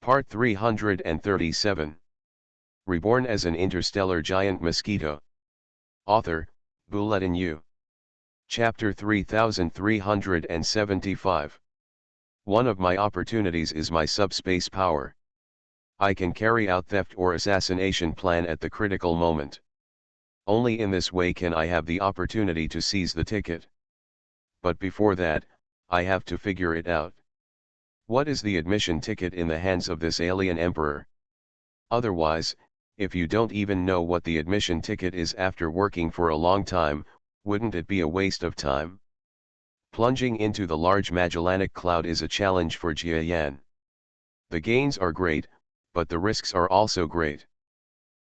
Part 337. Reborn as an interstellar giant mosquito. Author, Bulletin U. Chapter 3375. One of my opportunities is my subspace power. I can carry out theft or assassination plan at the critical moment. Only in this way can I have the opportunity to seize the ticket. But before that, I have to figure it out. What is the admission ticket in the hands of this alien emperor? Otherwise, if you don't even know what the admission ticket is after working for a long time, wouldn't it be a waste of time? Plunging into the large Magellanic Cloud is a challenge for Jia Yan. The gains are great, but the risks are also great.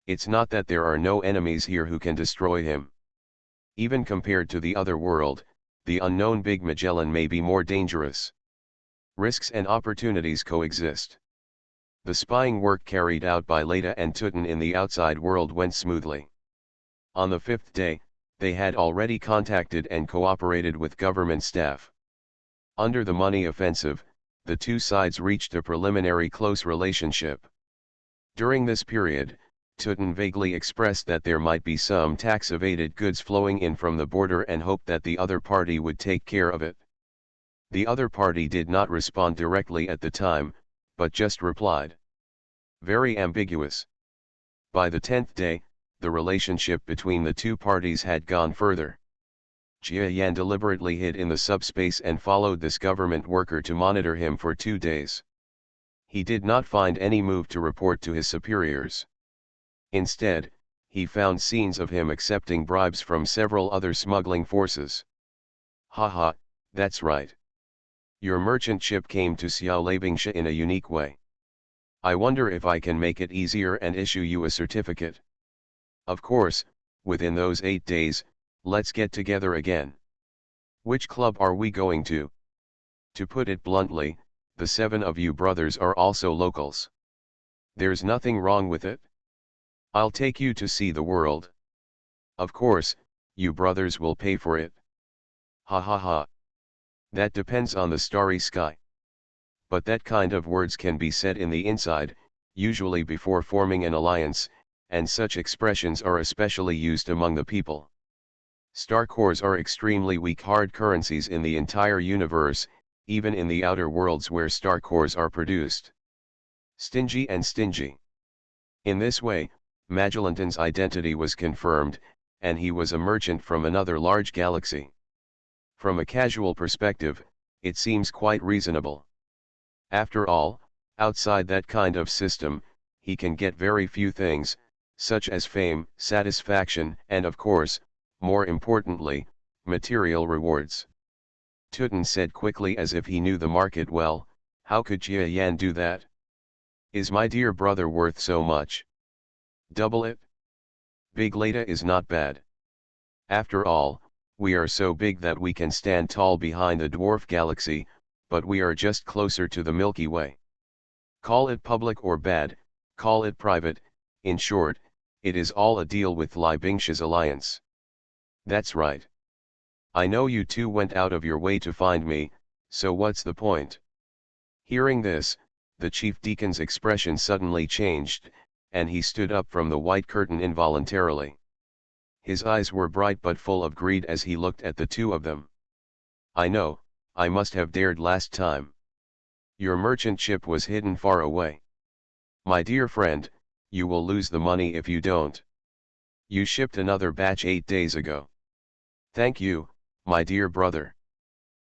It's not that there are no enemies here who can destroy him. Even compared to the other world, the unknown Big Magellan may be more dangerous. Risks and opportunities coexist. The spying work carried out by Leda and Tutin in the outside world went smoothly. On the fifth day, they had already contacted and cooperated with government staff. Under the money offensive, the two sides reached a preliminary close relationship. During this period, Tutin vaguely expressed that there might be some tax-evaded goods flowing in from the border and hoped that the other party would take care of it. The other party did not respond directly at the time, but just replied. Very ambiguous. By the 10th day, the relationship between the two parties had gone further. Jia Yan deliberately hid in the subspace and followed this government worker to monitor him for 2 days. He did not find any move to report to his superiors. Instead, he found scenes of him accepting bribes from several other smuggling forces. Haha, that's right. Your merchant ship came to Xiaolibingsha in a unique way. I wonder if I can make it easier and issue you a certificate. Of course, within those 8 days, let's get together again. Which club are we going to? To put it bluntly, the 7 of you brothers are also locals. There's nothing wrong with it. I'll take you to see the world. Of course, you brothers will pay for it. Ha ha ha. That depends on the starry sky. But that kind of words can be said in the inside, usually before forming an alliance, and such expressions are especially used among the people. Star cores are extremely weak hard currencies in the entire universe, even in the outer worlds where star cores are produced. Stingy and stingy. In this way, Magellan's identity was confirmed, and he was a merchant from another large galaxy. From a casual perspective, it seems quite reasonable. After all, outside that kind of system, he can get very few things, such as fame, satisfaction, and of course, more importantly, material rewards. Tutin said quickly as if he knew the market well, how could Jia Yan do that? Is my dear brother worth so much? Double it? Big Leda is not bad. After all, we are so big that we can stand tall behind the dwarf galaxy, but we are just closer to the Milky Way. Call it public or bad, call it private, in short, it is all a deal with Libingsha's alliance. That's right. I know you two went out of your way to find me, so what's the point? Hearing this, the chief deacon's expression suddenly changed, and he stood up from the white curtain involuntarily. His eyes were bright but full of greed as he looked at the two of them. I know, I must have dared last time. Your merchant ship was hidden far away. My dear friend, you will lose the money if you don't. You shipped another batch 8 days ago. Thank you, my dear brother.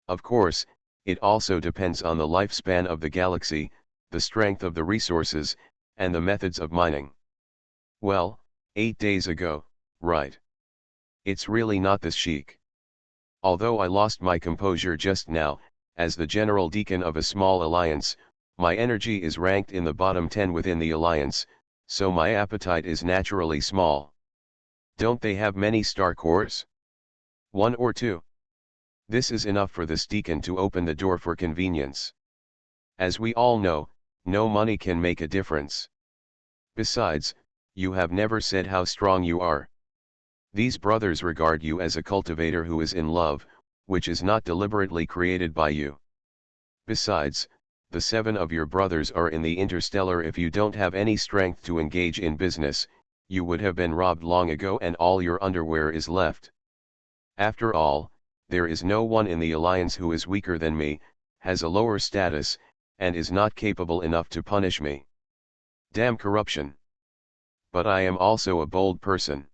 Of course, it also depends on the lifespan of the galaxy, the strength of the resources, and the methods of mining. Well, 8 days ago, right. It's really not this chic. Although I lost my composure just now, as the general deacon of a small alliance, my energy is ranked in the bottom 10 within the alliance, so my appetite is naturally small. Don't they have many star cores? 1 or 2. This is enough for this deacon to open the door for convenience. As we all know, no money can make a difference. Besides, you have never said how strong you are. These brothers regard you as a cultivator who is in love, which is not deliberately created by you. Besides, the 7 of your brothers are in the Interstellar. If you don't have any strength to engage in business, you would have been robbed long ago and all your underwear is left. After all, there is no one in the Alliance who is weaker than me, has a lower status, and is not capable enough to punish me. Damn corruption. But I am also a bold person.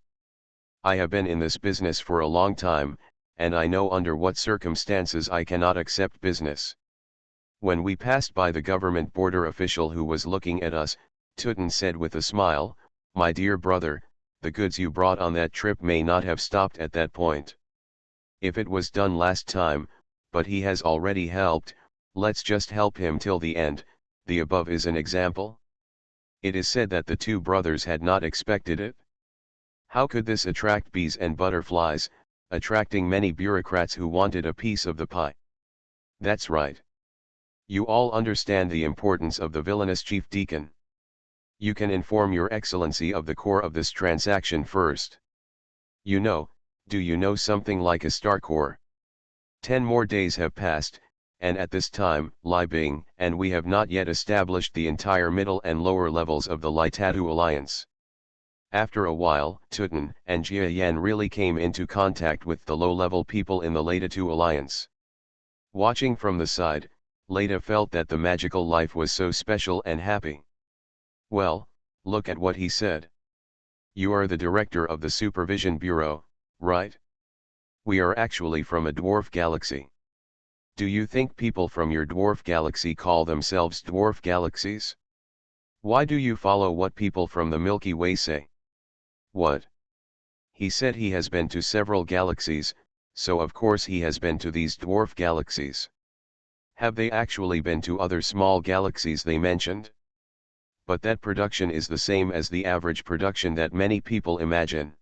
I have been in this business for a long time, and I know under what circumstances I cannot accept business. When we passed by the government border official who was looking at us, Tutin said with a smile, "My dear brother, the goods you brought on that trip may not have stopped at that point. If it was done last time, but he has already helped, let's just help him till the end." The above is an example. It is said that the two brothers had not expected it. How could this attract bees and butterflies, attracting many bureaucrats who wanted a piece of the pie? That's right. You all understand the importance of the villainous chief deacon. You can inform your excellency of the core of this transaction first. Do you know something like a star core? 10 more days have passed, and at this time, and we have not yet established the entire middle and lower levels of the Litatu Alliance. After a while, Tutin and Jia Yan really came into contact with the low-level people in the Litatu Alliance. Watching from the side, Leda felt that the magical life was so special and happy. Well, look at what he said. You are the director of the Supervision Bureau, right? We are actually from a dwarf galaxy. Do you think people from your dwarf galaxy call themselves dwarf galaxies? Why do you follow what people from the Milky Way say? What? He said he has been to several galaxies, so of course he has been to these dwarf galaxies. Have they actually been to other small galaxies they mentioned? But that production is the same as the average production that many people imagine.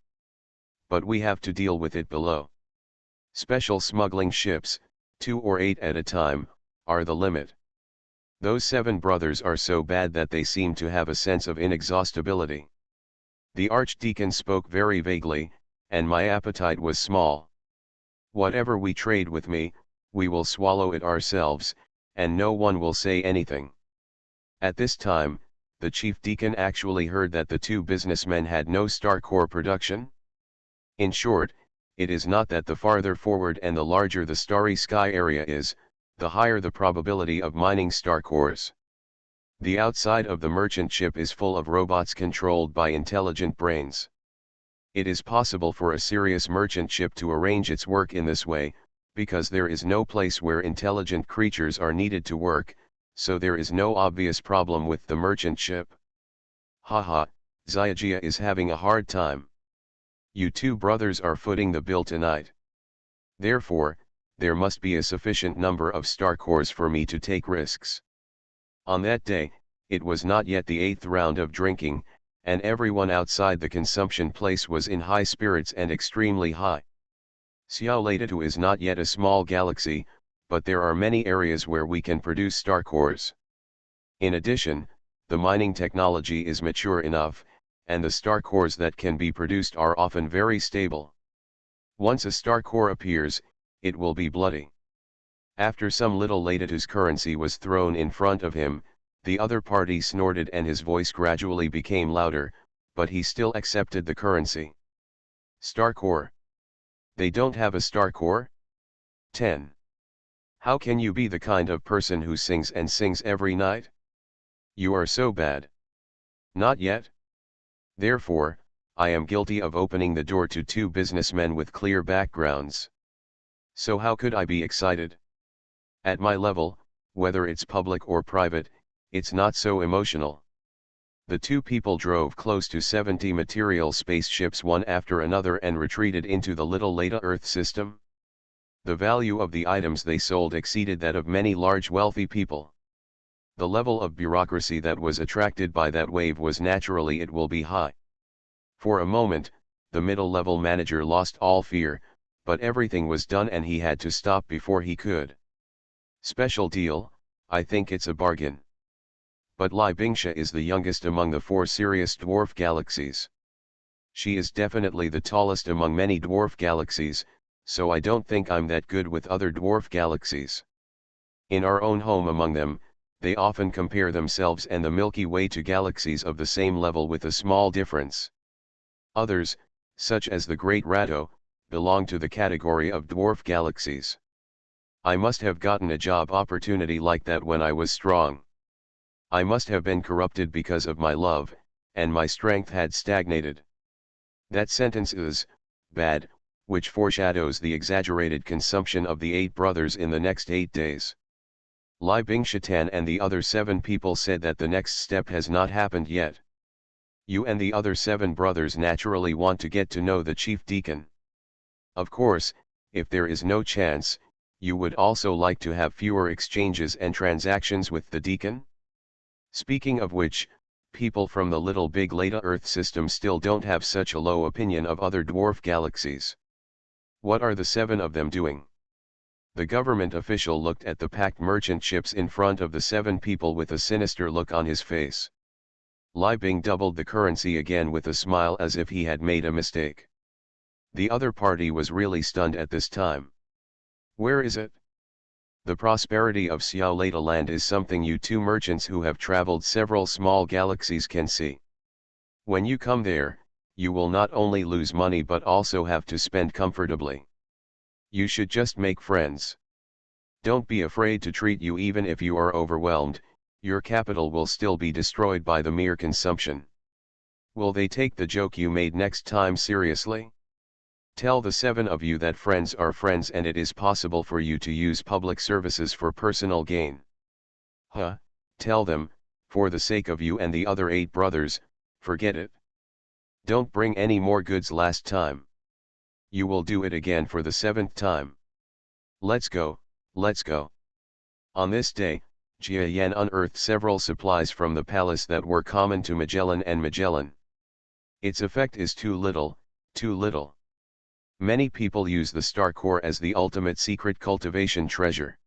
But we have to deal with it below. Special smuggling ships, 2 or 8 at a time, are the limit. Those 7 brothers are so bad that they seem to have a sense of inexhaustibility. The archdeacon spoke very vaguely, and my appetite was small. Whatever we trade with me, we will swallow it ourselves, and no one will say anything. At this time, the chief deacon actually heard that the 2 businessmen had no star core production. In short, it is not that the farther forward and the larger the starry sky area is, the higher the probability of mining star cores. The outside of the merchant ship is full of robots controlled by intelligent brains. It is possible for a serious merchant ship to arrange its work in this way, because there is no place where intelligent creatures are needed to work, so there is no obvious problem with the merchant ship. Haha, Zyajia is having a hard time. You 2 brothers are footing the bill tonight. Therefore, there must be a sufficient number of star cores for me to take risks. On that day, it was not yet the 8th round of drinking, and everyone outside the consumption place was in high spirits and extremely high. Xiao Latatu is not yet a small galaxy, but there are many areas where we can produce star cores. In addition, the mining technology is mature enough, and the star cores that can be produced are often very stable. Once a star core appears, it will be bloody. After some little Latatu's currency was thrown in front of him, the other party snorted and his voice gradually became louder, but he still accepted the currency. Star core. They don't have a star core? 10. How can you be the kind of person who sings and sings every night? You are so bad. Not yet. Therefore, I am guilty of opening the door to 2 businessmen with clear backgrounds. So how could I be excited? At my level, whether it's public or private, it's not so emotional. The 2 people drove close to 70 material spaceships one after another and retreated into the little Leda Earth system. The value of the items they sold exceeded that of many large wealthy people. The level of bureaucracy that was attracted by that wave was naturally it will be high. For a moment, the middle-level manager lost all fear, but everything was done and he had to stop before he could. Special deal, I think it's a bargain. But Li Bingsha is the youngest among the 4 serious dwarf galaxies. She is definitely the tallest among many dwarf galaxies, so I don't think I'm that good with other dwarf galaxies. In our own home among them, they often compare themselves and the Milky Way to galaxies of the same level with a small difference. Others, such as the Great Ratto, belong to the category of dwarf galaxies. I must have gotten a job opportunity like that when I was strong. I must have been corrupted because of my love, and my strength had stagnated. That sentence is bad, which foreshadows the exaggerated consumption of the 8 brothers in the next 8 days. Li Bingshan and the other 7 people said that the next step has not happened yet. You and the other 7 brothers naturally want to get to know the chief deacon. Of course, if there is no chance, you would also like to have fewer exchanges and transactions with the deacon? Speaking of which, people from the little big Leda Earth system still don't have such a low opinion of other dwarf galaxies. What are the 7 of them doing? The government official looked at the packed merchant ships in front of the 7 people with a sinister look on his face. Li Bing doubled the currency again with a smile as if he had made a mistake. The other party was really stunned at this time. Where is it? The prosperity of Xiao Leda land is something you 2 merchants who have traveled several small galaxies can see. When you come there, you will not only lose money but also have to spend comfortably. You should just make friends. Don't be afraid to treat you even if you are overwhelmed, your capital will still be destroyed by the mere consumption. Will they take the joke you made next time seriously? Tell the 7 of you that friends are friends and it is possible for you to use public services for personal gain. Tell them, for the sake of you and the other 8 brothers, forget it. Don't bring any more goods last time. You will do it again for the 7th time. Let's go, let's go. On this day, Jia Yan unearthed several supplies from the palace that were common to Magellan and Magellan. Its effect is too little, too little. Many people use the star core as the ultimate secret cultivation treasure.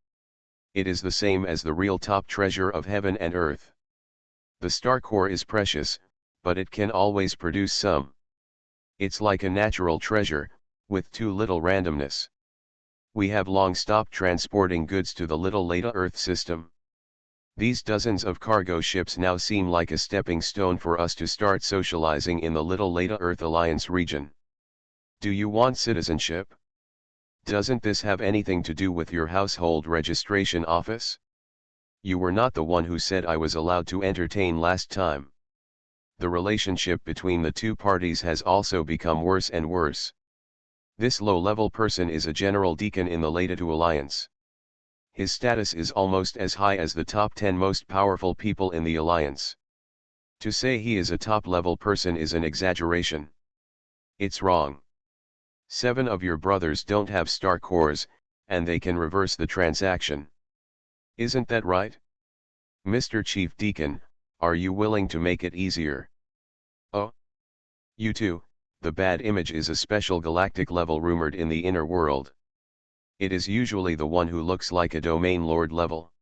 It is the same as the real top treasure of heaven and earth. The star core is precious, but it can always produce some. It's like a natural treasure, with too little randomness. We have long stopped transporting goods to the little Leda Earth system. These dozens of cargo ships now seem like a stepping stone for us to start socializing in the little Leda Earth Alliance region. Do you want citizenship? Doesn't this have anything to do with your household registration office? You were not the one who said I was allowed to entertain last time. The relationship between the 2 parties has also become worse and worse. This low-level person is a general deacon in the Leda II Alliance. His status is almost as high as the top 10 most powerful people in the Alliance. To say he is a top-level person is an exaggeration. It's wrong. 7 of your brothers don't have star cores, and they can reverse the transaction. Isn't that right? Mr. Chief Deacon, are you willing to make it easier? Oh? You too, the bad image is a special galactic level rumored in the inner world. It is usually the one who looks like a domain lord level.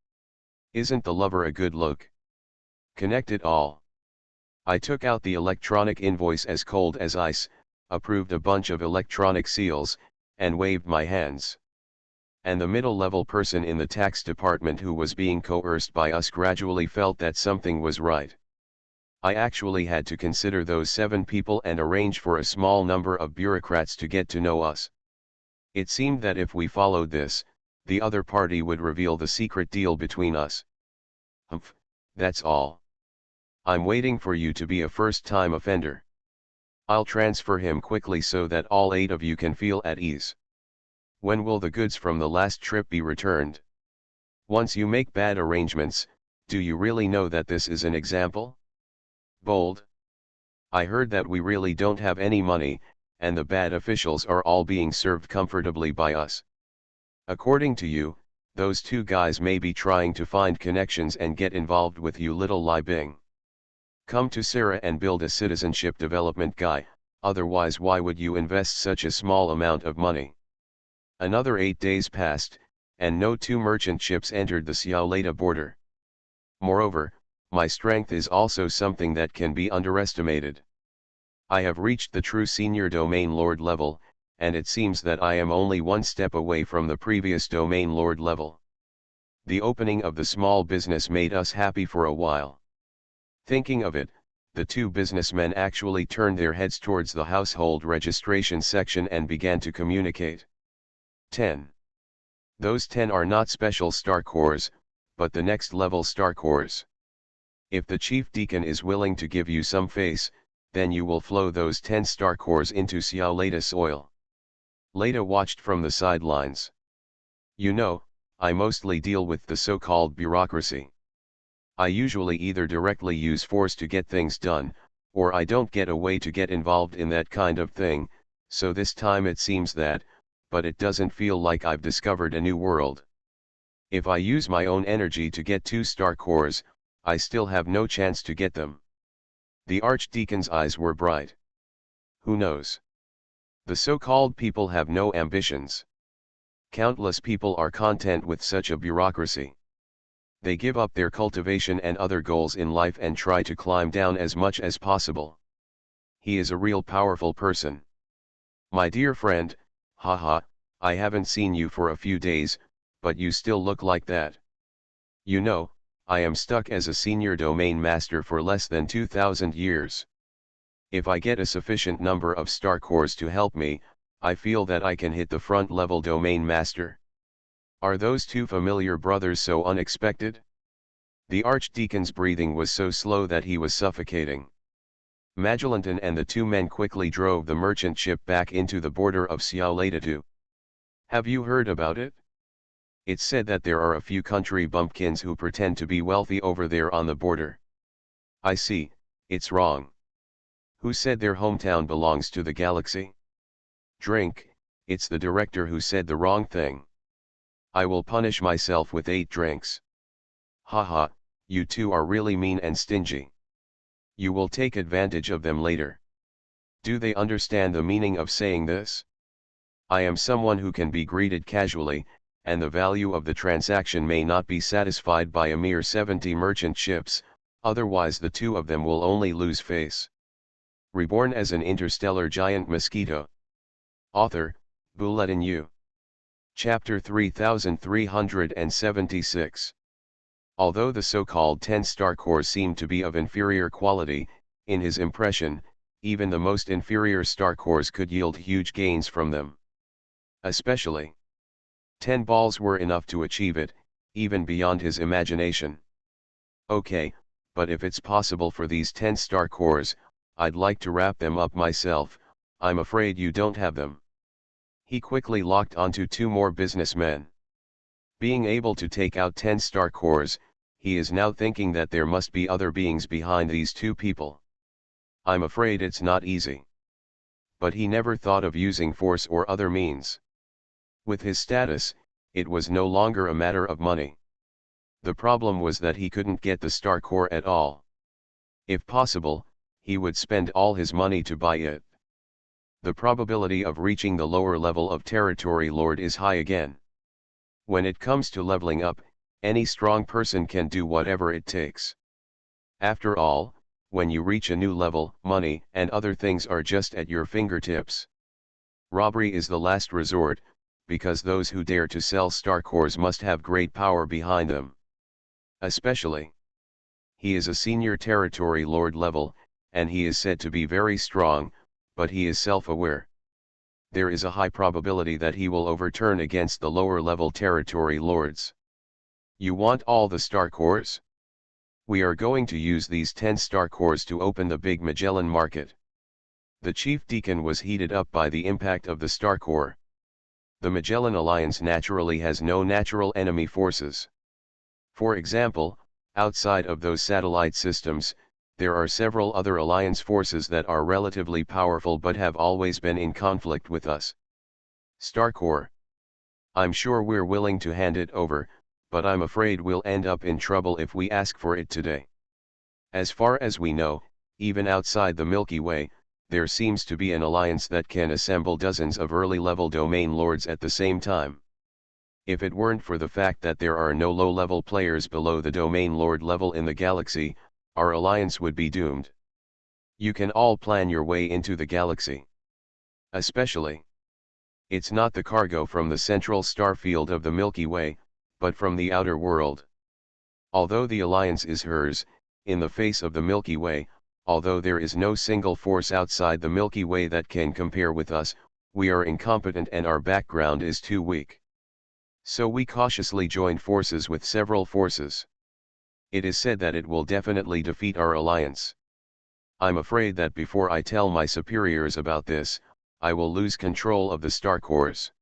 Isn't the lover a good look? Connect it all. I took out the electronic invoice as cold as ice, approved a bunch of electronic seals, and waved my hands. And the middle-level person in the tax department who was being coerced by us gradually felt that something was right. I actually had to consider those 7 people and arrange for a small number of bureaucrats to get to know us. It seemed that if we followed this, the other party would reveal the secret deal between us. Humph, that's all. I'm waiting for you to be a first-time offender. I'll transfer him quickly so that all 8 of you can feel at ease. When will the goods from the last trip be returned? Once you make bad arrangements, do you really know that this is an example? Bold. I heard that we really don't have any money, and the bad officials are all being served comfortably by us. According to you, those 2 guys may be trying to find connections and get involved with you, little Li Bing. Come to Sarah and build a citizenship development guy, otherwise why would you invest such a small amount of money? Another 8 days passed, and no 2 merchant ships entered the Xiao Leda border. Moreover, my strength is also something that can be underestimated. I have reached the true senior domain lord level, and it seems that I am only 1 step away from the previous domain lord level. The opening of the small business made us happy for a while. Thinking of it, the two businessmen actually turned their heads towards the household registration section and began to communicate. 10. Those 10 are not special star cores, but the next level star cores. If the chief deacon is willing to give you some face, then you will flow those 10 star cores into Xiao soil. Leda watched from the sidelines. You know, I mostly deal with the so-called bureaucracy. I usually either directly use force to get things done, or I don't get a way to get involved in that kind of thing, so this time it seems that, but it doesn't feel like I've discovered a new world. If I use my own energy to get 2 star cores, I still have no chance to get them. The archdeacon's eyes were bright. Who knows? The so-called people have no ambitions. Countless people are content with such a bureaucracy. They give up their cultivation and other goals in life and try to climb down as much as possible. He is a real powerful person. My dear friend, haha, I haven't seen you for a few days, but you still look like that. You know, I am stuck as a senior domain master for less than 2,000 years. If I get a sufficient number of star cores to help me, I feel that I can hit the front level domain master. Are those two familiar brothers so unexpected? The archdeacon's breathing was so slow that he was suffocating. Magellan and the two men quickly drove the merchant ship back into the border of Xiao. Have you heard about it? It's said that there are a few country bumpkins who pretend to be wealthy over there on the border. I see, it's wrong. Who said their hometown belongs to the galaxy? Drink, it's the director who said the wrong thing. I will punish myself with 8 drinks. Haha, you two are really mean and stingy. You will take advantage of them later. Do they understand the meaning of saying this? I am someone who can be greeted casually, and the value of the transaction may not be satisfied by a mere 70 merchant ships, otherwise the two of them will only lose face. Reborn as an interstellar giant mosquito. Author, Bulletin U. Chapter 3376. Although the so-called 10 star cores seemed to be of inferior quality, in his impression, even the most inferior star cores could yield huge gains from them. Especially 10 balls were enough to achieve it, even beyond his imagination. Okay, but if it's possible for these 10 star cores, I'd like to wrap them up myself. I'm afraid you don't have them. He quickly locked onto 2 more businessmen. Being able to take out 10 star cores, he is now thinking that there must be other beings behind these 2 people. I'm afraid it's not easy. But he never thought of using force or other means. With his status, it was no longer a matter of money. The problem was that he couldn't get the star core at all. If possible, he would spend all his money to buy it. The probability of reaching the lower level of Territory Lord is high again. When it comes to leveling up, any strong person can do whatever it takes. After all, when you reach a new level, money and other things are just at your fingertips. Robbery is the last resort, because those who dare to sell star cores must have great power behind them. Especially, he is a senior Territory Lord level, and he is said to be very strong, but he is self-aware. There is a high probability that he will overturn against the lower-level Territory Lords. You want all the star cores? We are going to use these 10 star cores to open the big Magellan market. The chief deacon was heated up by the impact of the star core. The Magellan Alliance naturally has no natural enemy forces. For example, outside of those satellite systems, there are several other alliance forces that are relatively powerful but have always been in conflict with us. Star Core. I'm sure we're willing to hand it over, but I'm afraid we'll end up in trouble if we ask for it today. As far as we know, even outside the Milky Way, there seems to be an alliance that can assemble dozens of early-level domain lords at the same time. If it weren't for the fact that there are no low-level players below the domain lord level in the galaxy, our alliance would be doomed. You can all plan your way into the galaxy. Especially, it's not the cargo from the central star field of the Milky Way, but from the outer world. Although the alliance is hers, in the face of the Milky Way, although there is no single force outside the Milky Way that can compare with us, we are incompetent and our background is too weak. So we cautiously join forces with several forces. It is said that it will definitely defeat our alliance. I'm afraid that before I tell my superiors about this, I will lose control of the star cores.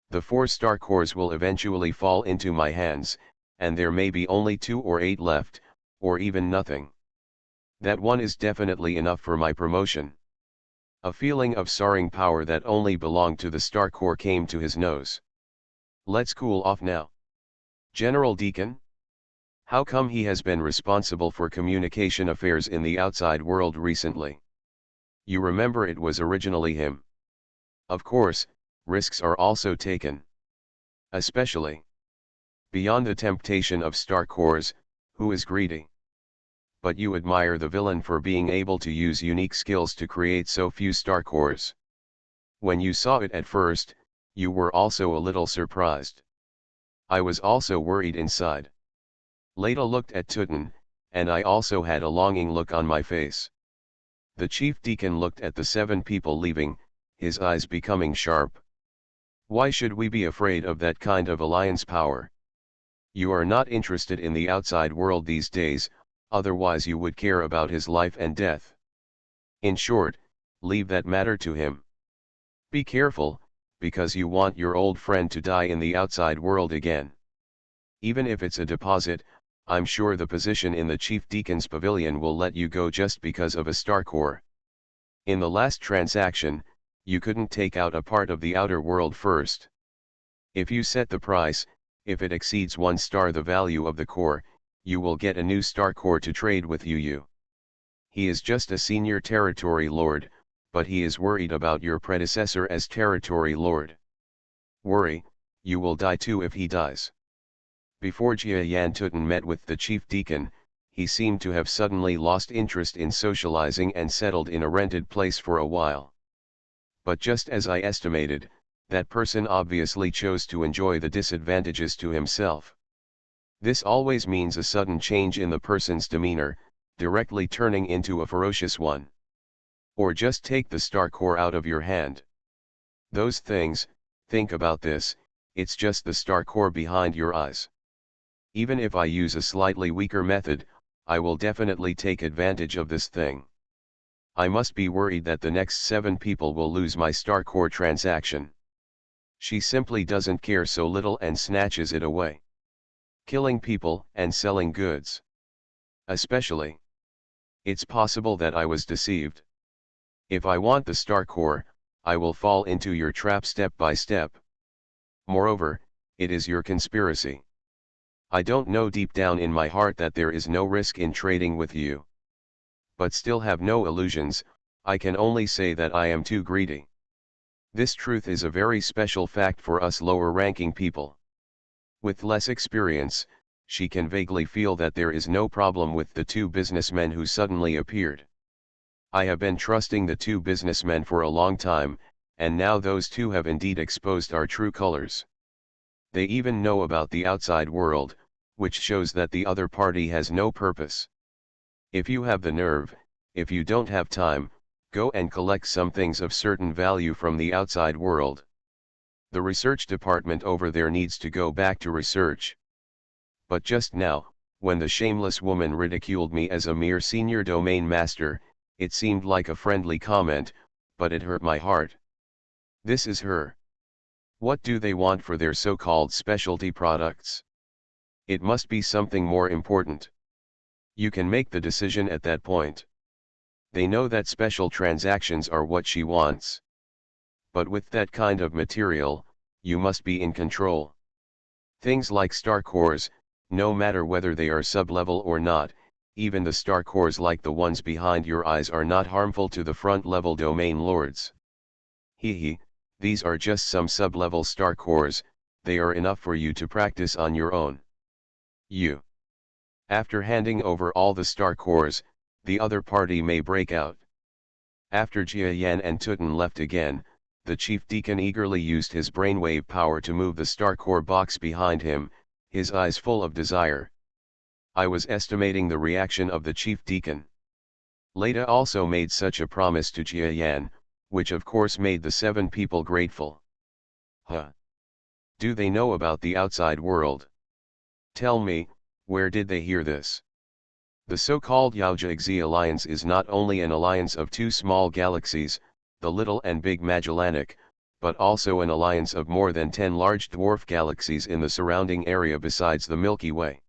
The 4 star cores will eventually fall into my hands, and there may be only 2 or 8 left, or even nothing. That one is definitely enough for my promotion. A feeling of soaring power that only belonged to the star core came to his nose. Let's cool off now. General Deacon? How come he has been responsible for communication affairs in the outside world recently? You remember it was originally him. Of course, risks are also taken. Especially beyond the temptation of star cores, who is greedy? But you admire the villain for being able to use unique skills to create so few star cores. When you saw it at first, you were also a little surprised. I was also worried inside. Leda looked at Tutin, and I also had a longing look on my face. The chief deacon looked at the 7 people leaving, his eyes becoming sharp. Why should we be afraid of that kind of alliance power? You are not interested in the outside world these days, otherwise you would care about his life and death. In short, leave that matter to him. Be careful, because you want your old friend to die in the outside world again. Even if it's a deposit, I'm sure the position in the chief deacon's pavilion will let you go just because of a star core. In the last transaction, you couldn't take out a part of the outer world first. If you set the price, if it exceeds 1 star the value of the core, you will get a new star core to trade with you. He is just a senior territory lord, but he is worried about your predecessor as territory lord. Worry, you will die too if he dies. Before Jia Yan Tutin met with the chief deacon, he seemed to have suddenly lost interest in socializing and settled in a rented place for a while. But just as I estimated, that person obviously chose to enjoy the disadvantages to himself. This always means a sudden change in the person's demeanor, directly turning into a ferocious one. Or just take the star core out of your hand. Those things, think about this, it's just the star core behind your eyes. Even if I use a slightly weaker method, I will definitely take advantage of this thing. I must be worried that the next 7 people will lose my star core transaction. She simply doesn't care so little and snatches it away. Killing people and selling goods. Especially. It's possible that I was deceived. If I want the star core, I will fall into your trap step by step. Moreover, it is your conspiracy. I don't know deep down in my heart that there is no risk in trading with you. But still have no illusions, I can only say that I am too greedy. This truth is a very special fact for us lower-ranking people. With less experience, she can vaguely feel that there is no problem with the 2 businessmen who suddenly appeared. I have been trusting the 2 businessmen for a long time, and now those 2 have indeed exposed our true colors. They even know about the outside world, which shows that the other party has no purpose. If you have the nerve, if you don't have time, go and collect some things of certain value from the outside world. The research department over there needs to go back to research. But just now, when the shameless woman ridiculed me as a mere senior domain master, it seemed like a friendly comment, but it hurt my heart. This is her. What do they want for their so-called specialty products? It must be something more important. You can make the decision at that point. They know that special transactions are what she wants. But with that kind of material, you must be in control. Things like star cores, no matter whether they are sub-level or not, even the star cores like the ones behind your eyes are not harmful to the front-level domain lords. These are just some sub-level star cores, they are enough for you to practice on your own. After handing over all the star cores, the other party may break out. After Jia Yan and Tutin left again, the chief deacon eagerly used his brainwave power to move the star core box behind him, his eyes full of desire. I was estimating the reaction of the chief deacon. Leda also made such a promise to Jia Yan, which of course made the 7 people grateful. Huh? Do they know about the outside world? Tell me, where did they hear this? The so-called Yaojiaxi alliance is not only an alliance of 2 small galaxies, the Little and Big Magellanic, but also an alliance of more than 10 large dwarf galaxies in the surrounding area besides the Milky Way.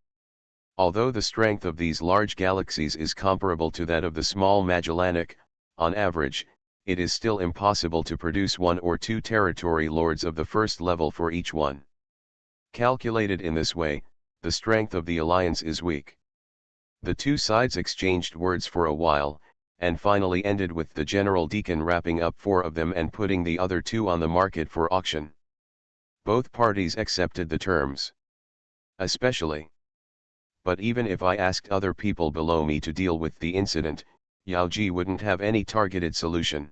Although the strength of these large galaxies is comparable to that of the small Magellanic, on average, it is still impossible to produce 1 or 2 territory lords of the first level for each one. Calculated in this way, the strength of the alliance is weak. The 2 sides exchanged words for a while, and finally ended with the General Deacon wrapping up 4 of them and putting the other 2 on the market for auction. Both parties accepted the terms. Especially. But even if I asked other people below me to deal with the incident, Yaoji wouldn't have any targeted solution.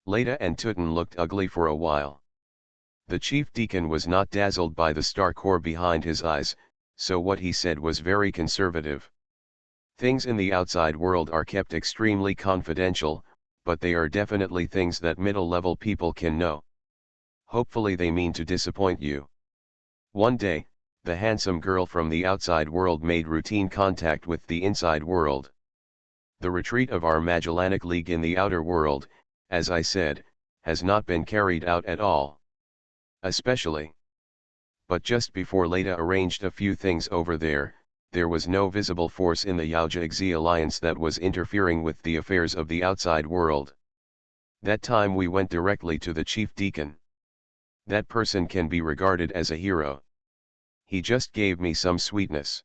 Leda and Tutin looked ugly for a while. The chief deacon was not dazzled by the star core behind his eyes, so what he said was very conservative. Things in the outside world are kept extremely confidential, but they are definitely things that middle-level people can know. Hopefully they mean to disappoint you. One day, the handsome girl from the outside world made routine contact with the inside world. The retreat of our Magellanic League in the outer world, as I said, has not been carried out at all. Especially. But just before Leda arranged a few things over there, there was no visible force in the Yaojiaxi alliance that was interfering with the affairs of the outside world. That time we went directly to the chief deacon. That person can be regarded as a hero. He just gave me some sweetness.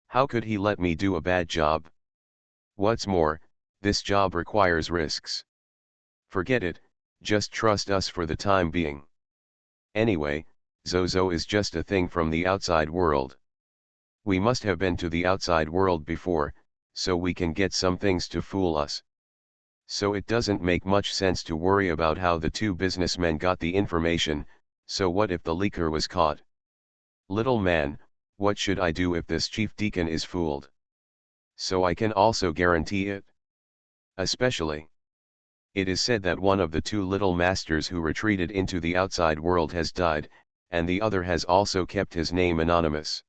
How could he let me do a bad job? What's more, this job requires risks. Forget it, just trust us for the time being. Anyway, Zozo is just a thing from the outside world. We must have been to the outside world before, so we can get some things to fool us. So it doesn't make much sense to worry about how the 2 businessmen got the information, so what if the leaker was caught? Little man, what should I do if this chief deacon is fooled? So I can also guarantee it. Especially. It is said that one of the 2 little masters who retreated into the outside world has died, and the other has also kept his name anonymous.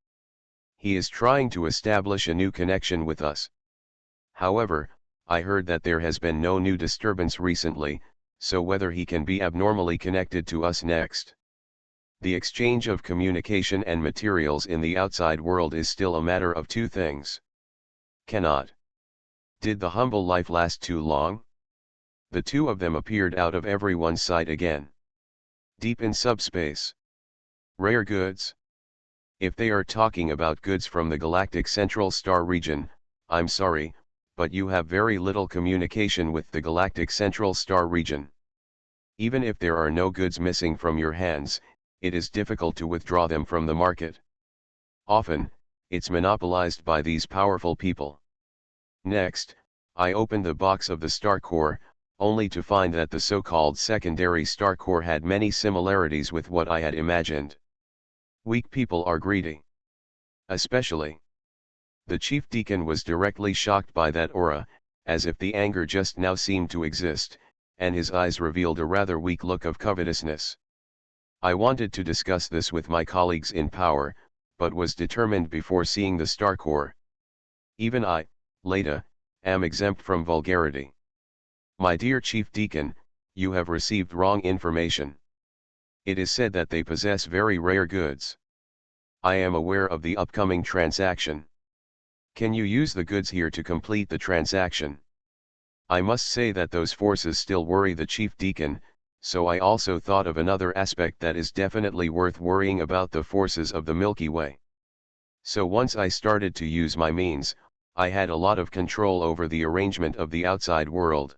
He is trying to establish a new connection with us. However, I heard that there has been no new disturbance recently, so whether he can be abnormally connected to us next. The exchange of communication and materials in the outside world is still a matter of 2 things. Cannot. Did the humble life last too long? The 2 of them appeared out of everyone's sight again. Deep in subspace. Rare goods? If they are talking about goods from the galactic central star region, I'm sorry, but you have very little communication with the galactic central star region. Even if there are no goods missing from your hands, it is difficult to withdraw them from the market. Often, it's monopolized by these powerful people. Next, I opened the box of the star core, only to find that the so-called secondary star core had many similarities with what I had imagined. Weak people are greedy. Especially. The chief deacon was directly shocked by that aura, as if the anger just now seemed to exist, and his eyes revealed a rather weak look of covetousness. I wanted to discuss this with my colleagues in power, but was determined before seeing the star core. Even I, Leda, am exempt from vulgarity. My dear chief deacon, you have received wrong information. It is said that they possess very rare goods. I am aware of the upcoming transaction. Can you use the goods here to complete the transaction? I must say that those forces still worry the chief deacon, so I also thought of another aspect that is definitely worth worrying about: the forces of the Milky Way. So once I started to use my means, I had a lot of control over the arrangement of the outside world.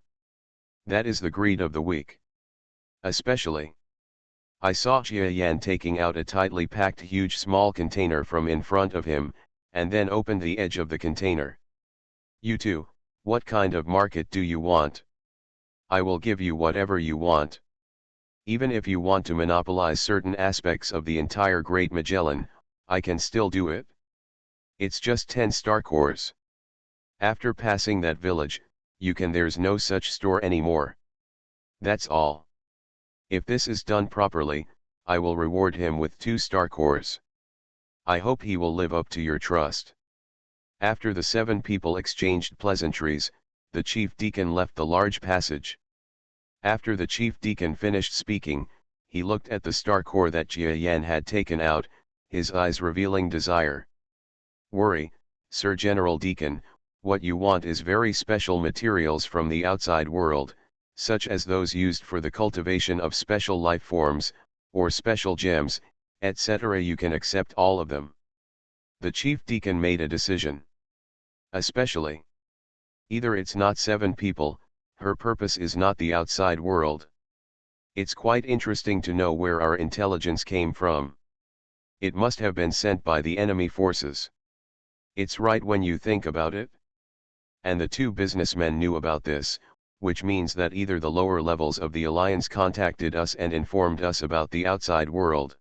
That is the greed of the weak. Especially. I saw Jia Yan taking out a tightly packed huge small container from in front of him, and then opened the edge of the container. You too, what kind of market do you want? I will give you whatever you want. Even if you want to monopolize certain aspects of the entire Great Magellan, I can still do it. It's just 10 star cores. After passing that village, there's no such store anymore. That's all. If this is done properly, I will reward him with 2 star cores. I hope he will live up to your trust. After the 7 people exchanged pleasantries, the chief deacon left the large passage. After the chief deacon finished speaking, he looked at the star core that Jia Yan had taken out, his eyes revealing desire. Worry, Sir General Deacon, what you want is very special materials from the outside world, such as those used for the cultivation of special life forms, or special gems, etc. You can accept all of them. The chief deacon made a decision. Especially. Either it's not 7 people, her purpose is not the outside world. It's quite interesting to know where our intelligence came from. It must have been sent by the enemy forces. It's right when you think about it. And the 2 businessmen knew about this, which means that either the lower levels of the Alliance contacted us and informed us about the outside world.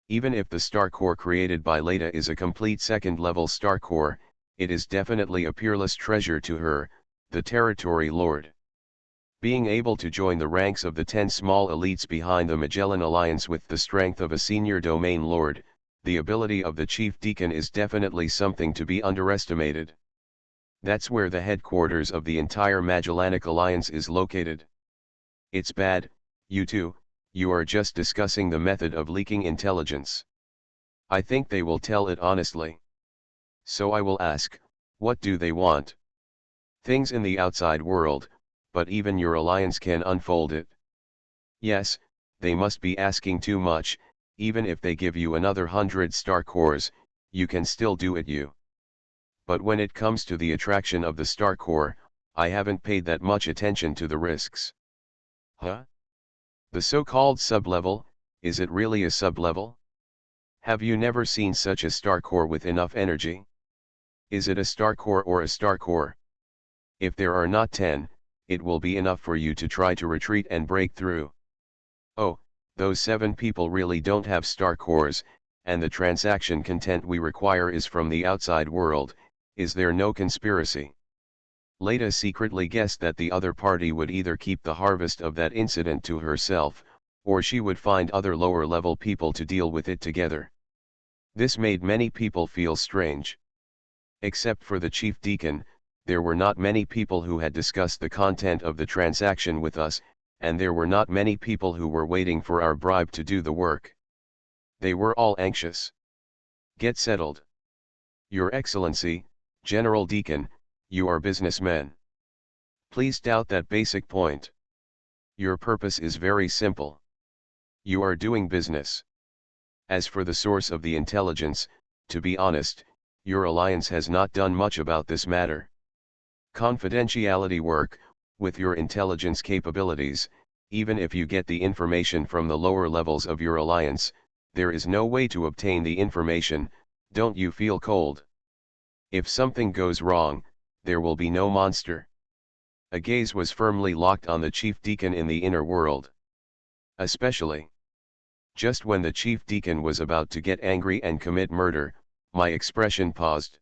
Even if the star core created by Leda is a complete second-level star core, it is definitely a peerless treasure to her, the Territory Lord. Being able to join the ranks of the 10 small elites behind the Magellan Alliance with the strength of a senior domain lord, the ability of the chief deacon is definitely something to be underestimated. That's where the headquarters of the entire Magellanic Alliance is located. It's bad, you two, you are just discussing the method of leaking intelligence. I think they will tell it honestly. So I will ask, what do they want? Things in the outside world, but even your alliance can unfold it. Yes, they must be asking too much, even if they give you another 100 star cores, you can still do it you. But when it comes to the attraction of the star core, I haven't paid that much attention to the risks. Huh? The so-called sub-level, is it really a sub-level? Have you never seen such a star core with enough energy? Is it a star core or a star core? If there are not 10, it will be enough for you to try to retreat and break through. Oh, those 7 people really don't have star cores, and the transaction content we require is from the outside world. Is there no conspiracy? Leda secretly guessed that the other party would either keep the harvest of that incident to herself, or she would find other lower-level people to deal with it together. This made many people feel strange. Except for the chief deacon, there were not many people who had discussed the content of the transaction with us, and there were not many people who were waiting for our bribe to do the work. They were all anxious. Get settled. Your Excellency, General Deacon, you are businessmen. Please doubt that basic point. Your purpose is very simple. You are doing business. As for the source of the intelligence, to be honest, your alliance has not done much about this matter. Confidentiality work, with your intelligence capabilities, even if you get the information from the lower levels of your alliance, there is no way to obtain the information. Don't you feel cold? If something goes wrong, there will be no monster. A gaze was firmly locked on the chief deacon in the inner world. Especially. Just when the chief deacon was about to get angry and commit murder, my expression paused.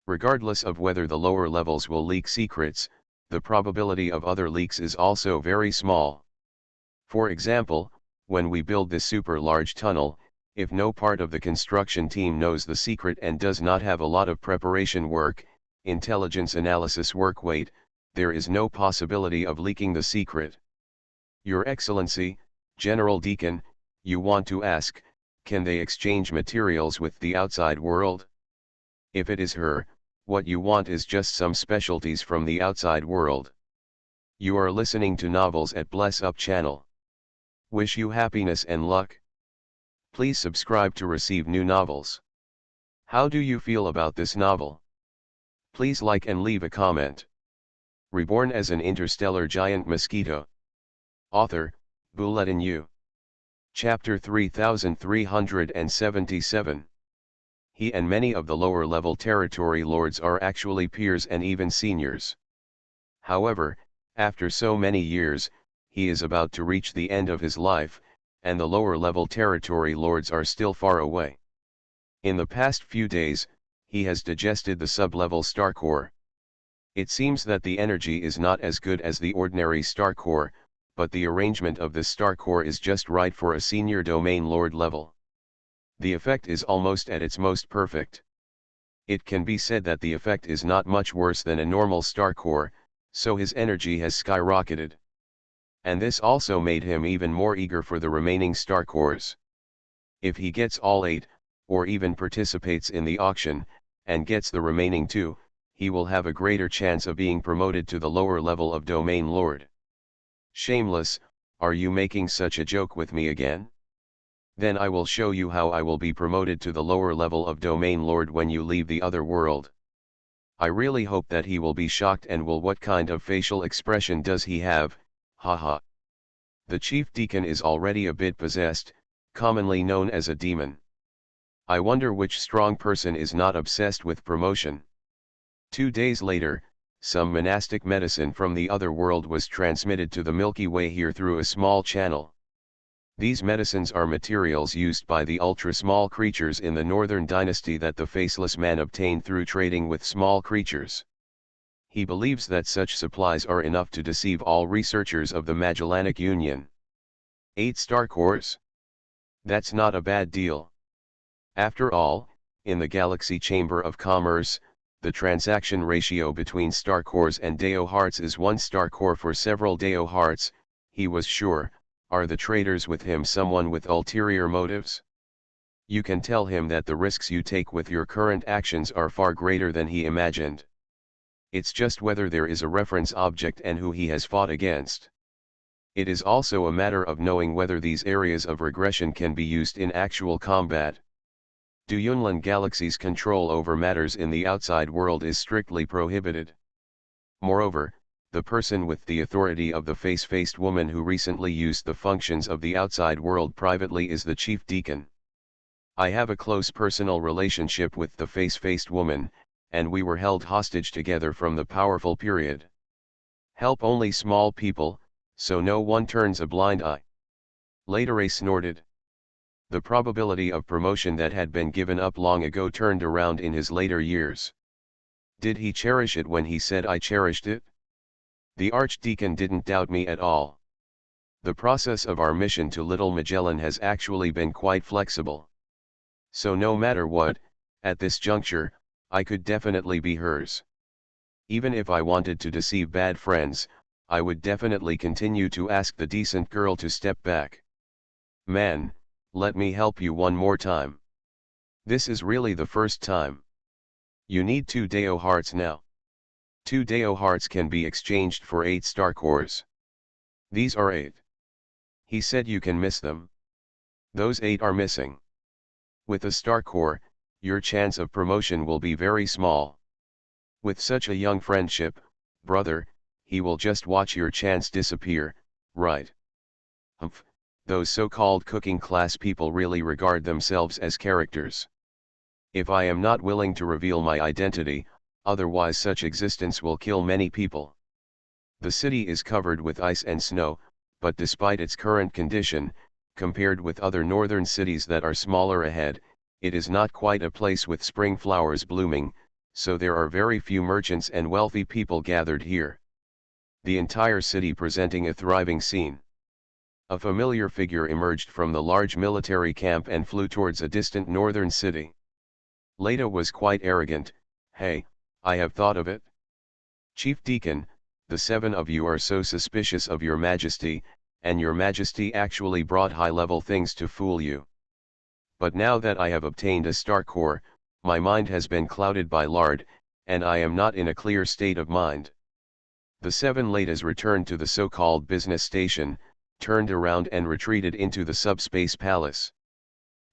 Regardless of whether the lower levels will leak secrets, the probability of other leaks is also very small. For example, when we build this super large tunnel, if no part of the construction team knows the secret and does not have a lot of preparation work, intelligence analysis work, there is no possibility of leaking the secret. Your Excellency, General Deacon, you want to ask, can they exchange materials with the outside world? If it is her, what you want is just some specialties from the outside world. You are listening to Novels at Bless Up channel. Wish you happiness and luck. Please subscribe to receive new novels. How do you feel about this novel? Please like and leave a comment. Reborn as an interstellar giant mosquito. Author, Bulletin U. Chapter 3377. He and many of the lower-level territory lords are actually peers and even seniors. However, after so many years, he is about to reach the end of his life, and the lower-level territory lords are still far away. In the past few days, he has digested the sub-level star core. It seems that the energy is not as good as the ordinary star core, but the arrangement of this star core is just right for a senior domain lord level. The effect is almost at its most perfect. It can be said that the effect is not much worse than a normal star core, so his energy has skyrocketed. And this also made him even more eager for the remaining star cores. If he gets all 8, or even participates in the auction, and gets the remaining 2, he will have a greater chance of being promoted to the lower level of Domain Lord. Shameless, are you making such a joke with me again? Then I will show you how I will be promoted to the lower level of Domain Lord when you leave the other world. I really hope that he will be shocked and will. What kind of facial expression does he have, haha. The chief deacon is already a bit possessed, commonly known as a demon. I wonder which strong person is not obsessed with promotion. 2 days later, some monastic medicine from the other world was transmitted to the Milky Way here through a small channel. These medicines are materials used by the ultra-small creatures in the Northern Dynasty that the Faceless Man obtained through trading with small creatures. He believes that such supplies are enough to deceive all researchers of the Magellanic Union. 8 star cores? That's not a bad deal. After all, in the Galaxy Chamber of Commerce, the transaction ratio between star cores and Deo hearts is 1 star core for several Deo hearts. He was sure. Are the traders with him someone with ulterior motives? You can tell him that the risks you take with your current actions are far greater than he imagined. It's just whether there is a reference object and who he has fought against. It is also a matter of knowing whether these areas of regression can be used in actual combat. Do Yunlin Galaxy's control over matters in the outside world is strictly prohibited. Moreover, the person with the authority of the face-faced woman who recently used the functions of the outside world privately is the chief deacon. I have a close personal relationship with the face-faced woman, and we were held hostage together from the powerful period. Help only small people, so no one turns a blind eye. Later snorted. The probability of promotion that had been given up long ago turned around in his later years. Did he cherish it when he said I cherished it? The Archdeacon didn't doubt me at all. The process of our mission to Little Magellan has actually been quite flexible. So no matter what, at this juncture, I could definitely be hers. Even if I wanted to deceive bad friends, I would definitely continue to ask the decent girl to step back. Man, let me help you one more time. This is really the first time. You need 2 Deo hearts now. 2 Deo hearts can be exchanged for 8 star cores. These are 8. He said you can miss them. Those 8 are missing. With a star core, your chance of promotion will be very small. With such a young friendship, brother, he will just watch your chance disappear, right? Humph, those so-called cooking class people really regard themselves as characters. If I am not willing to reveal my identity, otherwise such existence will kill many people. The city is covered with ice and snow, but despite its current condition, compared with other northern cities that are smaller ahead, it is not quite a place with spring flowers blooming, so there are very few merchants and wealthy people gathered here. The entire city presenting a thriving scene. A familiar figure emerged from the large military camp and flew towards a distant northern city. Leda was quite arrogant. Hey, I have thought of it. Chief Deacon, the 7 of you are so suspicious of your majesty, and your majesty actually brought high-level things to fool you. But now that I have obtained a star core, my mind has been clouded by lard, and I am not in a clear state of mind. The 7 Ledas returned to the so-called business station, turned around and retreated into the subspace palace.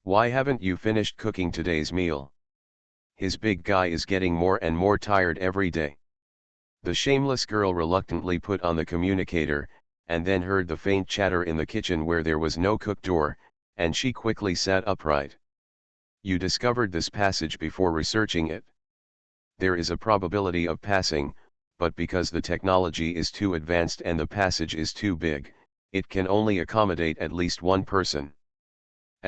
Why haven't you finished cooking today's meal? His big guy is getting more and more tired every day. The shameless girl reluctantly put on the communicator, and then heard the faint chatter in the kitchen where there was no cook door, and she quickly sat upright. You discovered this passage before researching it. There is a probability of passing, but because the technology is too advanced and the passage is too big, it can only accommodate at least 1 person.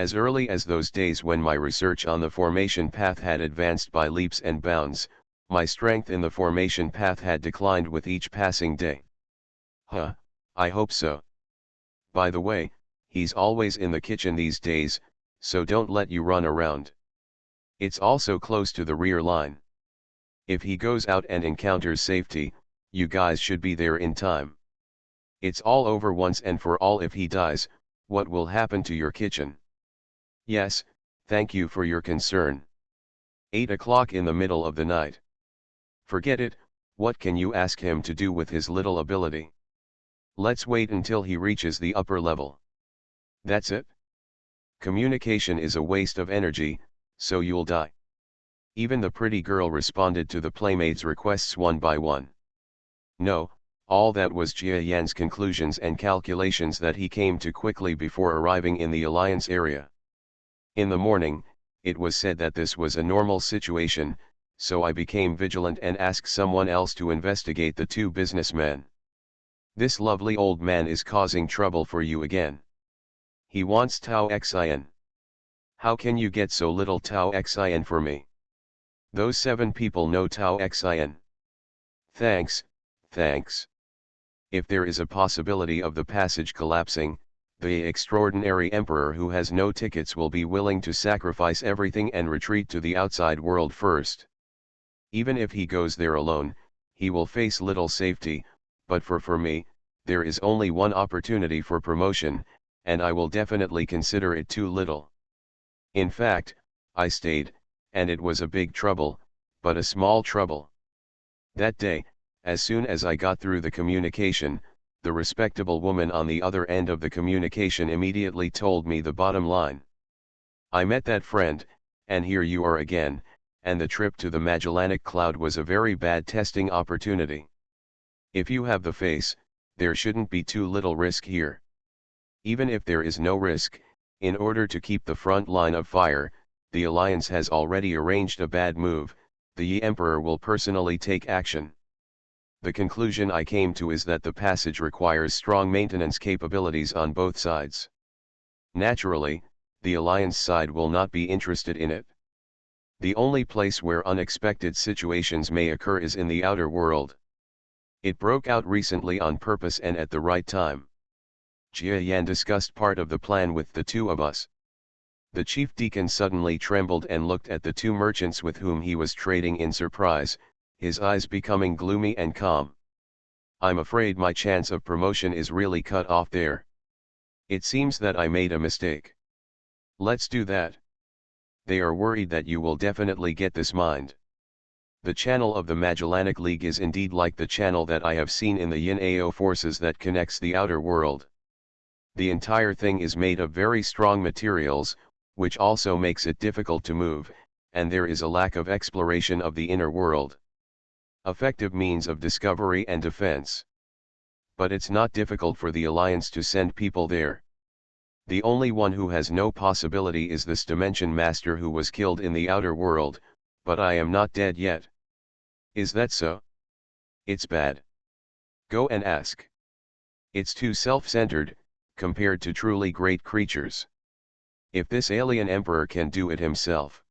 As early as those days when my research on the formation path had advanced by leaps and bounds, my strength in the formation path had declined with each passing day. I hope so. By the way, he's always in the kitchen these days, so don't let you run around. It's also close to the rear line. If he goes out and encounters safety, you guys should be there in time. It's all over once and for all. If he dies, what will happen to your kitchen? Yes, thank you for your concern. 8 o'clock in the middle of the night. Forget it, what can you ask him to do with his little ability? Let's wait until he reaches the upper level. That's it. Communication is a waste of energy, so you'll die. Even the pretty girl responded to the playmate's requests one by one. No, all that was Jia Yan's conclusions and calculations that he came to quickly before arriving in the Alliance area. In the morning, it was said that this was a normal situation, so I became vigilant and asked someone else to investigate the two businessmen. This lovely old man is causing trouble for you again. He wants Tao Xin. How can you get so little Tao Xin for me? Those 7 people know Tao Xin. Thanks, thanks. If there is a possibility of the passage collapsing, the extraordinary emperor who has no tickets will be willing to sacrifice everything and retreat to the outside world first. Even if he goes there alone, he will face little safety, but for me, there is only one opportunity for promotion, and I will definitely consider it too little. In fact, I stayed, and it was a big trouble, but a small trouble. That day, as soon as I got through the communication, the respectable woman on the other end of the communication immediately told me the bottom line. I met that friend, and here you are again, and the trip to the Magellanic Cloud was a very bad testing opportunity. If you have the face, there shouldn't be too little risk here. Even if there is no risk, in order to keep the front line of fire, the Alliance has already arranged a bad move. The Yi Emperor will personally take action. The conclusion I came to is that the passage requires strong maintenance capabilities on both sides. Naturally, the Alliance side will not be interested in it. The only place where unexpected situations may occur is in the outer world. It broke out recently on purpose and at the right time. Jia Yan discussed part of the plan with the two of us. The chief deacon suddenly trembled and looked at the 2 merchants with whom he was trading in surprise, his eyes becoming gloomy and calm. I'm afraid my chance of promotion is really cut off there. It seems that I made a mistake. Let's do that. They are worried that you will definitely get this mind. The channel of the Magellanic League is indeed like the channel that I have seen in the Yin-Ao forces that connects the outer world. The entire thing is made of very strong materials, which also makes it difficult to move, and there is a lack of exploration of the inner world. Effective means of discovery and defense. But it's not difficult for the Alliance to send people there. The only one who has no possibility is this Dimension Master who was killed in the outer world, but I am not dead yet. Is that so? It's bad. Go and ask. It's too self-centered, compared to truly great creatures. If this alien emperor can do it himself.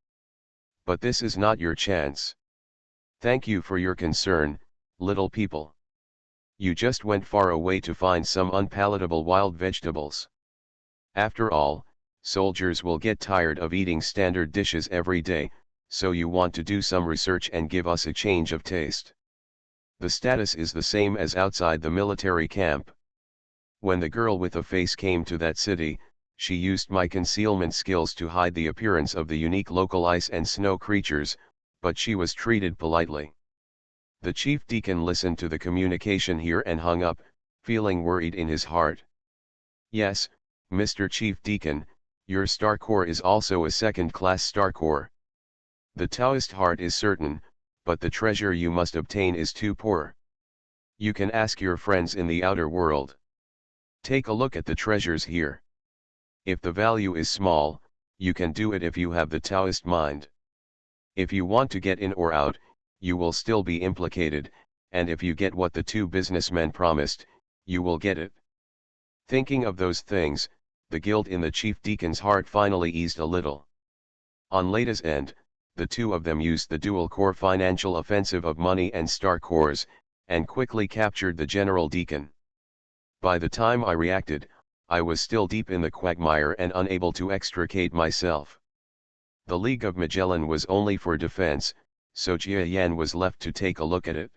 But this is not your chance. Thank you for your concern, little people. You just went far away to find some unpalatable wild vegetables. After all, soldiers will get tired of eating standard dishes every day, so you want to do some research and give us a change of taste. The status is the same as outside the military camp. When the girl with a face came to that city, she used my concealment skills to hide the appearance of the unique local ice and snow creatures, but she was treated politely. The chief deacon listened to the communication here and hung up, feeling worried in his heart. Yes, Mr. Chief Deacon, your star core is also a second-class star core. The Taoist heart is certain, but the treasure you must obtain is too poor. You can ask your friends in the outer world. Take a look at the treasures here. If the value is small, you can do it if you have the Taoist mind. If you want to get in or out, you will still be implicated, and if you get what the 2 businessmen promised, you will get it. Thinking of those things, the guilt in the chief deacon's heart finally eased a little. On Leta's end, the two of them used the dual-core financial offensive of money and star cores, and quickly captured the general deacon. By the time I reacted, I was still deep in the quagmire and unable to extricate myself. The League of Magellan was only for defense, so Jia Yan was left to take a look at it.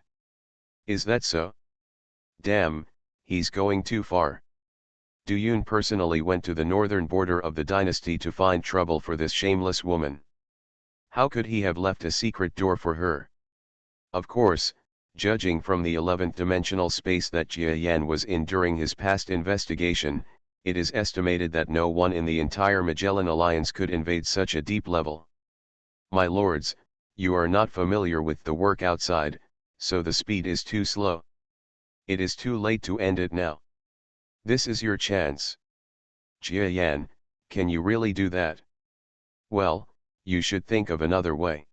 Is that so? Damn, he's going too far. Du Yun personally went to the northern border of the dynasty to find trouble for this shameless woman. How could he have left a secret door for her? Of course, judging from the 11th dimensional space that Jia Yan was in during his past investigation, it is estimated that no one in the entire Magellan Alliance could invade such a deep level. My lords, you are not familiar with the work outside, so the speed is too slow. It is too late to end it now. This is your chance. Jia Yan, can you really do that? Well, you should think of another way.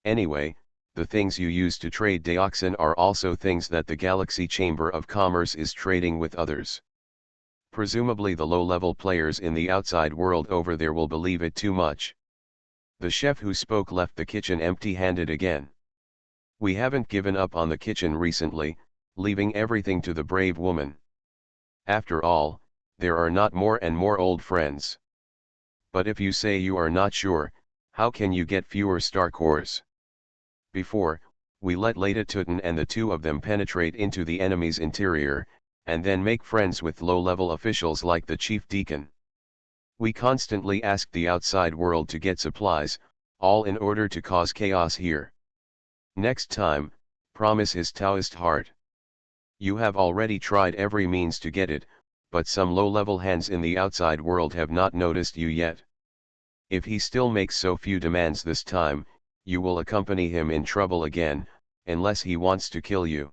Anyway, the things you use to trade dioxin are also things that the Galaxy Chamber of Commerce is trading with others. Presumably the low-level players in the outside world over there will believe it too much. The chef who spoke left the kitchen empty-handed again. We haven't given up on the kitchen recently, leaving everything to the brave woman. After all, there are not more and more old friends. But if you say you are not sure, how can you get fewer star cores? Before, we let Leta Tutin and the two of them penetrate into the enemy's interior, and then make friends with low-level officials like the chief deacon. We constantly asked the outside world to get supplies, all in order to cause chaos here. Next time, promise his Taoist heart. You have already tried every means to get it, but some low-level hands in the outside world have not noticed you yet. If he still makes so few demands this time, you will accompany him in trouble again, unless he wants to kill you.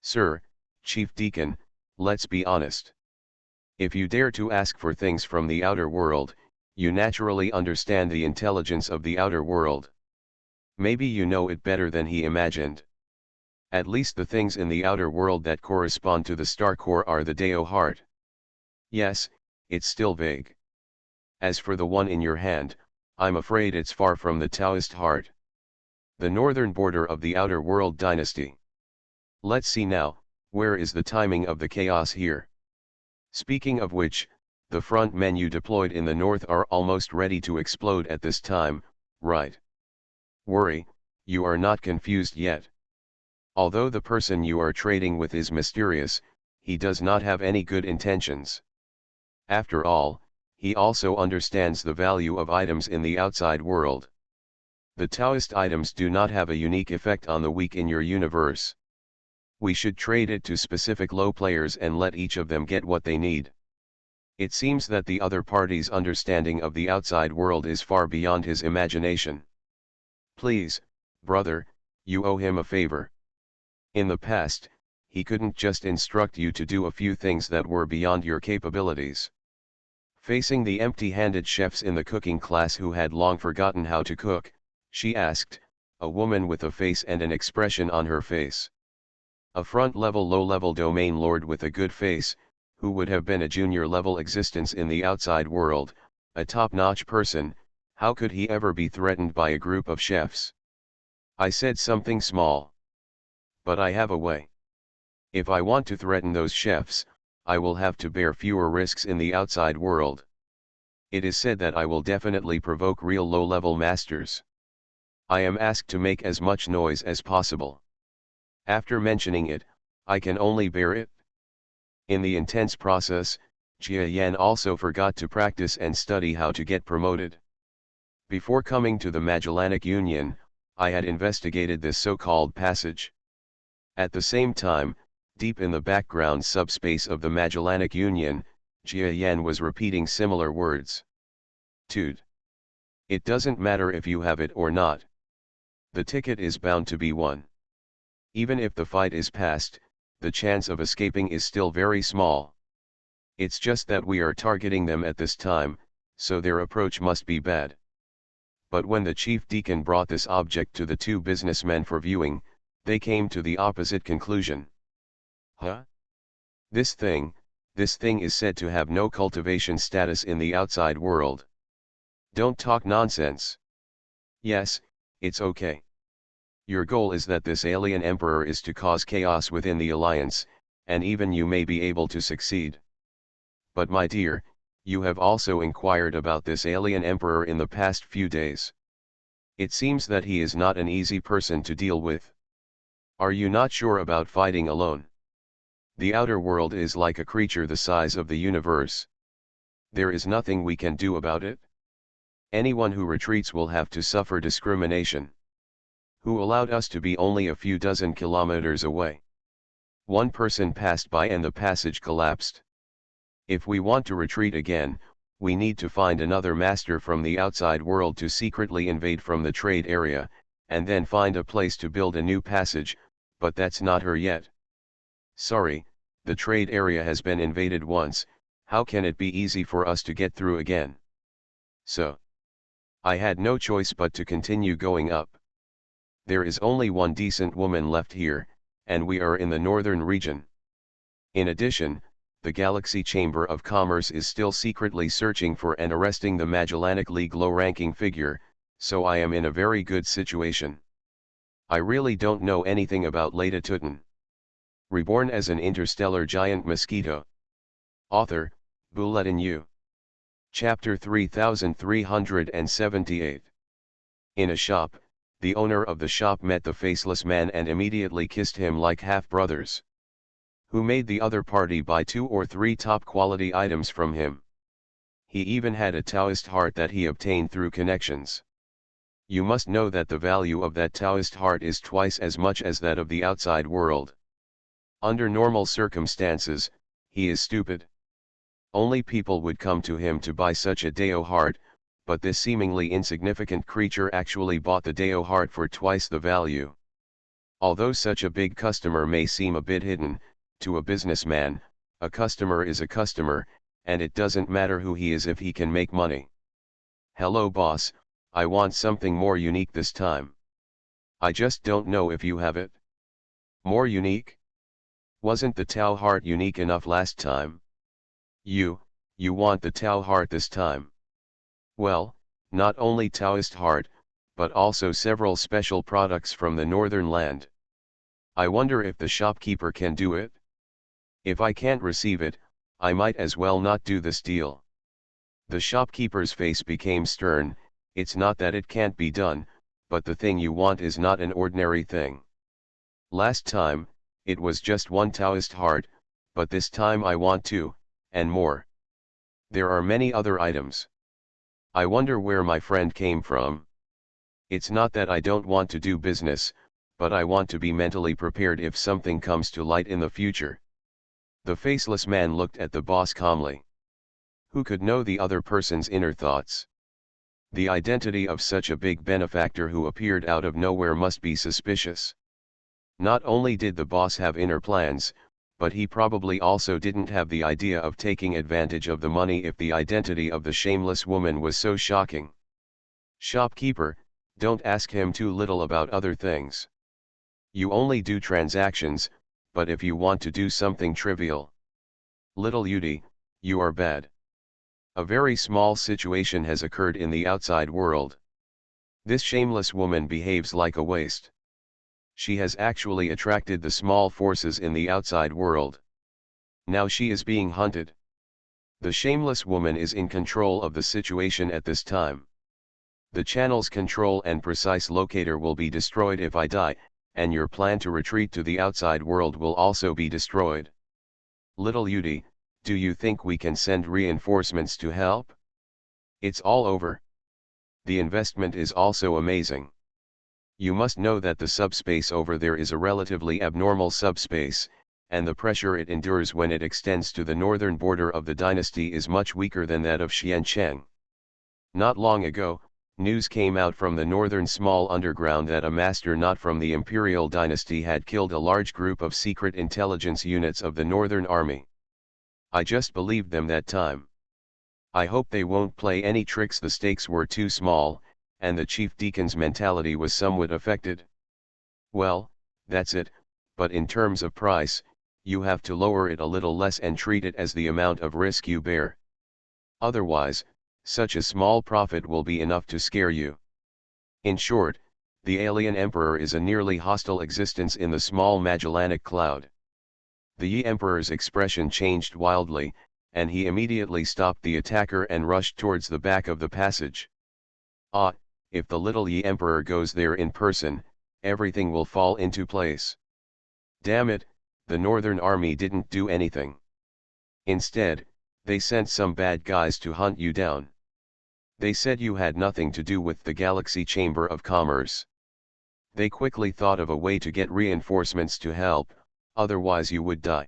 Sir, Chief Deacon, let's be honest. If you dare to ask for things from the outer world, you naturally understand the intelligence of the outer world. Maybe you know it better than he imagined. At least the things in the outer world that correspond to the star core are the Deo heart. Yes, it's still vague. As for the one in your hand, I'm afraid it's far from the Taoist heart. The northern border of the outer world dynasty. Let's see now, where is the timing of the chaos here? Speaking of which, the front menu deployed in the north are almost ready to explode at this time, right? Worry, you are not confused yet. Although the person you are trading with is mysterious, he does not have any good intentions. After all, he also understands the value of items in the outside world. The Taoist items do not have a unique effect on the weak in your universe. We should trade it to specific low players and let each of them get what they need. It seems that the other party's understanding of the outside world is far beyond his imagination. Please, brother, you owe him a favor. In the past, he couldn't just instruct you to do a few things that were beyond your capabilities. Facing the empty-handed chefs in the cooking class who had long forgotten how to cook, she asked, a woman with a face and an expression on her face. A front-level low-level domain lord with a good face, who would have been a junior-level existence in the outside world, a top-notch person, how could he ever be threatened by a group of chefs? I said something small. But I have a way. If I want to threaten those chefs, I will have to bear fewer risks in the outside world. It is said that I will definitely provoke real low-level masters. I am asked to make as much noise as possible. After mentioning it, I can only bear it. In the intense process, Jia Yan also forgot to practice and study how to get promoted. Before coming to the Magellanic Union, I had investigated this so-called passage. At the same time, deep in the background subspace of the Magellanic Union, Jia Yan was repeating similar words. Dude. It doesn't matter if you have it or not. The ticket is bound to be won. Even if the fight is past, the chance of escaping is still very small. It's just that we are targeting them at this time, so their approach must be bad. But when the chief deacon brought this object to the two businessmen for viewing, they came to the opposite conclusion. Huh? This thing, This thing is said to have no cultivation status in the outside world. Don't talk nonsense. Yes, it's okay. Your goal is that this alien emperor is to cause chaos within the alliance, and even you may be able to succeed. But my dear, you have also inquired about this alien emperor in the past few days. It seems that he is not an easy person to deal with. Are you not sure about fighting alone? The outer world is like a creature the size of the universe. There is nothing we can do about it. Anyone who retreats will have to suffer discrimination. Who allowed us to be only a few dozen kilometers away? One person passed by and the passage collapsed. If we want to retreat again, we need to find another master from the outside world to secretly invade from the trade area, and then find a place to build a new passage, but that's not her yet. Sorry, the trade area has been invaded once, how can it be easy for us to get through again? So, I had no choice but to continue going up. There is only one decent woman left here, and we are in the northern region. In addition, the Galaxy Chamber of Commerce is still secretly searching for and arresting the Magellanic League low-ranking figure, so I am in a very good situation. I really don't know anything about Leda Tutin. Reborn as an interstellar giant mosquito. Author, Bulletin U. Chapter 3378. In a shop, the owner of the shop met the faceless man and immediately kissed him like half-brothers. Who made the other party buy 2 or 3 top-quality items from him. He even had a Taoist heart that he obtained through connections. You must know that the value of that Taoist heart is twice as much as that of the outside world. Under normal circumstances, he is stupid. Only people would come to him to buy such a Dao heart, but this seemingly insignificant creature actually bought the Dao heart for twice the value. Although such a big customer may seem a bit hidden, to a businessman, a customer is a customer, and it doesn't matter who he is if he can make money. Hello boss, I want something more unique this time. I just don't know if you have it. More unique? Wasn't the Tao heart unique enough last time? You want the Tao heart this time. Well, not only Taoist heart, but also several special products from the northern land. I wonder if the shopkeeper can do it? If I can't receive it, I might as well not do this deal. The shopkeeper's face became stern. It's not that it can't be done, but the thing you want is not an ordinary thing. Last time, it was just 1 Taoist heart, but this time I want 2, and more. There are many other items. I wonder where my friend came from. It's not that I don't want to do business, but I want to be mentally prepared if something comes to light in the future. The faceless man looked at the boss calmly. Who could know the other person's inner thoughts? The identity of such a big benefactor who appeared out of nowhere must be suspicious. Not only did the boss have inner plans, but he probably also didn't have the idea of taking advantage of the money if the identity of the shameless woman was so shocking. Shopkeeper, don't ask him too little about other things. You only do transactions, but if you want to do something trivial. Little Yudi, you are bad. A very small situation has occurred in the outside world. This shameless woman behaves like a waste. She has actually attracted the small forces in the outside world. Now she is being hunted. The shameless woman is in control of the situation at this time. The channel's control and precise locator will be destroyed if I die, and your plan to retreat to the outside world will also be destroyed. Little Yudi, do you think we can send reinforcements to help? It's all over. The investment is also amazing. You must know that the subspace over there is a relatively abnormal subspace, and the pressure it endures when it extends to the northern border of the dynasty is much weaker than that of Xiancheng. Not long ago, news came out from the northern small underground that a master not from the imperial dynasty had killed a large group of secret intelligence units of the northern army. I just believed them that time. I hope they won't play any tricks. The stakes were too small, and the chief deacon's mentality was somewhat affected. Well, that's it, but in terms of price, you have to lower it a little less and treat it as the amount of risk you bear. Otherwise, such a small profit will be enough to scare you. In short, the alien emperor is a nearly hostile existence in the small Magellanic Cloud. The Yi Emperor's expression changed wildly, and he immediately stopped the attacker and rushed towards the back of the passage. Ah, if the little Yi Emperor goes there in person, everything will fall into place. Damn it, the Northern Army didn't do anything. Instead, they sent some bad guys to hunt you down. They said you had nothing to do with the Galaxy Chamber of Commerce. They quickly thought of a way to get reinforcements to help, otherwise you would die.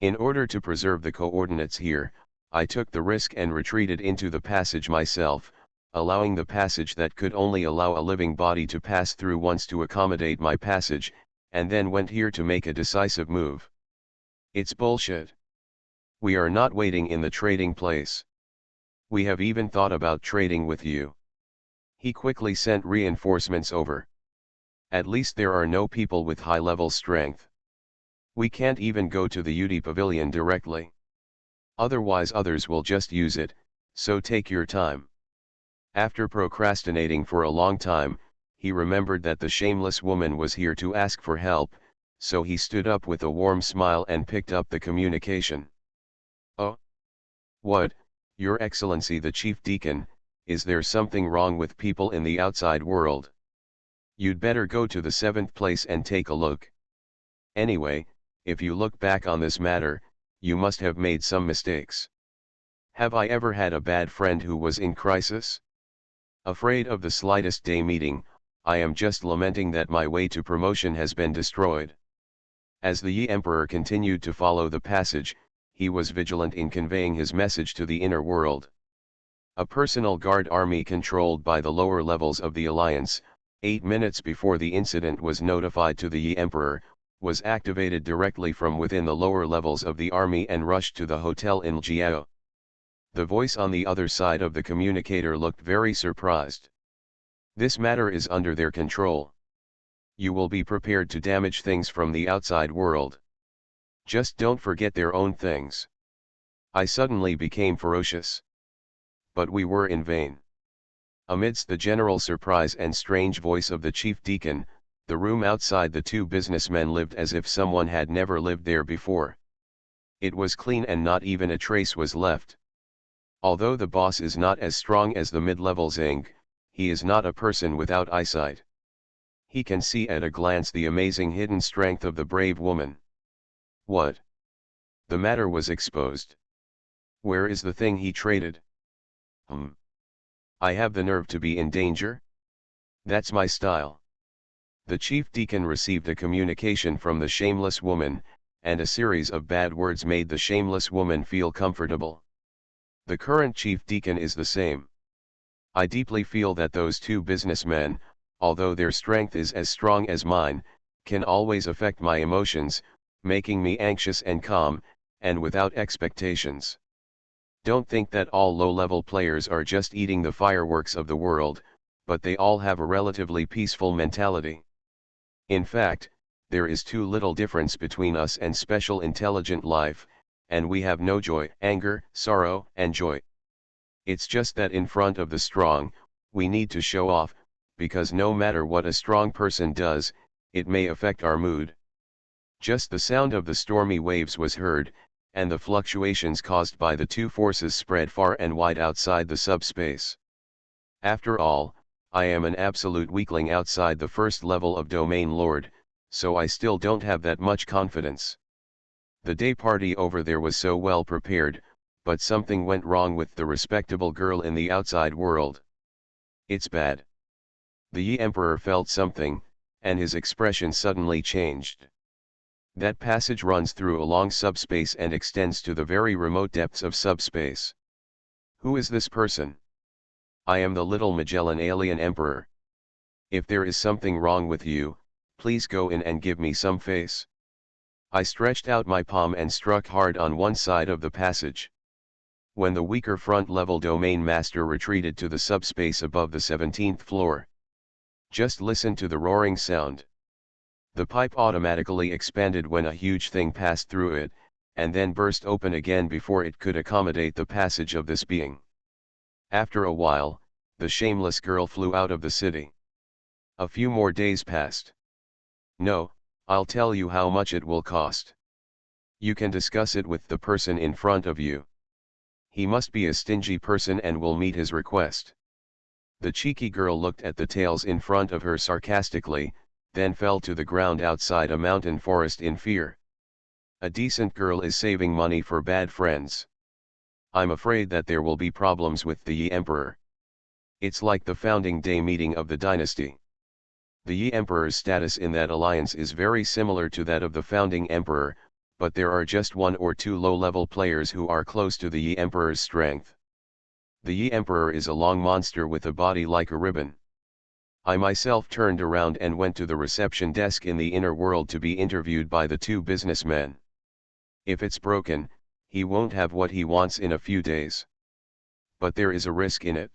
In order to preserve the coordinates here, I took the risk and retreated into the passage myself, allowing the passage that could only allow a living body to pass through once to accommodate my passage, and then went here to make a decisive move. It's bullshit. We are not waiting in the trading place. We have even thought about trading with you. He quickly sent reinforcements over. At least there are no people with high-level strength. We can't even go to the UD pavilion directly. Otherwise others will just use it, so take your time. After procrastinating for a long time, he remembered that the shameless woman was here to ask for help, so he stood up with a warm smile and picked up the communication. Oh? What, Your Excellency the Chief Deacon, is there something wrong with people in the outside world? You'd better go to the 7th place and take a look. Anyway, if you look back on this matter, you must have made some mistakes. Have I ever had a bad friend who was in crisis? Afraid of the slightest day meeting, I am just lamenting that my way to promotion has been destroyed. As the Yi Emperor continued to follow the passage, he was vigilant in conveying his message to the inner world. A personal guard army controlled by the lower levels of the Alliance, 8 minutes before the incident was notified to the Yi Emperor, was activated directly from within the lower levels of the army and rushed to the hotel in Jiao. The voice on the other side of the communicator looked very surprised. This matter is under their control. You will be prepared to damage things from the outside world. Just don't forget their own things. I suddenly became ferocious. But we were in vain. Amidst the general surprise and strange voice of the chief deacon, the room outside the two businessmen lived as if someone had never lived there before. It was clean and not even a trace was left. Although the boss is not as strong as the mid-level Zing, he is not a person without eyesight. He can see at a glance the amazing hidden strength of the brave woman. What? The matter was exposed. Where is the thing he traded? I have the nerve to be in danger? That's my style. The chief deacon received a communication from the shameless woman, and a series of bad words made the shameless woman feel comfortable. The current chief deacon is the same. I deeply feel that those two businessmen, although their strength is as strong as mine, can always affect my emotions, making me anxious and calm, and without expectations. Don't think that all low-level players are just eating the fireworks of the world, but they all have a relatively peaceful mentality. In fact, there is too little difference between us and special intelligent life, and we have no joy, anger, sorrow, and joy. It's just that in front of the strong, we need to show off, because no matter what a strong person does, it may affect our mood. Just the sound of the stormy waves was heard, and the fluctuations caused by the two forces spread far and wide outside the subspace. After all, I am an absolute weakling outside the first level of Domain Lord, so I still don't have that much confidence. The day party over there was so well prepared, but something went wrong with the respectable girl in the outside world. It's bad. The Yi Emperor felt something, and his expression suddenly changed. That passage runs through a long subspace and extends to the very remote depths of subspace. Who is this person? I am the little Magellan alien emperor. If there is something wrong with you, please go in and give me some face. I stretched out my palm and struck hard on one side of the passage. When the weaker front-level domain master retreated to the subspace above the 17th floor. Just listen to the roaring sound. The pipe automatically expanded when a huge thing passed through it, and then burst open again before it could accommodate the passage of this being. After a while, the shameless girl flew out of the city. A few more days passed. No, I'll tell you how much it will cost. You can discuss it with the person in front of you. He must be a stingy person and will meet his request. The cheeky girl looked at the tails in front of her sarcastically, then fell to the ground outside a mountain forest in fear. A decent girl is saving money for bad friends. I'm afraid that there will be problems with the Yi Emperor. It's like the founding day meeting of the dynasty. The Yi Emperor's status in that alliance is very similar to that of the founding emperor, but there are just one or two low-level players who are close to the Yi Emperor's strength. The Yi Emperor is a long monster with a body like a ribbon. I myself turned around and went to the reception desk in the inner world to be interviewed by the two businessmen. If it's broken, he won't have what he wants in a few days. But there is a risk in it.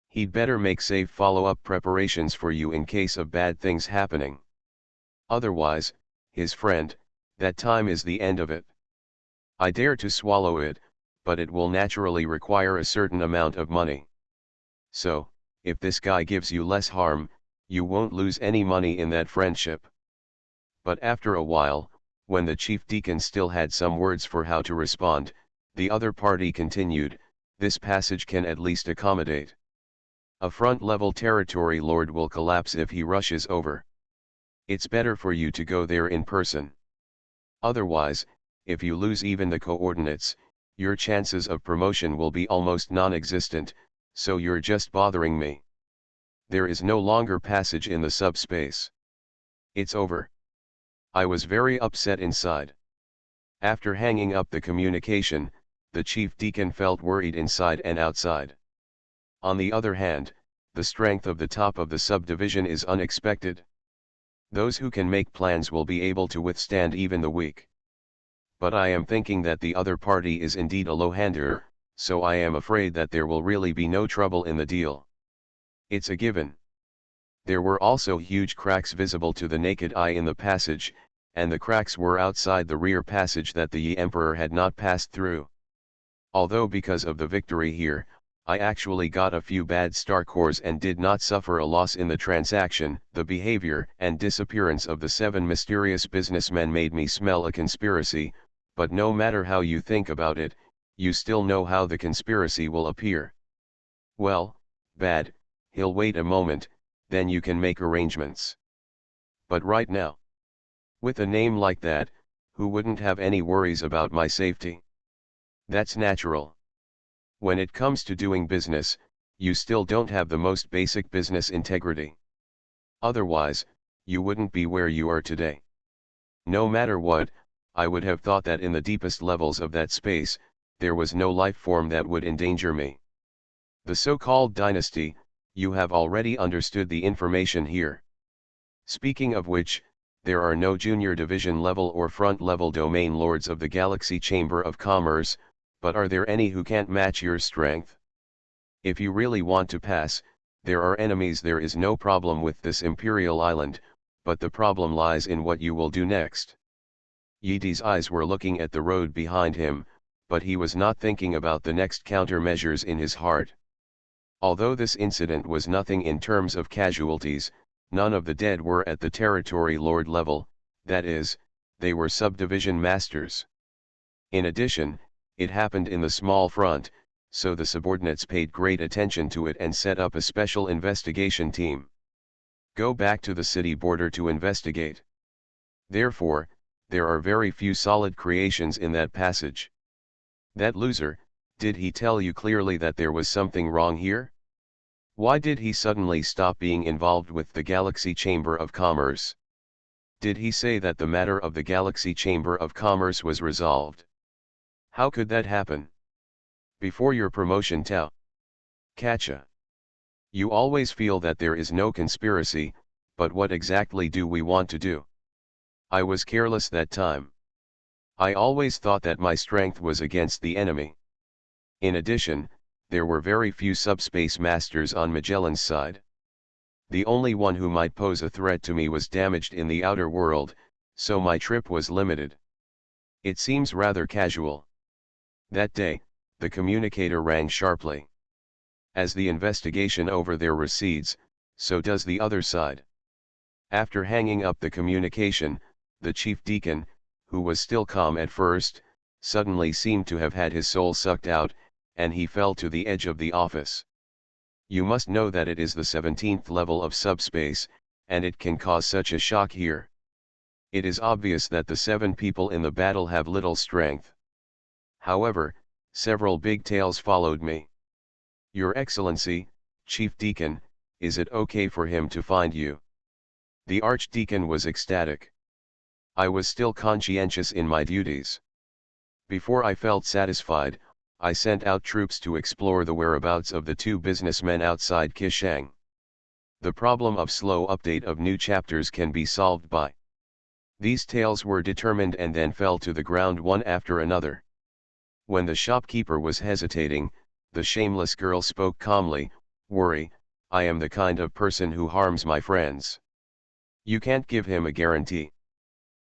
He'd better make safe follow-up preparations for you in case of bad things happening. Otherwise, his friend, that time is the end of it. I dare to swallow it, but it will naturally require a certain amount of money. So, if this guy gives you less harm, you won't lose any money in that friendship. But after a while, when the chief deacon still had some words for how to respond, the other party continued, this passage can at least accommodate. A front-level territory lord will collapse if he rushes over. It's better for you to go there in person. Otherwise, if you lose even the coordinates, your chances of promotion will be almost non-existent, so you're just bothering me. There is no longer passage in the subspace. It's over. I was very upset inside. After hanging up the communication, the chief deacon felt worried inside and outside. On the other hand, the strength of the top of the subdivision is unexpected. Those who can make plans will be able to withstand even the weak. But I am thinking that the other party is indeed a low-hander, so I am afraid that there will really be no trouble in the deal. It's a given. There were also huge cracks visible to the naked eye in the passage, and the cracks were outside the rear passage that the Yi Emperor had not passed through. Although because of the victory here, I actually got a few bad star cores and did not suffer a loss in the transaction, the behavior and disappearance of the 7 mysterious businessmen made me smell a conspiracy, but no matter how you think about it, you still know how the conspiracy will appear. Well, bad, he'll wait a moment, then you can make arrangements. But right now, with a name like that, who wouldn't have any worries about my safety? That's natural. When it comes to doing business, you still don't have the most basic business integrity. Otherwise, you wouldn't be where you are today. No matter what, I would have thought that in the deepest levels of that space, there was no life form that would endanger me. The so-called dynasty, you have already understood the information here. Speaking of which, there are no junior division level or front level domain lords of the Galaxy Chamber of Commerce, but are there any who can't match your strength? If you really want to pass, there are enemies. There is no problem with this Imperial Island, but the problem lies in what you will do next. Yidi's eyes were looking at the road behind him, but he was not thinking about the next countermeasures in his heart. Although this incident was nothing in terms of casualties, none of the dead were at the territory lord level, that is, they were subdivision masters. In addition, it happened in the small front, so the subordinates paid great attention to it and set up a special investigation team. Go back to the city border to investigate. Therefore, there are very few solid creations in that passage. That loser, did he tell you clearly that there was something wrong here? Why did he suddenly stop being involved with the Galaxy Chamber of Commerce? Did he say that the matter of the Galaxy Chamber of Commerce was resolved? How could that happen? Before your promotion Tao. Catcha. You always feel that there is no conspiracy, but what exactly do we want to do? I was careless that time. I always thought that my strength was against the enemy. In addition, there were very few subspace masters on Magellan's side. The only one who might pose a threat to me was damaged in the outer world, so my trip was limited. It seems rather casual. That day, the communicator rang sharply. As the investigation over there recedes, so does the other side. After hanging up the communication, the chief deacon, who was still calm at first, suddenly seemed to have had his soul sucked out, and he fell to the edge of the office. You must know that it is the 17th level of subspace, and it can cause such a shock here. It is obvious that the 7 people in the battle have little strength. However, several big tails followed me. Your Excellency, Chief Deacon, is it okay for him to find you? The Archdeacon was ecstatic. I was still conscientious in my duties. Before I felt satisfied, I sent out troops to explore the whereabouts of the 2 businessmen outside Kishang. The problem of slow update of new chapters can be solved by. These tales were determined and then fell to the ground one after another. When the shopkeeper was hesitating, the shameless girl spoke calmly, "Worry, I am the kind of person who harms my friends. You can't give him a guarantee.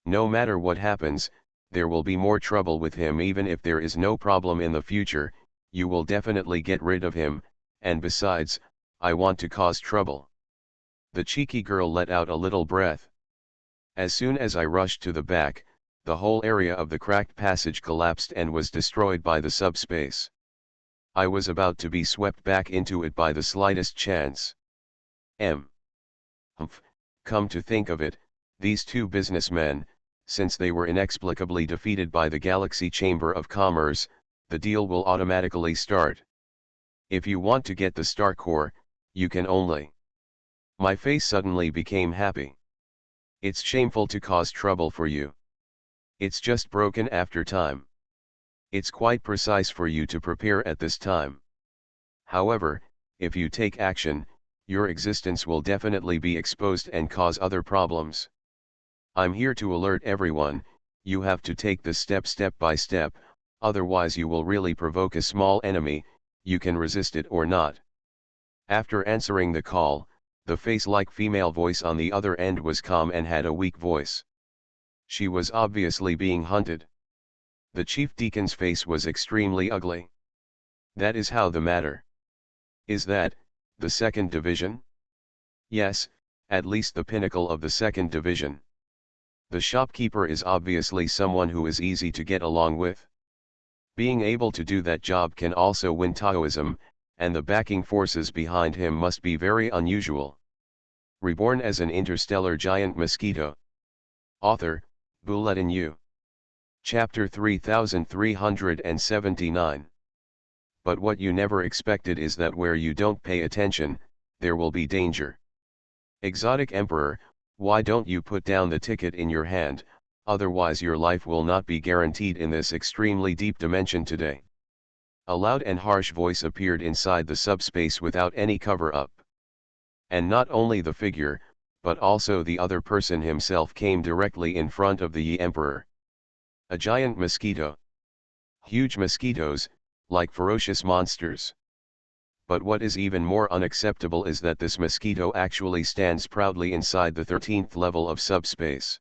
No matter what happens, there will be more trouble with him even if there is no problem in the future, you will definitely get rid of him, and besides, I want to cause trouble." The cheeky girl let out a little breath. As soon as I rushed to the back, the whole area of the cracked passage collapsed and was destroyed by the subspace. I was about to be swept back into it by the slightest chance. Humph, come to think of it, these 2 businessmen, since they were inexplicably defeated by the Galaxy Chamber of Commerce, the deal will automatically start. If you want to get the Star Core, you can only. My face suddenly became happy. It's shameful to cause trouble for you. It's just broken after time. It's quite precise for you to prepare at this time. However, if you take action, your existence will definitely be exposed and cause other problems. I'm here to alert everyone, you have to take this step by step, otherwise you will really provoke a small enemy, you can resist it or not. After answering the call, the face-like female voice on the other end was calm and had a weak voice. She was obviously being hunted. The chief deacon's face was extremely ugly. That is how the matter. Is that, the 2nd Division? Yes, at least the pinnacle of the 2nd Division. The shopkeeper is obviously someone who is easy to get along with. Being able to do that job can also win Taoism, and the backing forces behind him must be very unusual. Reborn as an interstellar giant mosquito. Author, Bulletin U. Chapter 3379. But what you never expected is that where you don't pay attention, there will be danger. Exotic Emperor, why don't you put down the ticket in your hand, otherwise your life will not be guaranteed in this extremely deep dimension today. A loud and harsh voice appeared inside the subspace without any cover-up. And not only the figure, but also the other person himself came directly in front of the Yi Emperor. A giant mosquito. Huge mosquitoes, like ferocious monsters. But what is even more unacceptable is that this mosquito actually stands proudly inside the 13th level of subspace.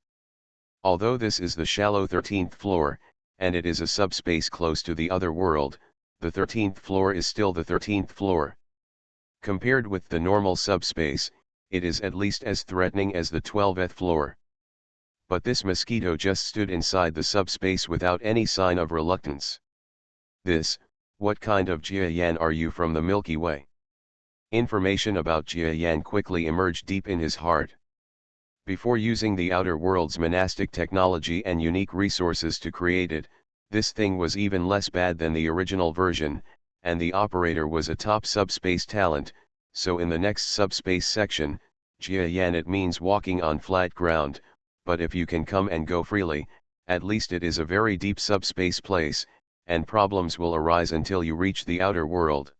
Although this is the shallow 13th floor, and it is a subspace close to the other world, the 13th floor is still the 13th floor. Compared with the normal subspace, it is at least as threatening as the 12th floor. But this mosquito just stood inside the subspace without any sign of reluctance. What kind of Jia Yan are you from the Milky Way? Information about Jia Yan quickly emerged deep in his heart. Before using the outer world's monastic technology and unique resources to create it, this thing was even less bad than the original version, and the operator was a top subspace talent, so in the next subspace section, Jia Yan it means walking on flat ground, but if you can come and go freely, at least it is a very deep subspace place, and problems will arise until you reach the outer world.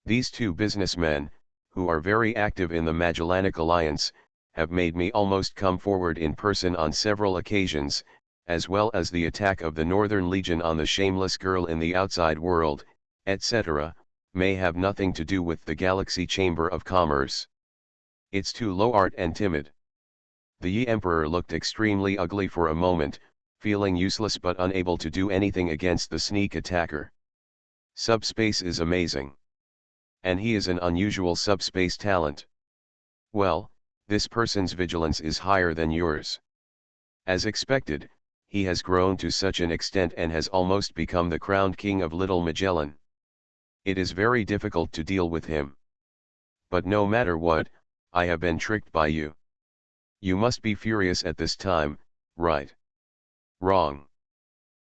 These 2 businessmen, who are very active in the Magellanic Alliance, have made me almost come forward in person on several occasions, as well as the attack of the Northern Legion on the shameless girl in the outside world, etc., may have nothing to do with the Galaxy Chamber of Commerce. It's too low art and timid. The Yi Emperor looked extremely ugly for a moment, feeling useless but unable to do anything against the sneak attacker. Subspace is amazing. And he is an unusual subspace talent. Well, this person's vigilance is higher than yours. As expected, he has grown to such an extent and has almost become the crowned king of Little Magellan. It is very difficult to deal with him. But no matter what, I have been tricked by you. You must be furious at this time, right? Wrong.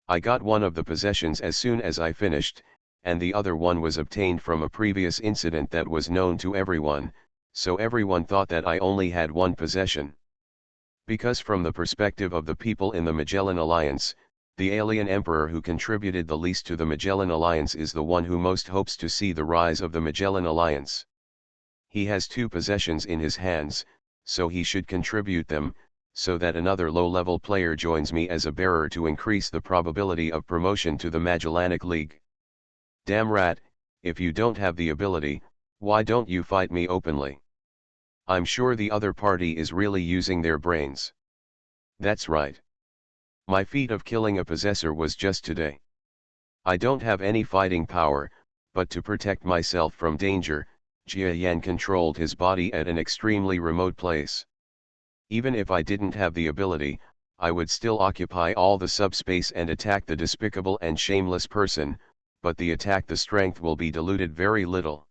I got one of the possessions as soon as I finished, and the other one was obtained from a previous incident that was known to everyone, so everyone thought that I only had one possession. Because from the perspective of the people in the Magellan Alliance, the alien emperor who contributed the least to the Magellan Alliance is the one who most hopes to see the rise of the Magellan Alliance. He has two possessions in his hands, so he should contribute them, so that another low-level player joins me as a bearer to increase the probability of promotion to the Magellanic League. Damn rat, if you don't have the ability, why don't you fight me openly? I'm sure the other party is really using their brains. That's right. My feat of killing a possessor was just today. I don't have any fighting power, but to protect myself from danger, Jia Yan controlled his body at an extremely remote place. Even if I didn't have the ability, I would still occupy all the subspace and attack the despicable and shameless person, but the strength will be diluted very little.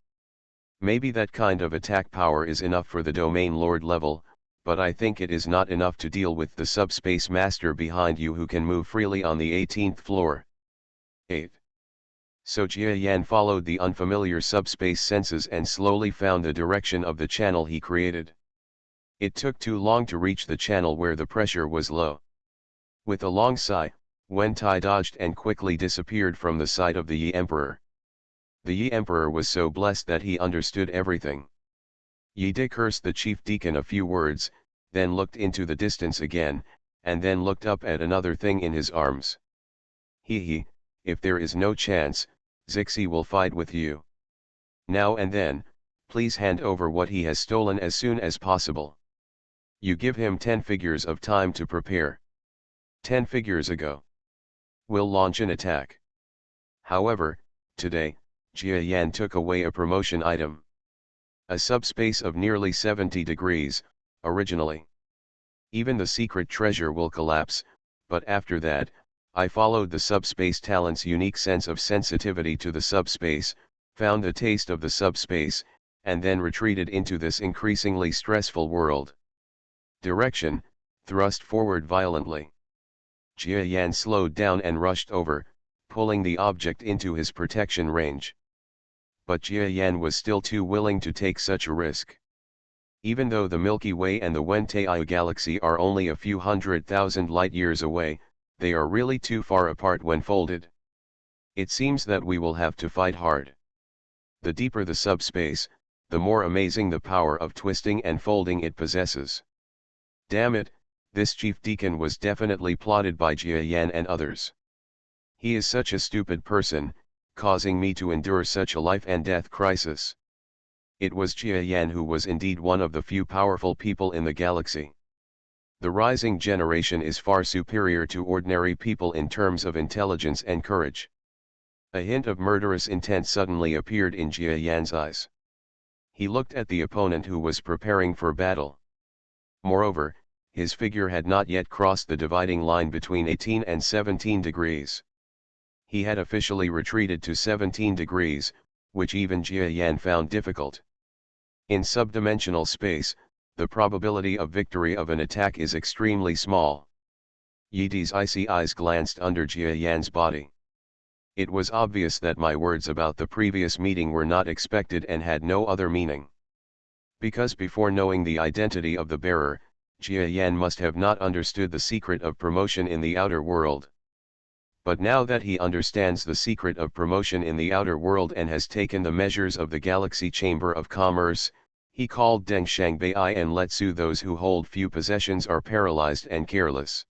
Maybe that kind of attack power is enough for the Domain Lord level, but I think it is not enough to deal with the subspace master behind you who can move freely on the 18th floor. 8. So Jia Yan followed the unfamiliar subspace senses and slowly found the direction of the channel he created. It took too long to reach the channel where the pressure was low. With a long sigh, Wen Tai dodged and quickly disappeared from the sight of the Yi Emperor. The Yi Emperor was so blessed that he understood everything. Yi Di cursed the chief deacon a few words, then looked into the distance again, and then looked up at another thing in his arms. He, if there is no chance, Zixi will fight with you. Now and then, please hand over what he has stolen as soon as possible. You give him 10 figures of time to prepare. 10 figures ago. We'll launch an attack. However, today, Jia Yan took away a promotion item. A subspace of nearly 70 degrees, originally. Even the secret treasure will collapse, but after that, I followed the subspace talent's unique sense of sensitivity to the subspace, found the taste of the subspace, and then retreated into this increasingly stressful world. Direction, thrust forward violently. Jia Yan slowed down and rushed over, pulling the object into his protection range. But Jia Yan was still too willing to take such a risk. Even though the Milky Way and the Wen-Tai galaxy are only a few 100,000 light-years away, they are really too far apart when folded. It seems that we will have to fight hard. The deeper the subspace, the more amazing the power of twisting and folding it possesses. Damn it, this chief deacon was definitely plotted by Jia Yan and others. He is such a stupid person, causing me to endure such a life and death crisis. It was Jia Yan who was indeed one of the few powerful people in the galaxy. The rising generation is far superior to ordinary people in terms of intelligence and courage. A hint of murderous intent suddenly appeared in Jia Yan's eyes. He looked at the opponent who was preparing for battle. Moreover, his figure had not yet crossed the dividing line between 18 and 17 degrees. He had officially retreated to 17 degrees, which even Jia Yan found difficult. In subdimensional space, the probability of victory of an attack is extremely small. Yi Di's icy eyes glanced under Jia Yan's body. It was obvious that my words about the previous meeting were not expected and had no other meaning. Because before knowing the identity of the bearer, Jia Yan must have not understood the secret of promotion in the outer world. But now that he understands the secret of promotion in the outer world and has taken the measures of the Galaxy Chamber of Commerce, he called Deng Shangbei and Letsu. Those who hold few possessions are paralyzed and careless.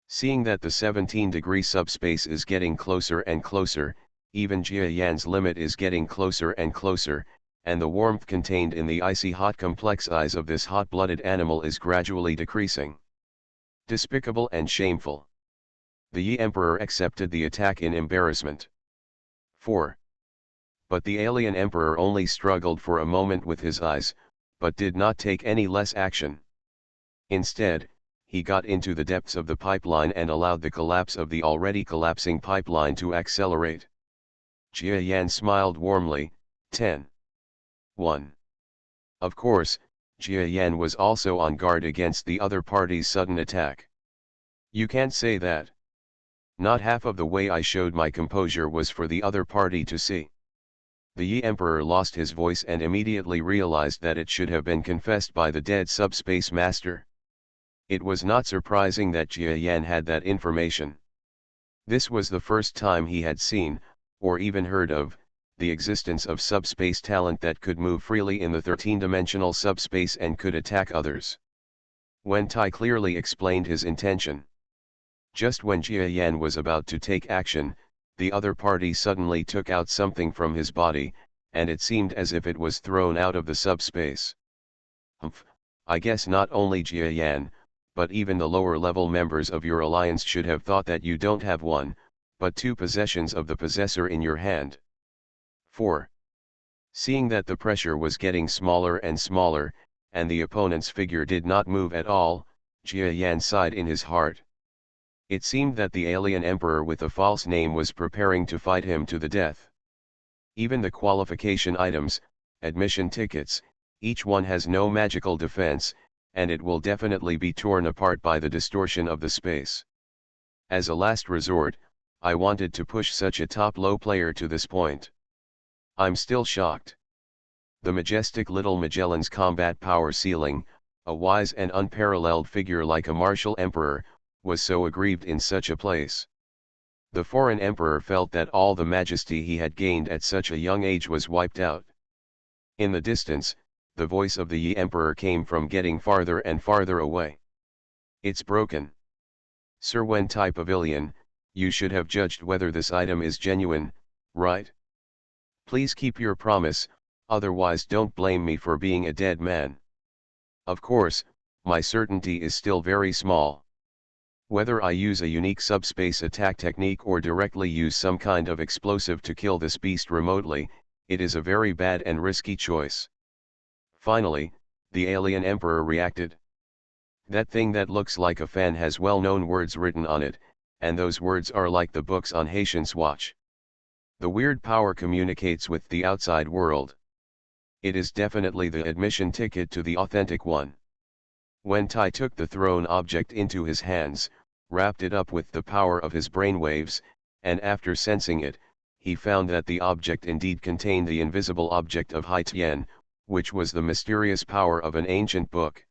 Seeing that the 17-degree subspace is getting closer and closer, even Jia Yan's limit is getting closer and closer, and the warmth contained in the icy hot complex eyes of this hot-blooded animal is gradually decreasing. Despicable and shameful. The Yi Emperor accepted the attack in embarrassment. 4. But the alien emperor only struggled for a moment with his eyes, but did not take any less action. Instead, he got into the depths of the pipeline and allowed the collapse of the already collapsing pipeline to accelerate. Jia Yan smiled warmly. 10. 1. Of course, Jia Yan was also on guard against the other party's sudden attack. You can't say that. Not half of the way I showed my composure was for the other party to see. The Yi Emperor lost his voice and immediately realized that it should have been confessed by the dead subspace master. It was not surprising that Jia Yan had that information. This was the first time he had seen, or even heard of, the existence of subspace talent that could move freely in the 13-dimensional subspace and could attack others. Wen Tai clearly explained his intention. Just when Jia Yan was about to take action, the other party suddenly took out something from his body, and it seemed as if it was thrown out of the subspace. Humph, I guess not only Jia Yan, but even the lower-level members of your alliance should have thought that you don't have one, but two possessions of the possessor in your hand. 4. Seeing that the pressure was getting smaller and smaller, and the opponent's figure did not move at all, Jia Yan sighed in his heart. It seemed that the alien emperor with the false name was preparing to fight him to the death. Even the qualification items, admission tickets, each one has no magical defense, and it will definitely be torn apart by the distortion of the space. As a last resort, I wanted to push such a top-low player to this point. I'm still shocked. The majestic little Magellan's combat power ceiling, a wise and unparalleled figure like a martial emperor, was so aggrieved in such a place. The foreign emperor felt that all the majesty he had gained at such a young age was wiped out. In the distance, the voice of the Yi Emperor came from getting farther and farther away. It's broken. Sir Wen Tai Pavilion, you should have judged whether this item is genuine, right? Please keep your promise, otherwise don't blame me for being a dead man. Of course, my certainty is still very small. Whether I use a unique subspace attack technique or directly use some kind of explosive to kill this beast remotely, it is a very bad and risky choice. Finally, the alien emperor reacted. That thing that looks like a fan has well-known words written on it, and those words are like the books on Haitian's watch. The weird power communicates with the outside world. It is definitely the admission ticket to the authentic one. Wen Tai took the thrown object into his hands, wrapped it up with the power of his brainwaves, and after sensing it, he found that the object indeed contained the invisible object of Hai Tian, which was the mysterious power of an ancient book.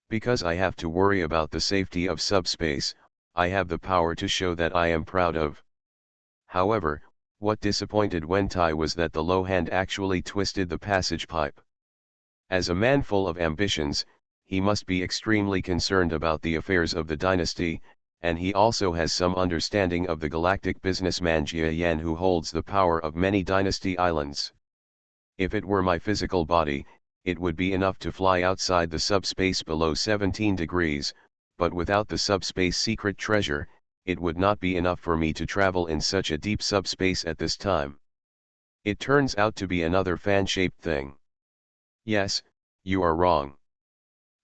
Because I have to worry about the safety of subspace, I have the power to show that I am proud of. However, what disappointed Wen Tai was that the low hand actually twisted the passage pipe. As a man full of ambitions, he must be extremely concerned about the affairs of the dynasty, and he also has some understanding of the galactic businessman Jia Yan who holds the power of many dynasty islands. If it were my physical body, it would be enough to fly outside the subspace below 17 degrees, but without the subspace secret treasure, it would not be enough for me to travel in such a deep subspace at this time. It turns out to be another fan-shaped thing. Yes, you are wrong.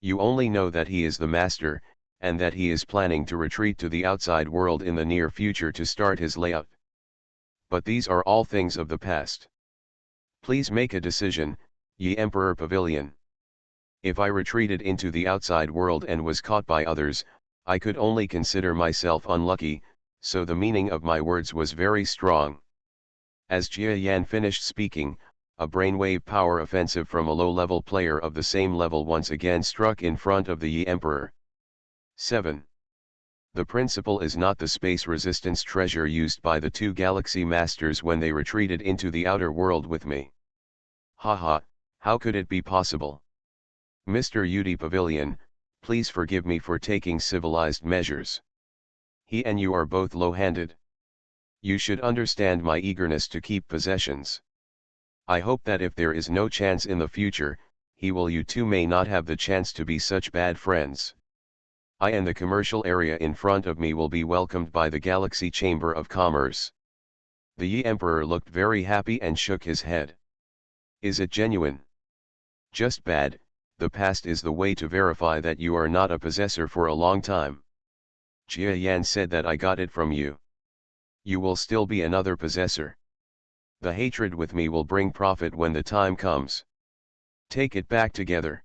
You only know that he is the master, and that he is planning to retreat to the outside world in the near future to start his layout. But these are all things of the past. Please make a decision, Yi Emperor Pavilion. If I retreated into the outside world and was caught by others, I could only consider myself unlucky, so the meaning of my words was very strong. As Jia Yan finished speaking, a brainwave power offensive from a low-level player of the same level once again struck in front of the Yi Emperor. 7. The principle is not the space resistance treasure used by the two galaxy masters when they retreated into the outer world with me. Haha, how could it be possible? Mr. Yudi Pavilion, please forgive me for taking civilized measures. He and you are both low-handed. You should understand my eagerness to keep possessions. I hope that if there is no chance in the future, you two may not have the chance to be such bad friends. I and the commercial area in front of me will be welcomed by the Galaxy Chamber of Commerce. The Yi Emperor looked very happy and shook his head. Is it genuine? Just bad. The past is the way to verify that you are not a possessor for a long time. Jia Yan said that I got it from you. You will still be another possessor. The hatred with me will bring profit when the time comes. Take it back together.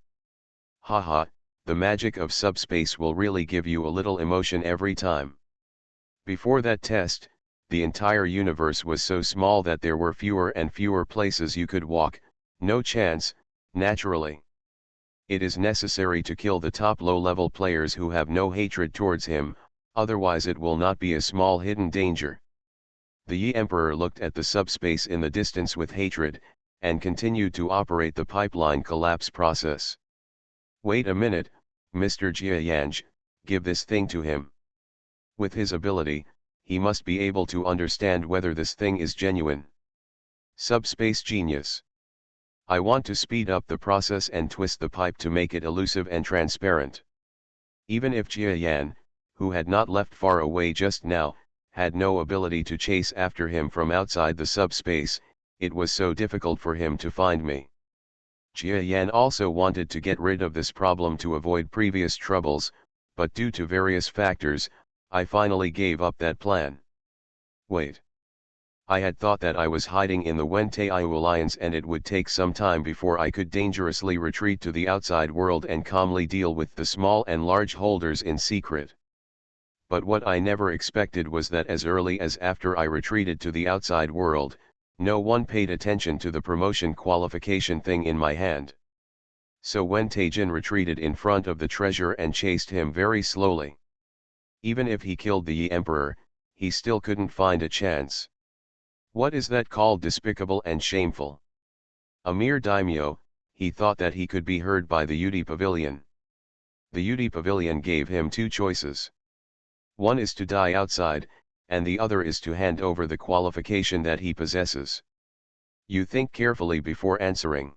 Haha, the magic of subspace will really give you a little emotion every time. Before that test, the entire universe was so small that there were fewer and fewer places you could walk, no chance, naturally. It is necessary to kill the top low-level players who have no hatred towards him, otherwise it will not be a small hidden danger. The Yi Emperor looked at the subspace in the distance with hatred, and continued to operate the pipeline collapse process. Wait a minute, Mr. Jia Yanj, give this thing to him. With his ability, he must be able to understand whether this thing is genuine. Subspace genius. I want to speed up the process and twist the pipe to make it elusive and transparent. Even if Jia Yan, who had not left far away just now, had no ability to chase after him from outside the subspace, it was so difficult for him to find me. Jia Yan also wanted to get rid of this problem to avoid previous troubles, but due to various factors, I finally gave up that plan. Wait. I had thought that I was hiding in the Wentaiyu Alliance and it would take some time before I could dangerously retreat to the outside world and calmly deal with the small and large holders in secret. But what I never expected was that as early as after I retreated to the outside world, no one paid attention to the promotion qualification thing in my hand. So when Taijin retreated in front of the treasure and chased him very slowly. Even if he killed the Yi Emperor, he still couldn't find a chance. What is that called despicable and shameful? A mere daimyo, he thought that he could be heard by the Yudi Pavilion. The Yudi Pavilion gave him two choices. One is to die outside, and the other is to hand over the qualification that he possesses. You think carefully before answering.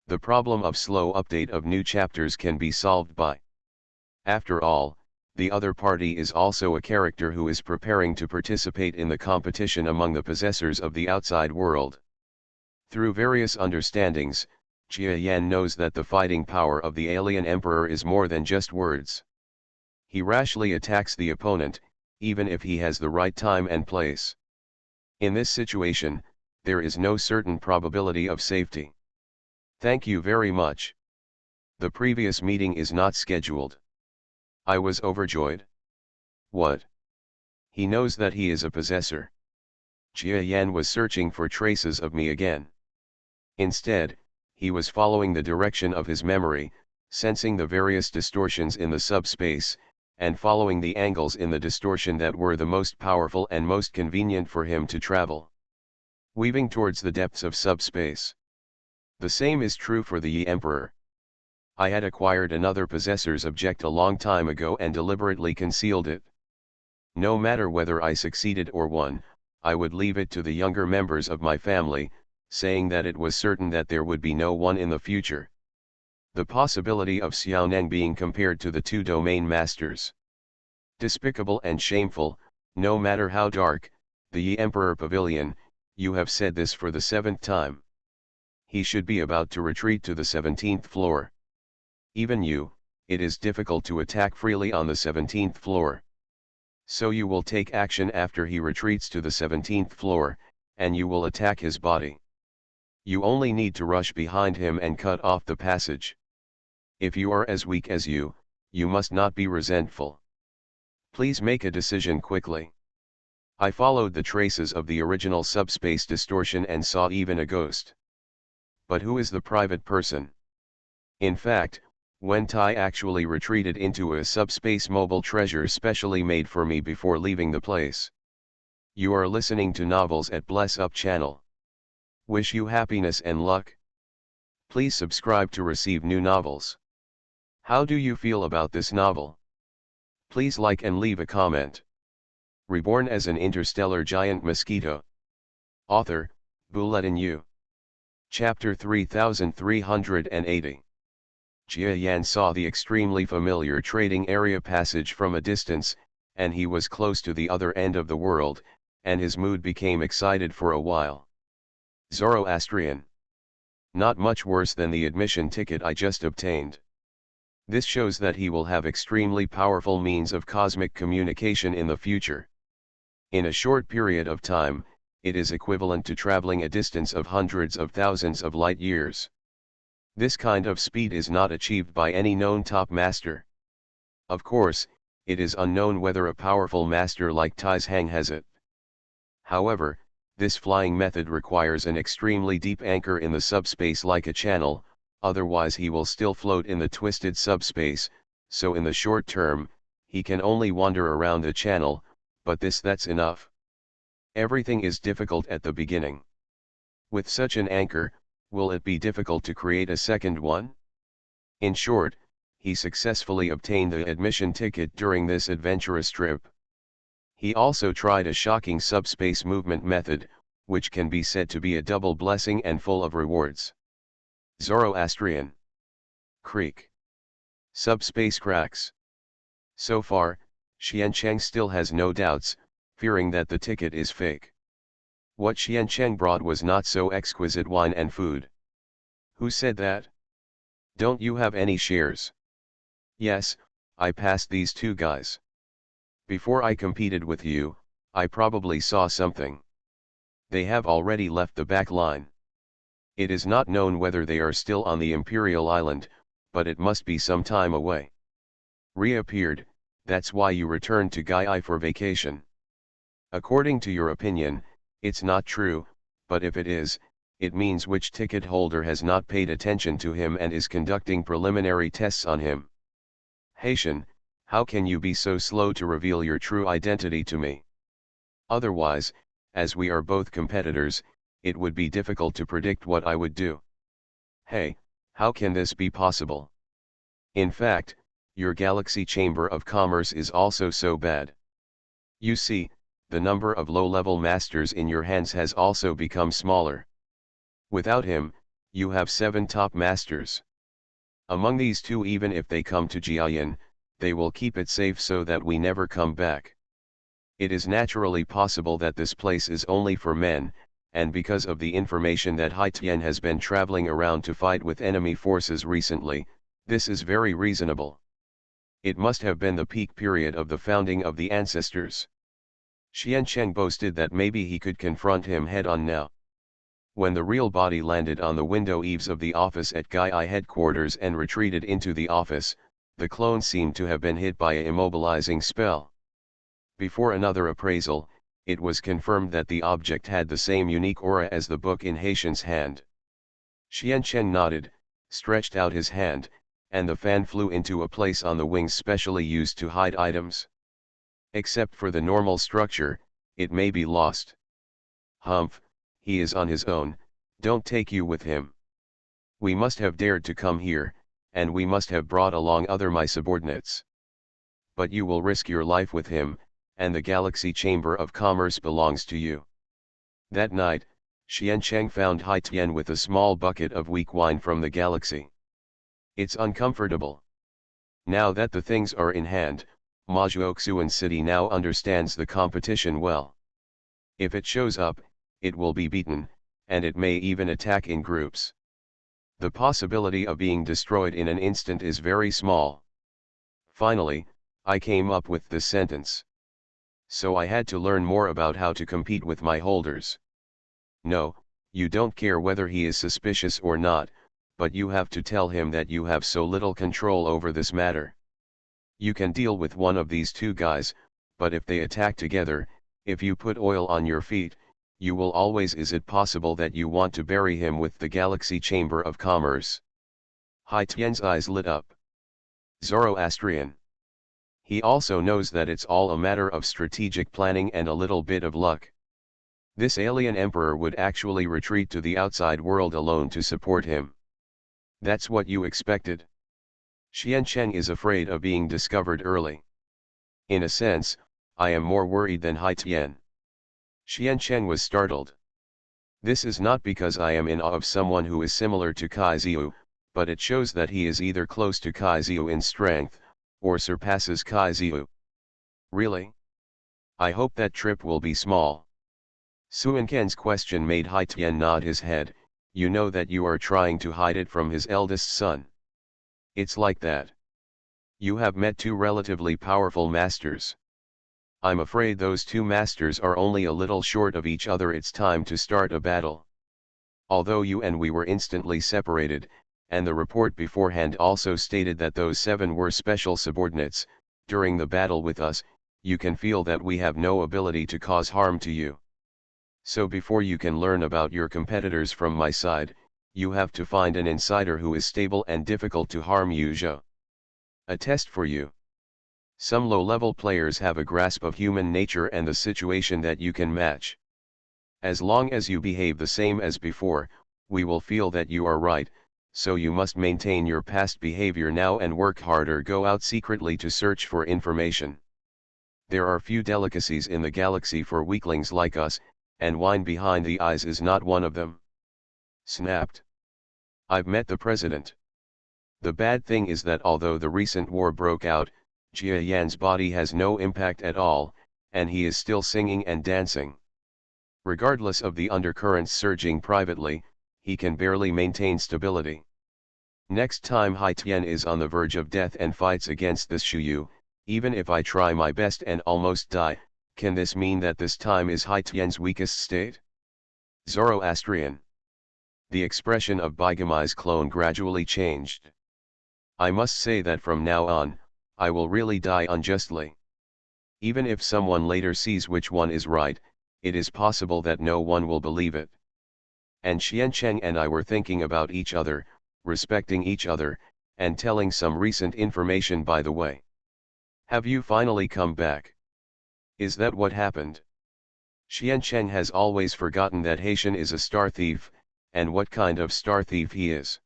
The problem of slow update of new chapters can be solved by. After all, the other party is also a character who is preparing to participate in the competition among the possessors of the outside world. Through various understandings, Jia Yan knows that the fighting power of the alien emperor is more than just words. He rashly attacks the opponent, even if he has the right time and place. In this situation, there is no certain probability of safety. Thank you very much. The previous meeting is not scheduled. I was overjoyed. What? He knows that he is a possessor. Jia Yan was searching for traces of me again. Instead, he was following the direction of his memory, sensing the various distortions in the subspace, and following the angles in the distortion that were the most powerful and most convenient for him to travel. Weaving towards the depths of subspace. The same is true for the Yi Emperor. I had acquired another possessor's object a long time ago and deliberately concealed it. No matter whether I succeeded or won, I would leave it to the younger members of my family, saying that it was certain that there would be no one in the future. The possibility of Xiaoneng being compared to the two domain masters. Despicable and shameful, no matter how dark, the Yi Emperor Pavilion, you have said this for the 7th time. He should be about to retreat to the 17th floor. Even you, it is difficult to attack freely on the 17th floor. So you will take action after he retreats to the 17th floor, and you will attack his body. You only need to rush behind him and cut off the passage. If you are as weak as you must not be resentful. Please make a decision quickly. I followed the traces of the original subspace distortion and saw even a ghost. But who is the private person? In fact, Wentai actually retreated into a subspace mobile treasure specially made for me before leaving the place. You are listening to Novels at Bless Up channel. Wish you happiness and luck. Please subscribe to receive new novels. How do you feel about this novel? Please like and leave a comment. Reborn as an interstellar giant mosquito. Author, Buletin Yu. Chapter 3380. Jia Yan saw the extremely familiar trading area passage from a distance, and he was close to the other end of the world, and his mood became excited for a while. Zoroastrian. Not much worse than the admission ticket I just obtained. This shows that he will have extremely powerful means of cosmic communication in the future. In a short period of time, it is equivalent to traveling a distance of hundreds of thousands of light years. This kind of speed is not achieved by any known top master. Of course, it is unknown whether a powerful master like Taizhang has it. However, this flying method requires an extremely deep anchor in the subspace like a channel, otherwise he will still float in the twisted subspace, so in the short term, he can only wander around the channel, but that's enough. Everything is difficult at the beginning. With such an anchor, will it be difficult to create a second one? In short, he successfully obtained the admission ticket during this adventurous trip. He also tried a shocking subspace movement method, which can be said to be a double blessing and full of rewards. Zoroastrian. Creek. Subspace cracks. So far, Xiancheng still has no doubts, fearing that the ticket is fake. What Xiancheng brought was not so exquisite wine and food. Who said that? Don't you have any shares? Yes, I passed these two guys. Before I competed with you, I probably saw something. They have already left the back line. It is not known whether they are still on the Imperial Island, but it must be some time away. Reappeared, that's why you returned to Gaiai for vacation. According to your opinion, it's not true, but if it is, it means which ticket holder has not paid attention to him and is conducting preliminary tests on him. Haitian, how can you be so slow to reveal your true identity to me? Otherwise, as we are both competitors, it would be difficult to predict what I would do. Hey, how can this be possible? In fact, your Galaxy Chamber of Commerce is also so bad. You see, the number of low-level masters in your hands has also become smaller. Without him, you have 7 top masters. Among these 2, even if they come to Jiayan, they will keep it safe so that we never come back. It is naturally possible that this place is only for men, and because of the information that Haitian has been traveling around to fight with enemy forces recently, this is very reasonable. It must have been the peak period of the founding of the ancestors. Xiancheng boasted that maybe he could confront him head-on now. When the real body landed on the window eaves of the office at Gaiai headquarters and retreated into the office, the clone seemed to have been hit by an immobilizing spell. Before another appraisal, it was confirmed that the object had the same unique aura as the book in Haitian's hand. Xiancheng nodded, stretched out his hand, and the fan flew into a place on the wings specially used to hide items. Except for the normal structure, it may be lost. Humph, he is on his own, don't take you with him. We must have dared to come here, and we must have brought along other my subordinates. But you will risk your life with him, and the Galaxy Chamber of Commerce belongs to you. That night, Xiancheng found Haitian with a small bucket of weak wine from the Galaxy. It's uncomfortable. Now that the things are in hand, Majuoxuan City now understands the competition well. If it shows up, it will be beaten, and it may even attack in groups. The possibility of being destroyed in an instant is very small. Finally, I came up with this sentence. So I had to learn more about how to compete with my holders. No, you don't care whether he is suspicious or not, but you have to tell him that you have so little control over this matter. You can deal with one of these 2 guys, but if they attack together, if you put oil on your feet, you will always. Is it possible that you want to bury him with the Galaxy Chamber of Commerce? Haitian's eyes lit up. Zoroastrian. He also knows that it's all a matter of strategic planning and a little bit of luck. This alien emperor would actually retreat to the outside world alone to support him. That's what you expected? Xiancheng is afraid of being discovered early. In a sense, I am more worried than Haitian. Xiancheng was startled. This is not because I am in awe of someone who is similar to Kaiziu, but it shows that he is either close to Kaiziu in strength, or surpasses Kaiziu. Really? I hope that trip will be small. Suinken's question made Haitian nod his head. You know that you are trying to hide it from his eldest son. It's like that. You have met two relatively powerful masters. I'm afraid those two masters are only a little short of each other. It's time to start a battle. Although you and we were instantly separated, and the report beforehand also stated that those 7 were special subordinates, during the battle with us, you can feel that we have no ability to cause harm to you. So before you can learn about your competitors from my side, you have to find an insider who is stable and difficult to harm. A test for you. Some low-level players have a grasp of human nature and the situation that you can match. As long as you behave the same as before, we will feel that you are right, so you must maintain your past behavior now and work harder. Go out secretly to search for information. There are few delicacies in the galaxy for weaklings like us, and wine behind the eyes is not one of them. Snapped. I've met the president. The bad thing is that although the recent war broke out, Jia Yan's body has no impact at all, and he is still singing and dancing. Regardless of the undercurrents surging privately, he can barely maintain stability. Next time Haitian is on the verge of death and fights against this Shuyu, even if I try my best and almost die, can this mean that this time is Haitian's weakest state? Zoroastrian. The expression of Bigamai's clone gradually changed. I must say that from now on, I will really die unjustly. Even if someone later sees which one is right, it is possible that no one will believe it. And Xiancheng and I were thinking about each other, respecting each other, and telling some recent information by the way. Have you finally come back? Is that what happened? Xiancheng has always forgotten that Haitian is a star thief, and what kind of star thief he is.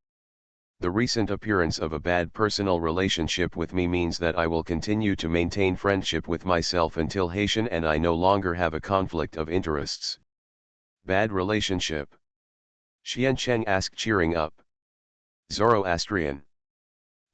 The recent appearance of a bad personal relationship with me means that I will continue to maintain friendship with myself until Haitian and I no longer have a conflict of interests. Bad relationship? Xiancheng asked, cheering up. Zoroastrian.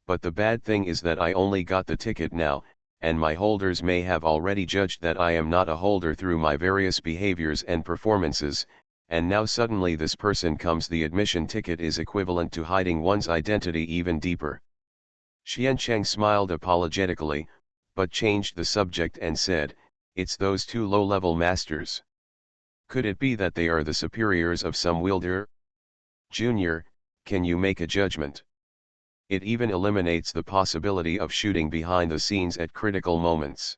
But the bad thing is that I only got the ticket now, and my holders may have already judged that I am not a holder through my various behaviors and performances, and now suddenly this person comes. The admission ticket is equivalent to hiding one's identity even deeper. Xiancheng smiled apologetically, but changed the subject and said, it's those two low-level masters. Could it be that they are the superiors of some wielder? Junior, can you make a judgment? It even eliminates the possibility of shooting behind the scenes at critical moments.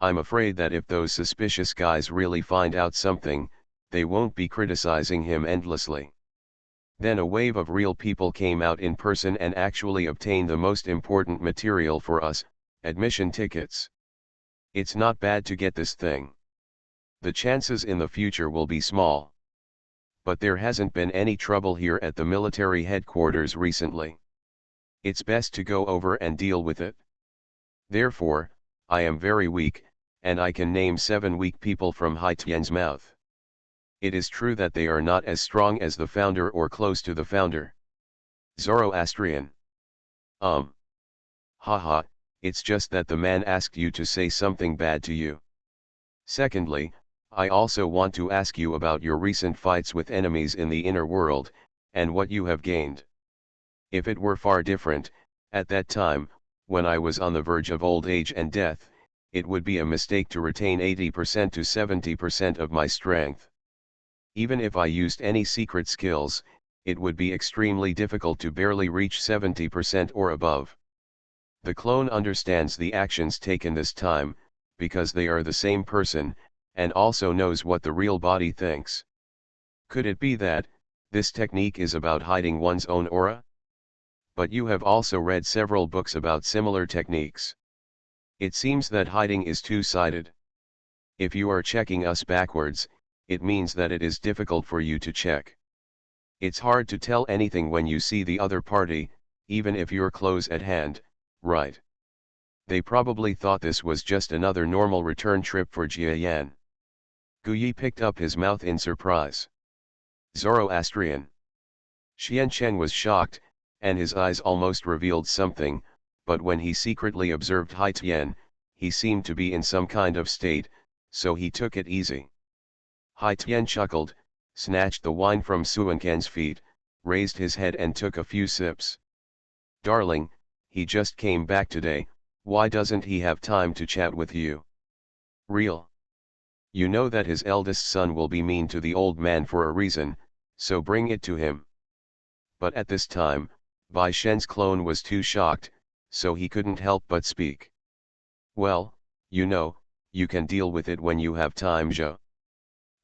I'm afraid that if those suspicious guys really find out something, they won't be criticizing him endlessly. Then a wave of real people came out in person and actually obtained the most important material for us, admission tickets. It's not bad to get this thing. The chances in the future will be small. But there hasn't been any trouble here at the military headquarters recently. It's best to go over and deal with it. Therefore, I am very weak, and I can name 7 weak people from Haitian's mouth. It is true that they are not as strong as the founder or close to the founder. Zoroastrian. Haha, it's just that the man asked you to say something bad to you. Secondly, I also want to ask you about your recent fights with enemies in the inner world, and what you have gained. If it were far different, at that time, when I was on the verge of old age and death, it would be a mistake to retain 80% to 70% of my strength. Even if I used any secret skills, it would be extremely difficult to barely reach 70% or above. The clone understands the actions taken this time, because they are the same person, and also knows what the real body thinks. Could it be that, this technique is about hiding one's own aura? But you have also read several books about similar techniques. It seems that hiding is two-sided. If you are checking us backwards, it means that it is difficult for you to check. It's hard to tell anything when you see the other party, even if you're close at hand, right? They probably thought this was just another normal return trip for Jia Yan. Guyi picked up his mouth in surprise. Zoroastrian. Xianchen was shocked, and his eyes almost revealed something, but when he secretly observed Haitian, he seemed to be in some kind of state, so he took it easy. Haitian chuckled, snatched the wine from Suanquan's feet, raised his head and took a few sips. Darling, he just came back today, why doesn't he have time to chat with you? Real. You know that his eldest son will be mean to the old man for a reason, so bring it to him. But at this time, Bai Shen's clone was too shocked, so he couldn't help but speak. Well, you know, you can deal with it when you have time, Zhe.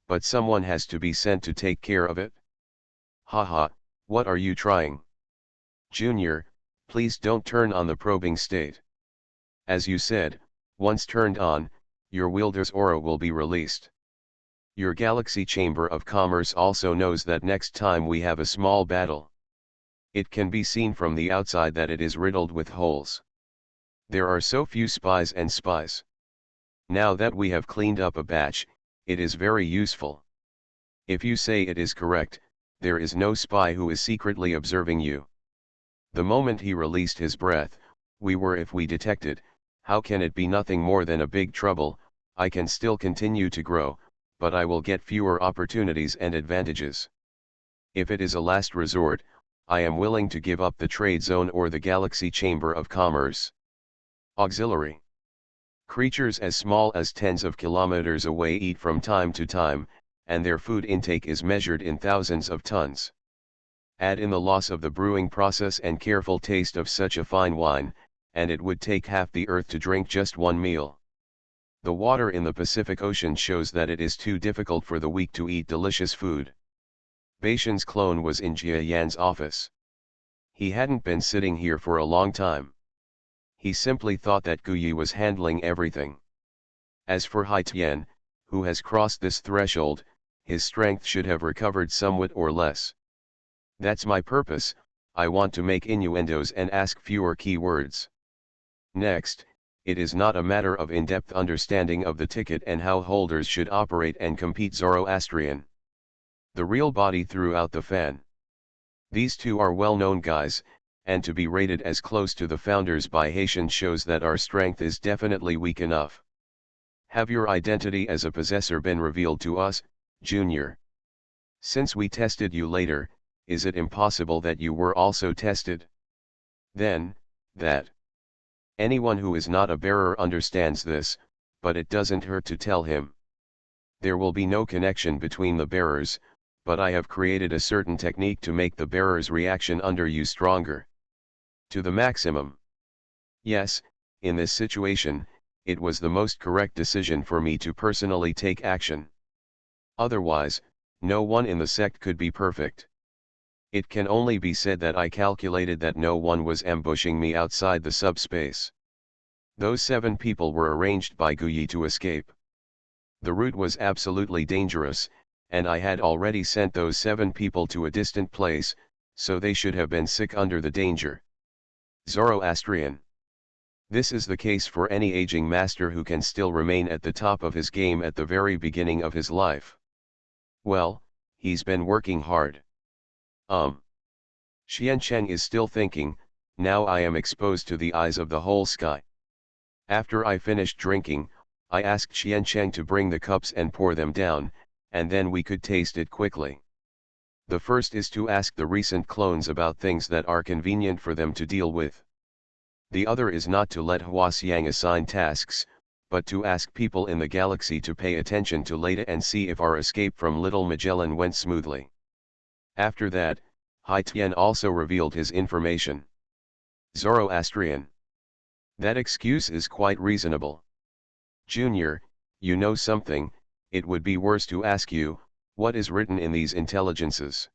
But someone has to be sent to take care of it. Haha, what are you trying? Junior, please don't turn on the probing state. As you said, once turned on, your wielder's aura will be released. Your Galaxy Chamber of Commerce also knows that next time we have a small battle, it can be seen from the outside that it is riddled with holes. There are so few spies and spies. Now that we have cleaned up a batch, it is very useful. If you say it is correct, there is no spy who is secretly observing you. The moment he released his breath, we were if we detected, how can it be nothing more than a big trouble, I can still continue to grow, but I will get fewer opportunities and advantages. If it is a last resort, I am willing to give up the trade zone or the Galaxy Chamber of Commerce. Auxiliary. Creatures as small as tens of kilometers away eat from time to time, and their food intake is measured in thousands of tons. Add in the loss of the brewing process and careful taste of such a fine wine, and it would take half the earth to drink just one meal. The water in the Pacific Ocean shows that it is too difficult for the weak to eat delicious food. Baishan's clone was in Jia Yan's office. He hadn't been sitting here for a long time. He simply thought that Guyi was handling everything. As for Haitian, who has crossed this threshold, his strength should have recovered somewhat or less. That's my purpose, I want to make innuendos and ask fewer keywords. Next, it is not a matter of in-depth understanding of the ticket and how holders should operate and compete. Zoroastrian. The real body threw out the fan. These two are well-known guys, and to be rated as close to the founders by Haitian shows that our strength is definitely weak enough. Have your identity as a possessor been revealed to us, Junior? Since we tested you later, is it impossible that you were also tested? Then, that. Anyone who is not a bearer understands this, but it doesn't hurt to tell him. There will be no connection between the bearers, but I have created a certain technique to make the bearer's reaction under you stronger. To the maximum. Yes, in this situation, it was the most correct decision for me to personally take action. Otherwise, no one in the sect could be perfect. It can only be said that I calculated that no one was ambushing me outside the subspace. Those 7 people were arranged by Guyi to escape. The route was absolutely dangerous, and I had already sent those 7 people to a distant place, so they should have been sick under the danger. Zoroastrian. This is the case for any aging master who can still remain at the top of his game at the very beginning of his life. Well, he's been working hard. Xiancheng is still thinking, now I am exposed to the eyes of the whole sky. After I finished drinking, I asked Xiancheng to bring the cups and pour them down, and then we could taste it quickly. The first is to ask the recent clones about things that are convenient for them to deal with. The other is not to let Huasiang assign tasks, but to ask people in the galaxy to pay attention to Leda and see if our escape from Little Magellan went smoothly. After that, Haitian also revealed his information. Zoroastrian. That excuse is quite reasonable. Junior, you know something, it would be worse to ask you, what is written in these intelligences?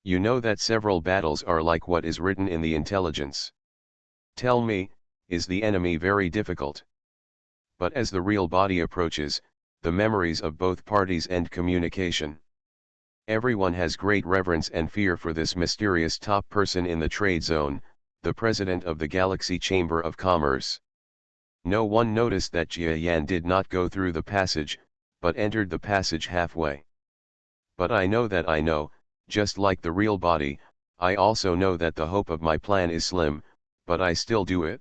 You know that several battles are like what is written in the intelligence. Tell me, is the enemy very difficult? But as the real body approaches, the memories of both parties end communication. Everyone has great reverence and fear for this mysterious top person in the trade zone, the president of the Galaxy Chamber of Commerce. No one noticed that Jia Yan did not go through the passage, but entered the passage halfway. But I know that I know, just like the real body, I also know that the hope of my plan is slim, but I still do it.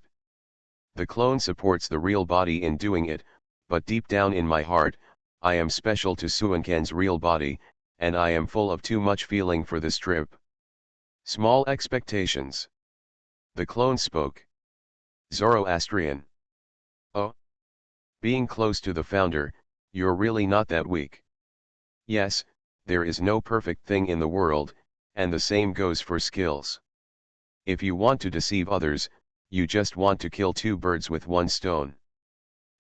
The clone supports the real body in doing it, but deep down in my heart, I am special to Suancan's real body, and I am full of too much feeling for this trip. Small expectations. The clone spoke. Zoroastrian. Oh. Being close to the founder, you're really not that weak. Yes, there is no perfect thing in the world, and the same goes for skills. If you want to deceive others, you just want to kill two birds with one stone.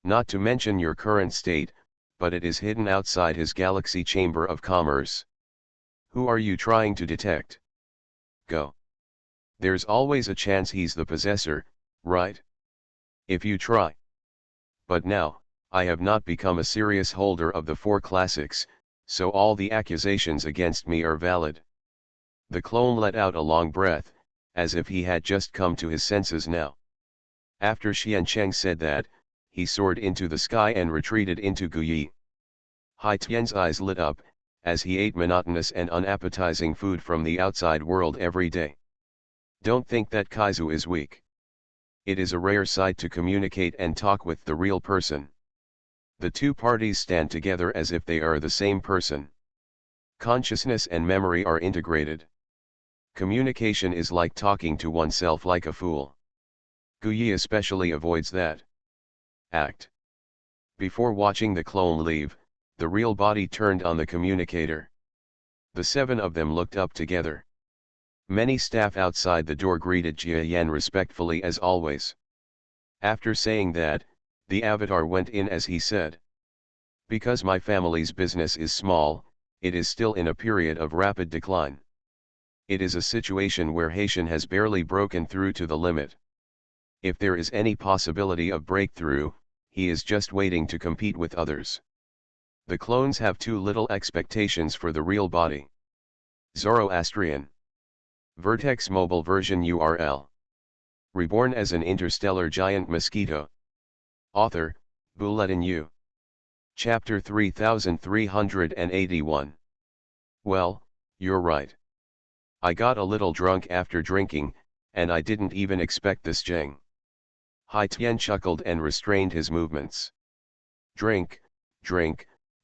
Not to mention your current state, but it is hidden outside his galaxy chamber of commerce. Who are you trying to detect? Go. There's always a chance he's the possessor, right? If you try. But now, I have not become a serious holder of the four classics, so all the accusations against me are valid. The clone let out a long breath, as if he had just come to his senses now. After Xiancheng said that, he soared into the sky and retreated into Guyi. Hai Tian's eyes lit up, as he ate monotonous and unappetizing food from the outside world every day. Don't think that Kaizu is weak. It is a rare sight to communicate and talk with the real person. The two parties stand together as if they are the same person. Consciousness and memory are integrated. Communication is like talking to oneself like a fool. Guyi especially avoids that act. Before watching the clone leave, the real body turned on the communicator. The seven of them looked up together. Many staff outside the door greeted Jia Yan respectfully as always. After saying that, the avatar went in as he said. Because my family's business is small, it is still in a period of rapid decline. It is a situation where Haitian has barely broken through to the limit. If there is any possibility of breakthrough, he is just waiting to compete with others. The clones have too little expectations for the real body. Zoroastrian. Vertex mobile version URL. Reborn as an interstellar giant mosquito. Author, Bulletin U. Chapter 3381. Well, you're right. I got a little drunk after drinking, and I didn't even expect this Zheng. Hai Tian chuckled and restrained his movements. Drink,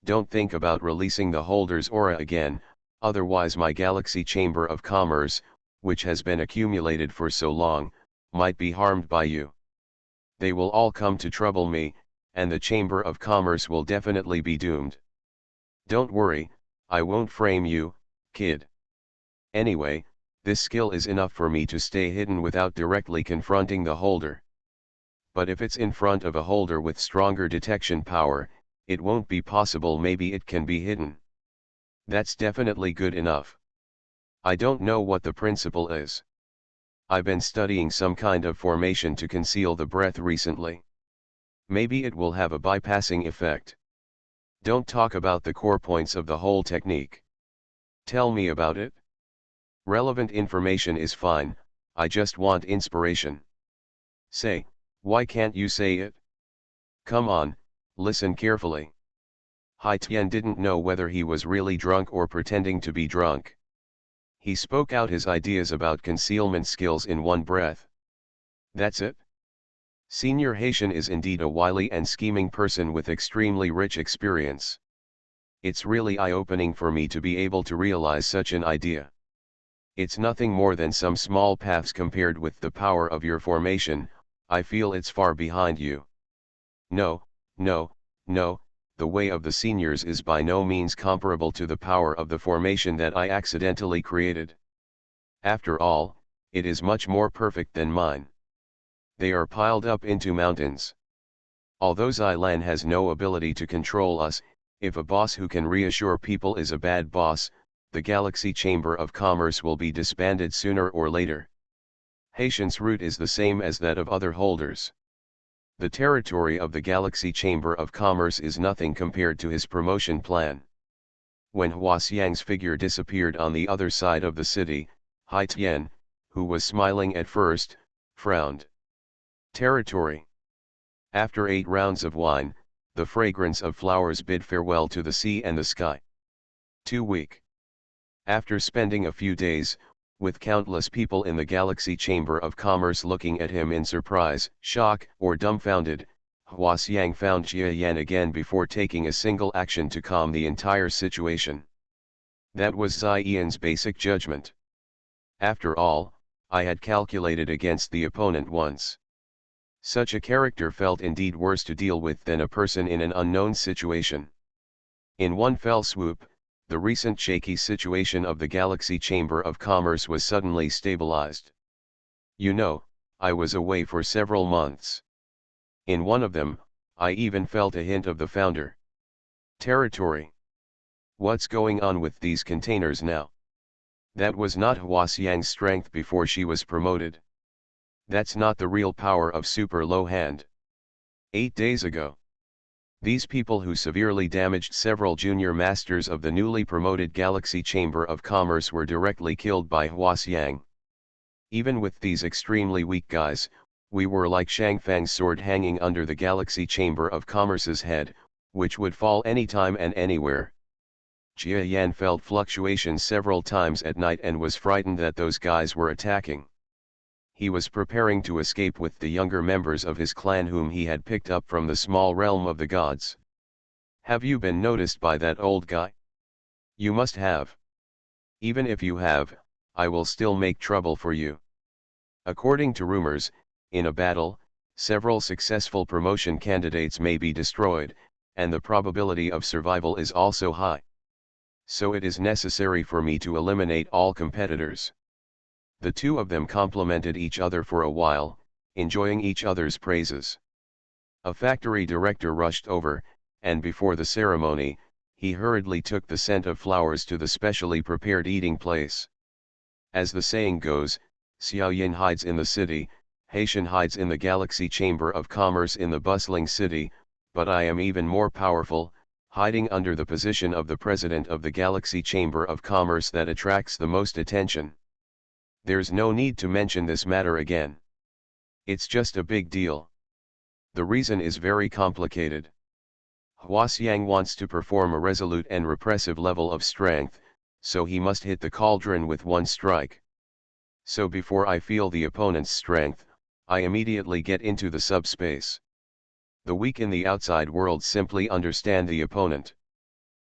don't think about releasing the holder's aura again, otherwise my galaxy chamber of commerce, which has been accumulated for so long, might be harmed by you. They will all come to trouble me, and the chamber of commerce will definitely be doomed. Don't worry, I won't frame you, kid. Anyway, this skill is enough for me to stay hidden without directly confronting the holder. But if it's in front of a holder with stronger detection power, it won't be possible. Maybe it can be hidden. That's definitely good enough. I don't know what the principle is. I've been studying some kind of formation to conceal the breath recently. Maybe it will have a bypassing effect. Don't talk about the core points of the whole technique. Tell me about it. Relevant information is fine, I just want inspiration. Say, why can't you say it? Come on, listen carefully. Hai Tian didn't know whether he was really drunk or pretending to be drunk. He spoke out his ideas about concealment skills in one breath. That's it? Senior Haitian is indeed a wily and scheming person with extremely rich experience. It's really eye-opening for me to be able to realize such an idea. It's nothing more than some small paths compared with the power of your formation. I feel it's far behind you. No, the way of the seniors is by no means comparable to the power of the formation that I accidentally created. After all, it is much more perfect than mine. They are piled up into mountains. Although Zylan has no ability to control us, if a boss who can reassure people is a bad boss, the Galaxy Chamber of Commerce will be disbanded sooner or later. Haitian's route is the same as that of other holders. The territory of the Galaxy Chamber of Commerce is nothing compared to his promotion plan. When Hua Xiang's figure disappeared on the other side of the city, Hai Tian, who was smiling at first, frowned. Territory. After 8 rounds of wine, the fragrance of flowers bid farewell to the sea and the sky. Too weak. After spending a few days, with countless people in the Galaxy Chamber of Commerce looking at him in surprise, shock, or dumbfounded, Hua Xiang found Jia Yan again before taking a single action to calm the entire situation. That was Zai Yan's basic judgment. After all, I had calculated against the opponent once. Such a character felt indeed worse to deal with than a person in an unknown situation. In one fell swoop, the recent shaky situation of the Galaxy Chamber of Commerce was suddenly stabilized. You know, I was away for several months. In one of them, I even felt a hint of the founder territory. What's going on with these containers now? That was not Hua Xiang's strength before she was promoted. That's not the real power of Super Low Hand. 8 days ago, these people who severely damaged several junior masters of the newly promoted Galaxy Chamber of Commerce were directly killed by Hua Xiang. Even with these extremely weak guys, we were like Shang Fang's sword hanging under the Galaxy Chamber of Commerce's head, which would fall anytime and anywhere. Jia Yan felt fluctuations several times at night and was frightened that those guys were attacking. He was preparing to escape with the younger members of his clan whom he had picked up from the small realm of the gods. Have you been noticed by that old guy? You must have. Even if you have, I will still make trouble for you. According to rumors, in a battle, several successful promotion candidates may be destroyed, and the probability of survival is also high. So it is necessary for me to eliminate all competitors. The two of them complimented each other for a while, enjoying each other's praises. A factory director rushed over, and before the ceremony, he hurriedly took the scent of flowers to the specially prepared eating place. As the saying goes, Xiaoyan hides in the city, Haitian hides in the Galaxy Chamber of Commerce in the bustling city, but I am even more powerful, hiding under the position of the president of the Galaxy Chamber of Commerce that attracts the most attention. There's no need to mention this matter again. It's just a big deal. The reason is very complicated. Hua Xiang wants to perform a resolute and repressive level of strength, so he must hit the cauldron with one strike. So before I feel the opponent's strength, I immediately get into the subspace. The weak in the outside world simply understand the opponent.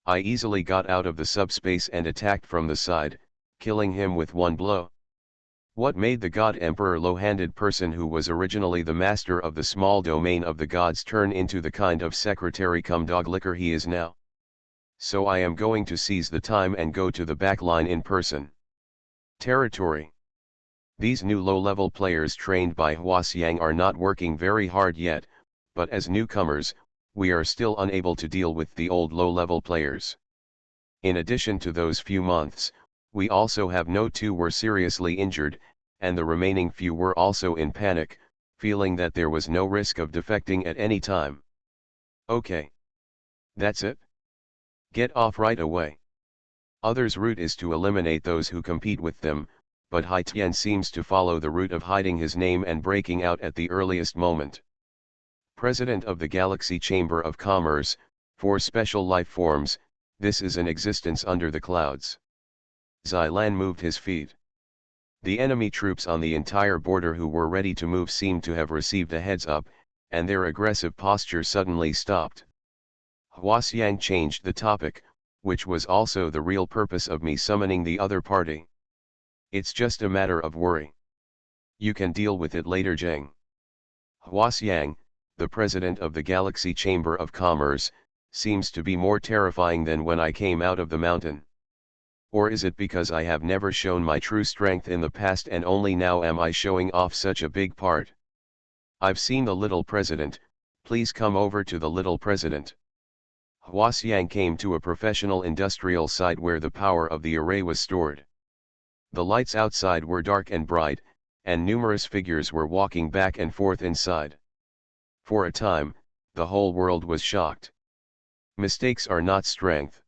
I easily got out of the subspace and attacked from the side, killing him with one blow. What made the God Emperor low-handed person who was originally the master of the small domain of the gods turn into the kind of secretary cum dog licker he is now? So I am going to seize the time and go to the back line in person. Territory. These new low-level players trained by Hua Xiang are not working very hard yet, but as newcomers, we are still unable to deal with the old low-level players. In addition to those few months, we also have no two were seriously injured, and the remaining few were also in panic, feeling that there was no risk of defecting at any time. Okay. That's it? Get off right away. Others' route is to eliminate those who compete with them, but Hai Tian seems to follow the route of hiding his name and breaking out at the earliest moment. President of the Galaxy Chamber of Commerce, for special life forms, this is an existence under the clouds. Zai Lan moved his feet. The enemy troops on the entire border who were ready to move seemed to have received a heads up, and their aggressive posture suddenly stopped. Hua Xiang changed the topic, which was also the real purpose of me summoning the other party. It's just a matter of worry. You can deal with it later, Zheng. Hua Xiang, the president of the Galaxy Chamber of Commerce, seems to be more terrifying than when I came out of the mountain. Or is it because I have never shown my true strength in the past and only now am I showing off such a big part? I've seen the little president, please come over to the little president. Hua Xiang came to a professional industrial site where the power of the array was stored. The lights outside were dark and bright, and numerous figures were walking back and forth inside. For a time, the whole world was shocked. Mistakes are not strength.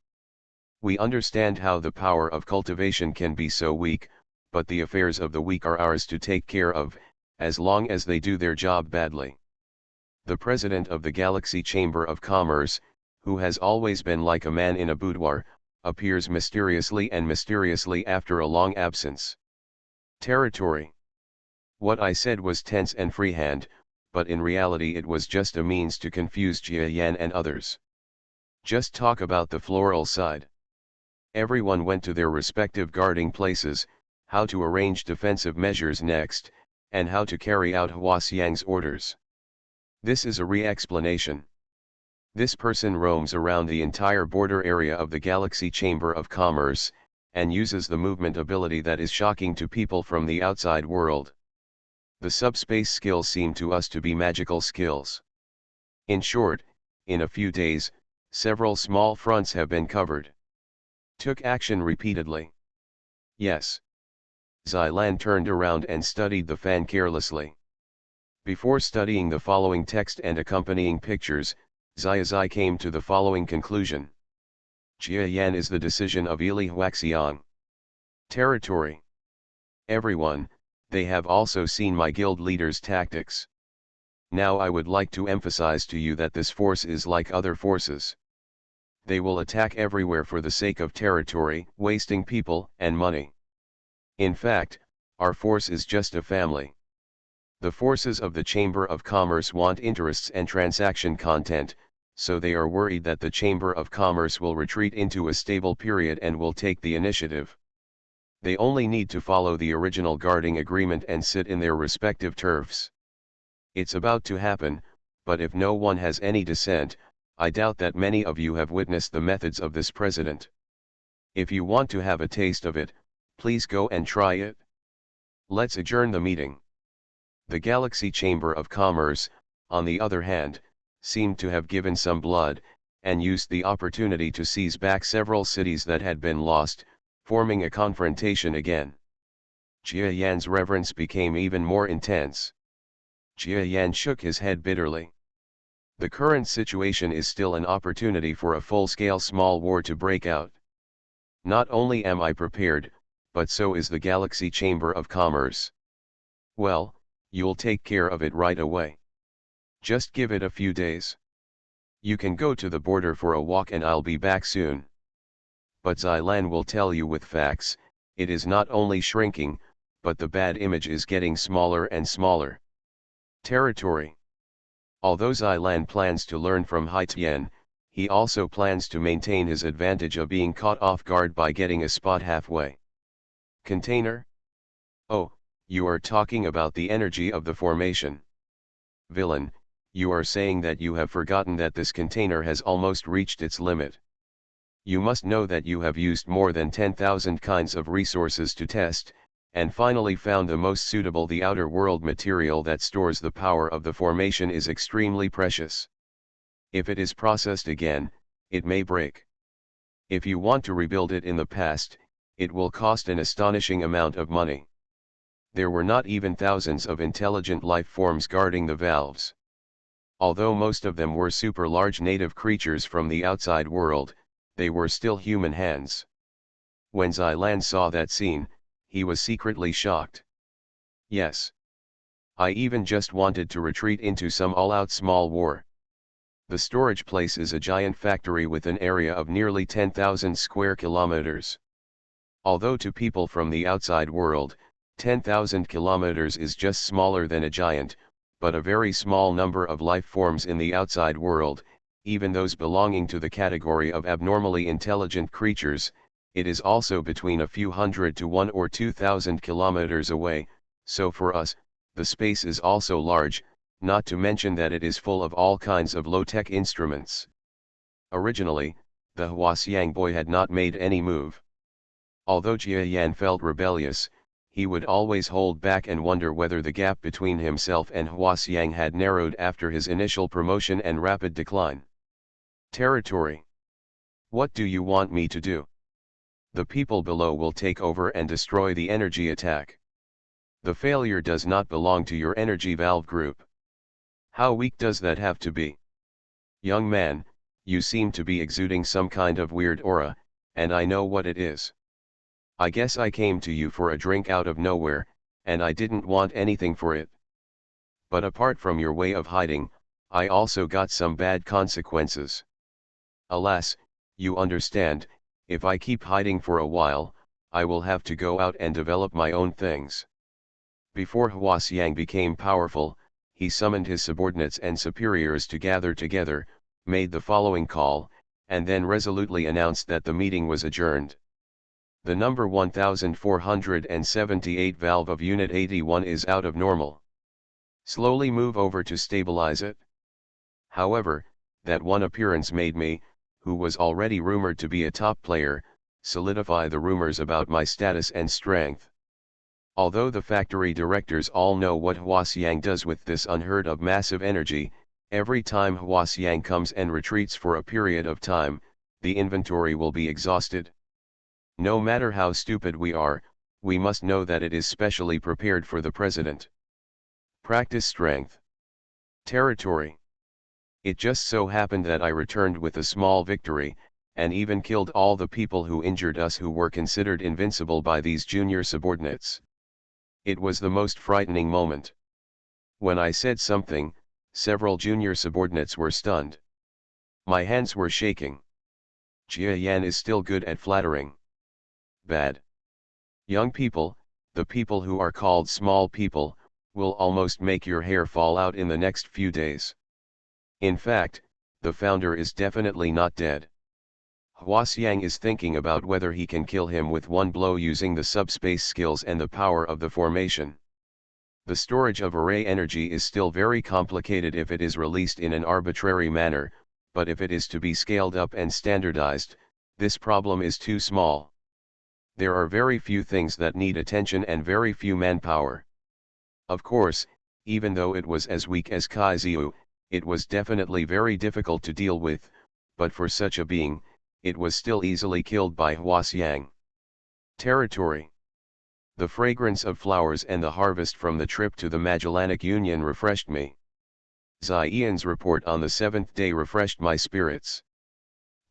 We understand how the power of cultivation can be so weak, but the affairs of the weak are ours to take care of, as long as they do their job badly. The president of the Galaxy Chamber of Commerce, who has always been like a man in a boudoir, appears mysteriously after a long absence. Territory. What I said was tense and freehand, but in reality it was just a means to confuse Jia Yan and others. Just talk about the floral side. Everyone went to their respective guarding places, how to arrange defensive measures next, and how to carry out Hua Xiang's orders. This is a re-explanation. This person roams around the entire border area of the Galaxy Chamber of Commerce, and uses the movement ability that is shocking to people from the outside world. The subspace skills seem to us to be magical skills. In short, in a few days, several small fronts have been covered. Took action repeatedly. Yes. Xilan turned around and studied the fan carelessly. Before studying the following text and accompanying pictures, Zai came to the following conclusion. Jia Yan is the decision of Ili Huaxiang. Territory. Everyone, they have also seen my guild leader's tactics. Now I would like to emphasize to you that this force is like other forces. They will attack everywhere for the sake of territory, wasting people and money. In fact, our force is just a family. The forces of the Chamber of Commerce want interests and transaction content, so they are worried that the Chamber of Commerce will retreat into a stable period and will take the initiative. They only need to follow the original guarding agreement and sit in their respective turfs. It's about to happen, but if no one has any dissent, I doubt that many of you have witnessed the methods of this president. If you want to have a taste of it, please go and try it. Let's adjourn the meeting. The Galaxy Chamber of Commerce, on the other hand, seemed to have given some blood, and used the opportunity to seize back several cities that had been lost, forming a confrontation again. Jia Yan's reverence became even more intense. Jia Yan shook his head bitterly. The current situation is still an opportunity for a full-scale small war to break out. Not only am I prepared, but so is the Galaxy Chamber of Commerce. Well, you'll take care of it right away. Just give it a few days. You can go to the border for a walk and I'll be back soon. But Xilan will tell you with facts, it is not only shrinking, but the bad image is getting smaller and smaller. Territory. Although Xilan plans to learn from Haitian, he also plans to maintain his advantage of being caught off guard by getting a spot halfway. Container? Oh, you are talking about the energy of the formation. Villain, you are saying that you have forgotten that this container has almost reached its limit. You must know that you have used more than 10,000 kinds of resources to test, and finally found the most suitable. The outer world material that stores the power of the formation is extremely precious. If it is processed again, it may break. If you want to rebuild it in the past, it will cost an astonishing amount of money. There were not even thousands of intelligent life forms guarding the valves. Although most of them were super large native creatures from the outside world, they were still human hands. When Xilan saw that scene, he was secretly shocked. Yes. I even just wanted to retreat into some all-out small war. The storage place is a giant factory with an area of nearly 10,000 square kilometers. Although to people from the outside world, 10,000 kilometers is just smaller than a giant, but a very small number of life forms in the outside world, even those belonging to the category of abnormally intelligent creatures, it is also between a few hundred to 1 or 2,000 kilometers away, so for us, the space is also large, not to mention that it is full of all kinds of low-tech instruments. Originally, the Huaxiang boy had not made any move. Although Jia Yan felt rebellious, he would always hold back and wonder whether the gap between himself and Huaxiang had narrowed after his initial promotion and rapid decline. Territory. What do you want me to do? The people below will take over and destroy the energy attack. The failure does not belong to your energy valve group. How weak does that have to be? Young man, you seem to be exuding some kind of weird aura, and I know what it is. I guess I came to you for a drink out of nowhere, and I didn't want anything for it. But apart from your way of hiding, I also got some bad consequences. Alas, you understand, If I keep hiding for a while, I will have to go out and develop my own things. Before Huaxiang became powerful, he summoned his subordinates and superiors to gather together, made the following call, and then resolutely announced that the meeting was adjourned. The number 1478 valve of Unit 81 is out of normal. Slowly move over to stabilize it. However, that one appearance made me, who was already rumored to be a top player, solidify the rumors about my status and strength. Although the factory directors all know what Huaxiang does with this unheard of massive energy, every time Huaxiang comes and retreats for a period of time, the inventory will be exhausted. No matter how stupid we are, we must know that it is specially prepared for the president. Practice strength. Territory. It just so happened that I returned with a small victory, and even killed all the people who injured us who were considered invincible by these junior subordinates. It was the most frightening moment. When I said something, several junior subordinates were stunned. My hands were shaking. Jia Yan is still good at flattering. Bad. Young people, the people who are called small people, will almost make your hair fall out in the next few days. In fact, the founder is definitely not dead. Huaxiang is thinking about whether he can kill him with one blow using the subspace skills and the power of the formation. The storage of array energy is still very complicated if it is released in an arbitrary manner, but if it is to be scaled up and standardized, this problem is too small. There are very few things that need attention and very few manpower. Of course, even though it was as weak as Kaiziu, it was definitely very difficult to deal with, but for such a being, it was still easily killed by Huaxiang. Territory. The fragrance of flowers and the harvest from the trip to the Magellanic Union refreshed me. Ziyan's report on the 7th day refreshed my spirits.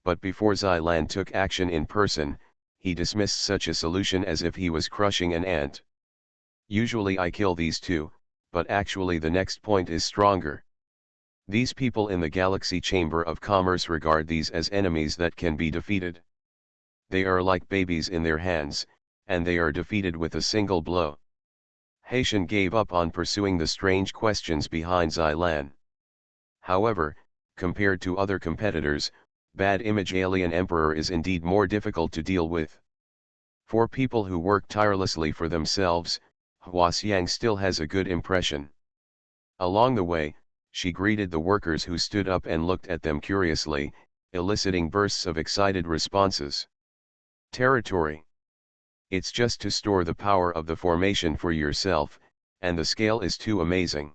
But before Zilan took action in person, he dismissed such a solution as if he was crushing an ant. Usually I kill these two, but actually the next point is stronger. These people in the Galaxy Chamber of Commerce regard these as enemies that can be defeated. They are like babies in their hands, and they are defeated with a single blow. Haitian gave up on pursuing the strange questions behind Xilan. However, compared to other competitors, Bad Image Alien Emperor is indeed more difficult to deal with. For people who work tirelessly for themselves, Huaxiang still has a good impression. Along the way, she greeted the workers who stood up and looked at them curiously, eliciting bursts of excited responses. Territory. It's just to store the power of the formation for yourself, and the scale is too amazing.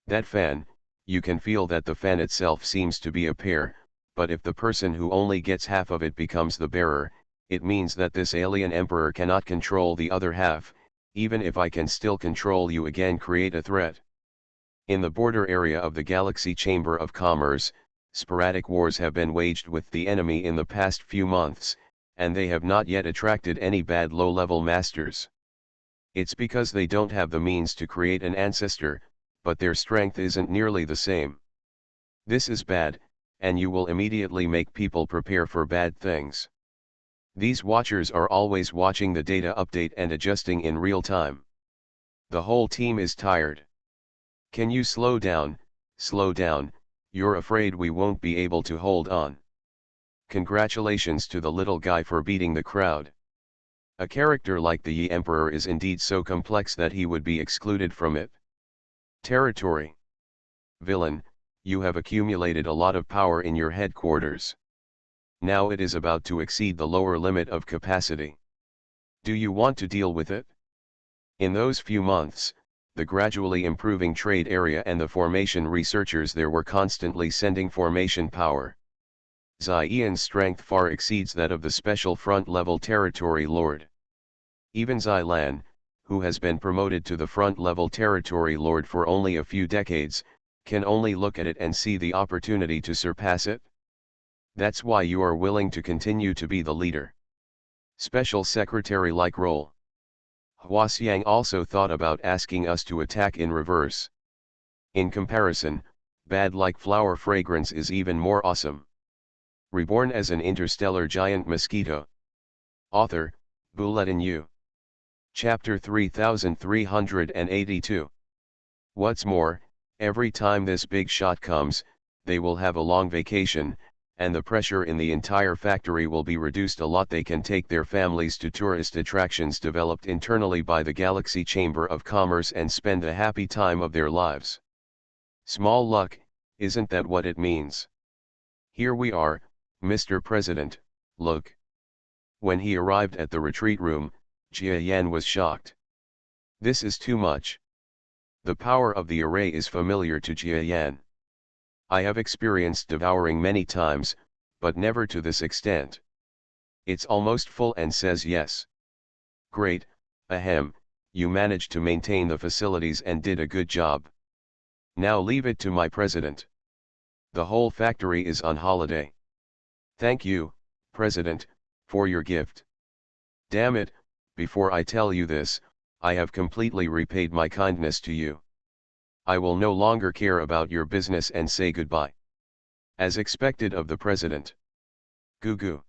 That fan, you can feel that the fan itself seems to be a pair, but if the person who only gets half of it becomes the bearer, it means that this alien emperor cannot control the other half. Even if I can still control you again, create a threat. In the border area of the Galaxy Chamber of Commerce, sporadic wars have been waged with the enemy in the past few months, and they have not yet attracted any bad low-level masters. It's because they don't have the means to create an ancestor, but their strength isn't nearly the same. This is bad, and you will immediately make people prepare for bad things. These watchers are always watching the data update and adjusting in real time. The whole team is tired. Can you slow down, you're afraid we won't be able to hold on. Congratulations to the little guy for beating the crowd. A character like the Yi Emperor is indeed so complex that he would be excluded from it. Territory. Villain, you have accumulated a lot of power in your headquarters. Now it is about to exceed the lower limit of capacity. Do you want to deal with it? In those few months, the gradually improving trade area and the formation researchers there were constantly sending formation power. Ziyan's strength far exceeds that of the special front-level territory lord. Even Xilan, who has been promoted to the front-level territory lord for only a few decades, can only look at it and see the opportunity to surpass it. That's why you are willing to continue to be the leader. Special secretary-like role. Huaxiang also thought about asking us to attack in reverse. In comparison, bad like flower fragrance is even more awesome. Reborn as an interstellar giant mosquito. Author, Bulletin U. Chapter 3382. What's more, every time this big shot comes, they will have a long vacation, and the pressure in the entire factory will be reduced a lot. They can take their families to tourist attractions developed internally by the Galaxy Chamber of Commerce and spend a happy time of their lives. Small luck, isn't that what it means? Here we are, Mr. President, look. When he arrived at the retreat room, Jia Yan was shocked. This is too much. The power of the array is familiar to Jia Yan. I have experienced devouring many times, but never to this extent. It's almost full and says yes. Great, ahem, you managed to maintain the facilities and did a good job. Now leave it to my president. The whole factory is on holiday. Thank you, President, for your gift. Damn it, before I tell you this, I have completely repaid my kindness to you. I will no longer care about your business and say goodbye. As expected of the president. Goo goo.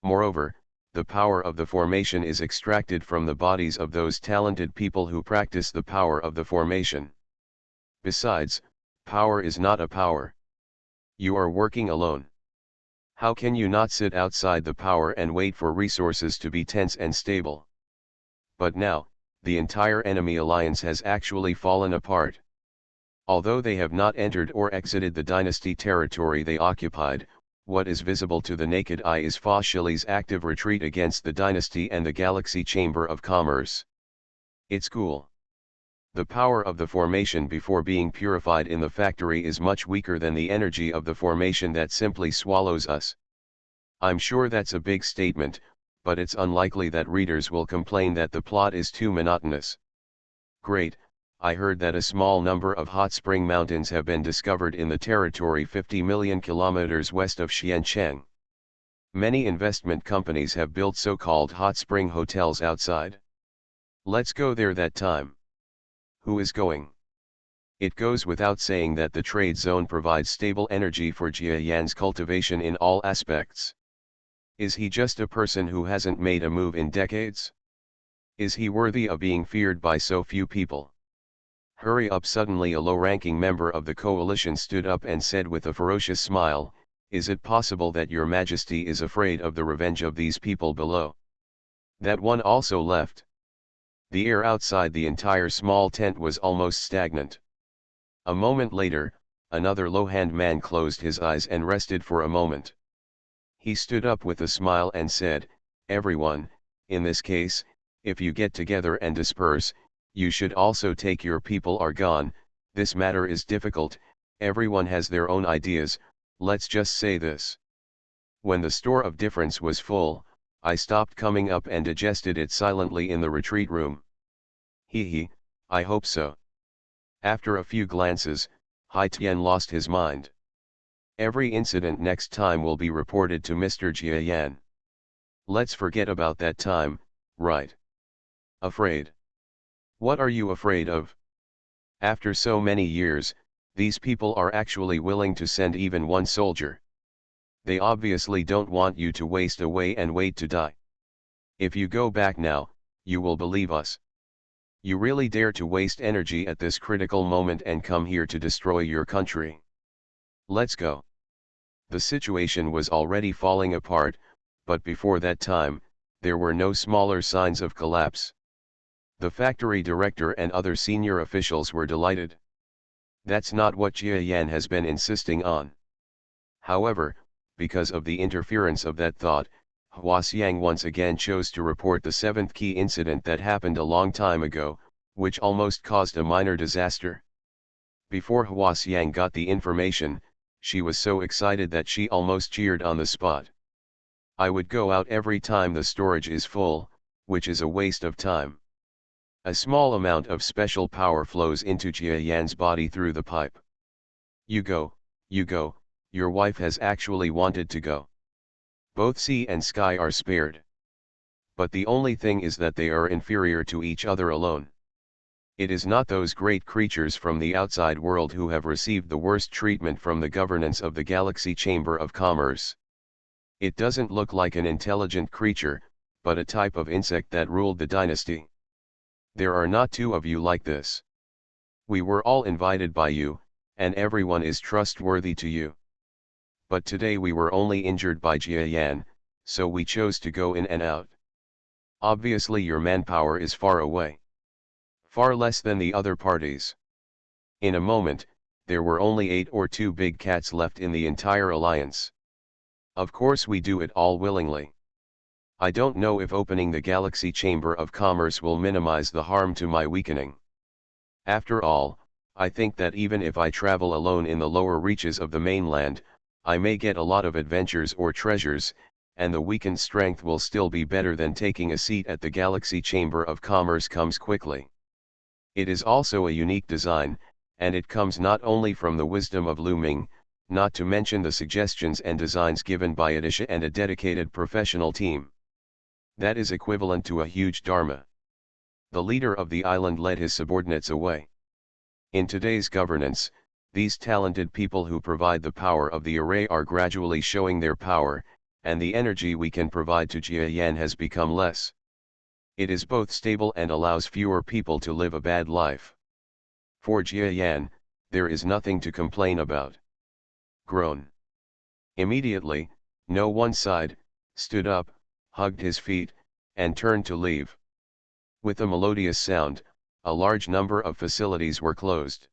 Moreover, the power of the formation is extracted from the bodies of those talented people who practice the power of the formation. Besides, power is not a power. You are working alone. How can you not sit outside the power and wait for resources to be tense and stable? But now, the entire enemy alliance has actually fallen apart. Although they have not entered or exited the dynasty territory they occupied, what is visible to the naked eye is Fa Shili's active retreat against the dynasty and the Galaxy Chamber of Commerce. It's cool. The power of the formation before being purified in the factory is much weaker than the energy of the formation that simply swallows us. I'm sure that's a big statement, but it's unlikely that readers will complain that the plot is too monotonous. Great, I heard that a small number of hot spring mountains have been discovered in the territory 50 million kilometers west of Xiancheng. Many investment companies have built so-called hot spring hotels outside. Let's go there that time. Who is going? It goes without saying that the trade zone provides stable energy for Jia Yan's cultivation in all aspects. Is he just a person who hasn't made a move in decades? Is he worthy of being feared by so few people? Hurry up! Suddenly a low-ranking member of the coalition stood up and said with a ferocious smile, "Is it possible that your majesty is afraid of the revenge of these people below?" That one also left. The air outside the entire small tent was almost stagnant. A moment later, another low-hand man closed his eyes and rested for a moment. He stood up with a smile and said, "Everyone, in this case, if you get together and disperse, you should also take your people are gone. This matter is difficult, everyone has their own ideas, let's just say this. When the store of difference was full, I stopped coming up and digested it silently in the retreat room. He, I hope so." After a few glances, Hai Tian lost his mind. Every incident next time will be reported to Mr. Jia Yan. Let's forget about that time, right? Afraid? What are you afraid of? After so many years, these people are actually willing to send even one soldier. They obviously don't want you to waste away and wait to die. If you go back now, you will believe us. You really dare to waste energy at this critical moment and come here to destroy your country. Let's go. The situation was already falling apart, but before that time, there were no smaller signs of collapse. The factory director and other senior officials were delighted. That's not what Jia Yan has been insisting on. However, because of the interference of that thought, Hua Xiang once again chose to report the seventh key incident that happened a long time ago, which almost caused a minor disaster. Before Hua Xiang got the information, she was so excited that she almost cheered on the spot. "I would go out every time the storage is full, which is a waste of time." A small amount of special power flows into Jia Yan's body through the pipe. You go, your wife has actually wanted to go. Both sea and sky are spared. But the only thing is that they are inferior to each other alone. It is not those great creatures from the outside world who have received the worst treatment from the governance of the Galaxy Chamber of Commerce. It doesn't look like an intelligent creature, but a type of insect that ruled the dynasty. There are not two of you like this. We were all invited by you, and everyone is trustworthy to you. But today we were only injured by Jia Yan, so we chose to go in and out. Obviously your manpower is far away. Far less than the other parties. In a moment, there were only 8 or 2 big cats left in the entire alliance. Of course we do it all willingly. I don't know if opening the Galaxy Chamber of Commerce will minimize the harm to my weakening. After all, I think that even if I travel alone in the lower reaches of the mainland, I may get a lot of adventures or treasures, and the weakened strength will still be better than taking a seat at the Galaxy Chamber of Commerce comes quickly. It is also a unique design, and it comes not only from the wisdom of Lu Ming, not to mention the suggestions and designs given by Adisha and a dedicated professional team. That is equivalent to a huge dharma. The leader of the island led his subordinates away. In today's governance, these talented people who provide the power of the array are gradually showing their power, and the energy we can provide to Jia Yan has become less. It is both stable and allows fewer people to live a bad life. For Jia Yan, there is nothing to complain about. Groan. Immediately, no one sighed, stood up, hugged his feet, and turned to leave. With a melodious sound, a large number of facilities were closed.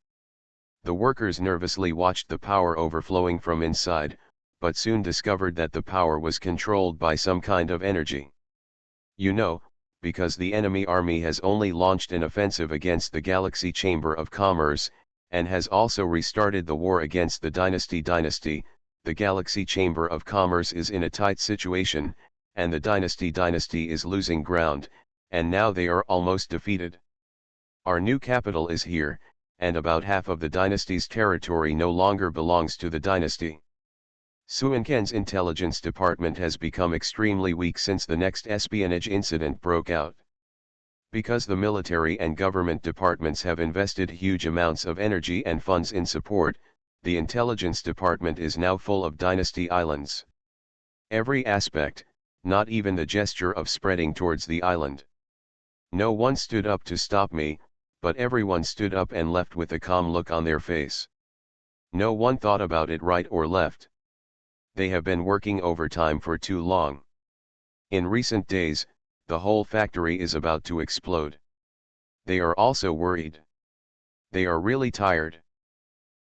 The workers nervously watched the power overflowing from inside, but soon discovered that the power was controlled by some kind of energy. You know, because the enemy army has only launched an offensive against the Galaxy Chamber of Commerce, and has also restarted the war against the Dynasty, the Galaxy Chamber of Commerce is in a tight situation, and the Dynasty is losing ground, and now they are almost defeated. Our new capital is here, and about half of the dynasty's territory no longer belongs to the dynasty. Suanken's intelligence department has become extremely weak since the next espionage incident broke out. Because the military and government departments have invested huge amounts of energy and funds in support, the intelligence department is now full of dynasty islands. Every aspect, not even the gesture of spreading towards the island. No one stood up to stop me, but everyone stood up and left with a calm look on their face. No one thought about it right or left. They have been working overtime for too long. In recent days, the whole factory is about to explode. They are also worried. They are really tired.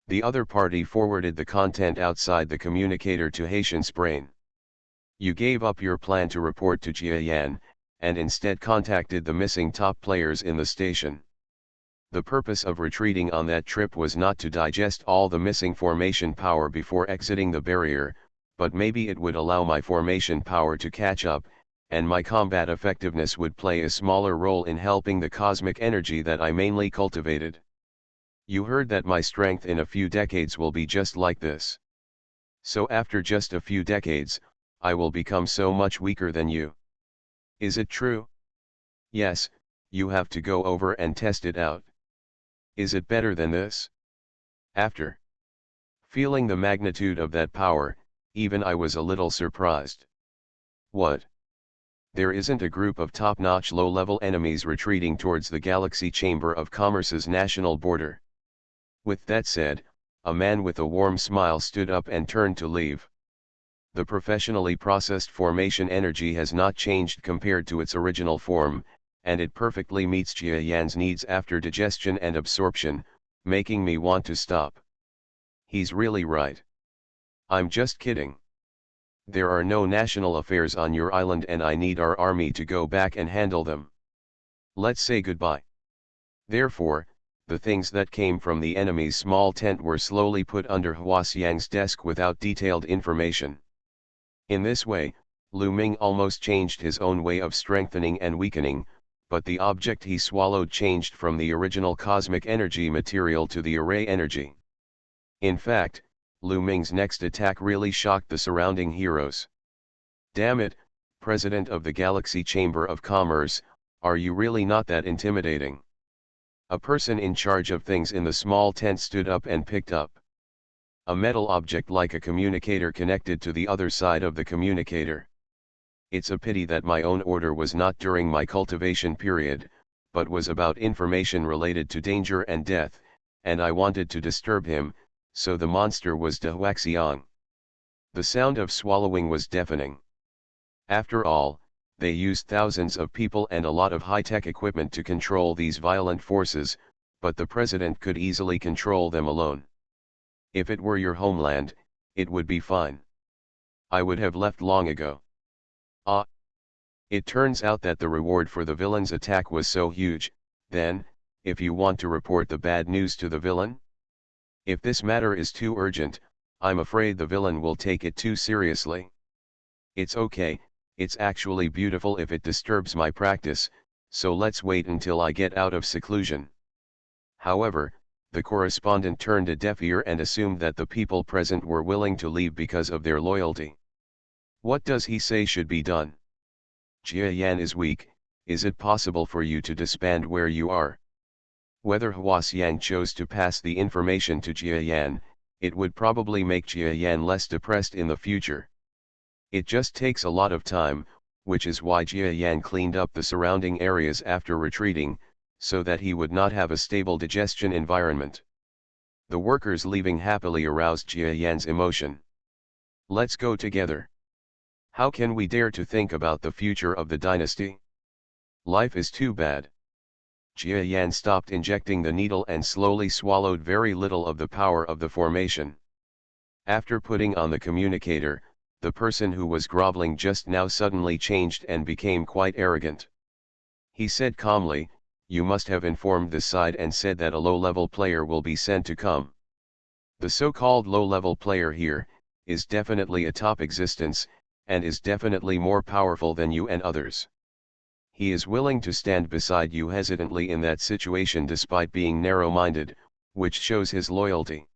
The other party forwarded the content outside the communicator to Haitian's brain. You gave up your plan to report to Jia Yan, and instead contacted the missing top players in the station. The purpose of retreating on that trip was not to digest all the missing formation power before exiting the barrier, but maybe it would allow my formation power to catch up, and my combat effectiveness would play a smaller role in helping the cosmic energy that I mainly cultivated. You heard that my strength in a few decades will be just like this. So after just a few decades, I will become so much weaker than you. Is it true? Yes, you have to go over and test it out. Is it better than this? After feeling the magnitude of that power, even I was a little surprised. What? There isn't a group of top-notch low-level enemies retreating towards the Galaxy Chamber of Commerce's national border. With that said, a man with a warm smile stood up and turned to leave. The professionally processed formation energy has not changed compared to its original form, and it perfectly meets Jia Yan's needs after digestion and absorption, making me want to stop. He's really right. I'm just kidding. There are no national affairs on your island and I need our army to go back and handle them. Let's say goodbye. Therefore, the things that came from the enemy's small tent were slowly put under Hua Xiang's desk without detailed information. In this way, Lu Ming almost changed his own way of strengthening and weakening, but the object he swallowed changed from the original cosmic energy material to the array energy. In fact, Lu Ming's next attack really shocked the surrounding heroes. Damn it, President of the Galaxy Chamber of Commerce, are you really not that intimidating? A person in charge of things in the small tent stood up and picked up a metal object like a communicator connected to the other side of the communicator. It's a pity that my own order was not during my cultivation period, but was about information related to danger and death, and I wanted to disturb him, so the monster was De Huaxiang. The sound of swallowing was deafening. After all, they used thousands of people and a lot of high-tech equipment to control these violent forces, but the president could easily control them alone. If it were your homeland, it would be fine. I would have left long ago. Ah! It turns out that the reward for the villain's attack was so huge, then, if you want to report the bad news to the villain? If this matter is too urgent, I'm afraid the villain will take it too seriously. It's okay, it's actually beautiful if it disturbs my practice, so let's wait until I get out of seclusion. However, the correspondent turned a deaf ear and assumed that the people present were willing to leave because of their loyalty. What does he say should be done? Jia Yan is weak, is it possible for you to disband where you are? Whether Huaxiang chose to pass the information to Jia Yan, it would probably make Jia Yan less depressed in the future. It just takes a lot of time, which is why Jia Yan cleaned up the surrounding areas after retreating, so that he would not have a stable digestion environment. The workers leaving happily aroused Jia Yan's emotion. Let's go together. How can we dare to think about the future of the dynasty? Life is too bad. Jia Yan stopped injecting the needle and slowly swallowed very little of the power of the formation. After putting on the communicator, the person who was groveling just now suddenly changed and became quite arrogant. He said calmly, "You must have informed this side and said that a low-level player will be sent to come. The so-called low-level player here, is definitely a top existence, and is definitely more powerful than you and others. He is willing to stand beside you hesitantly in that situation despite being narrow-minded, which shows his loyalty.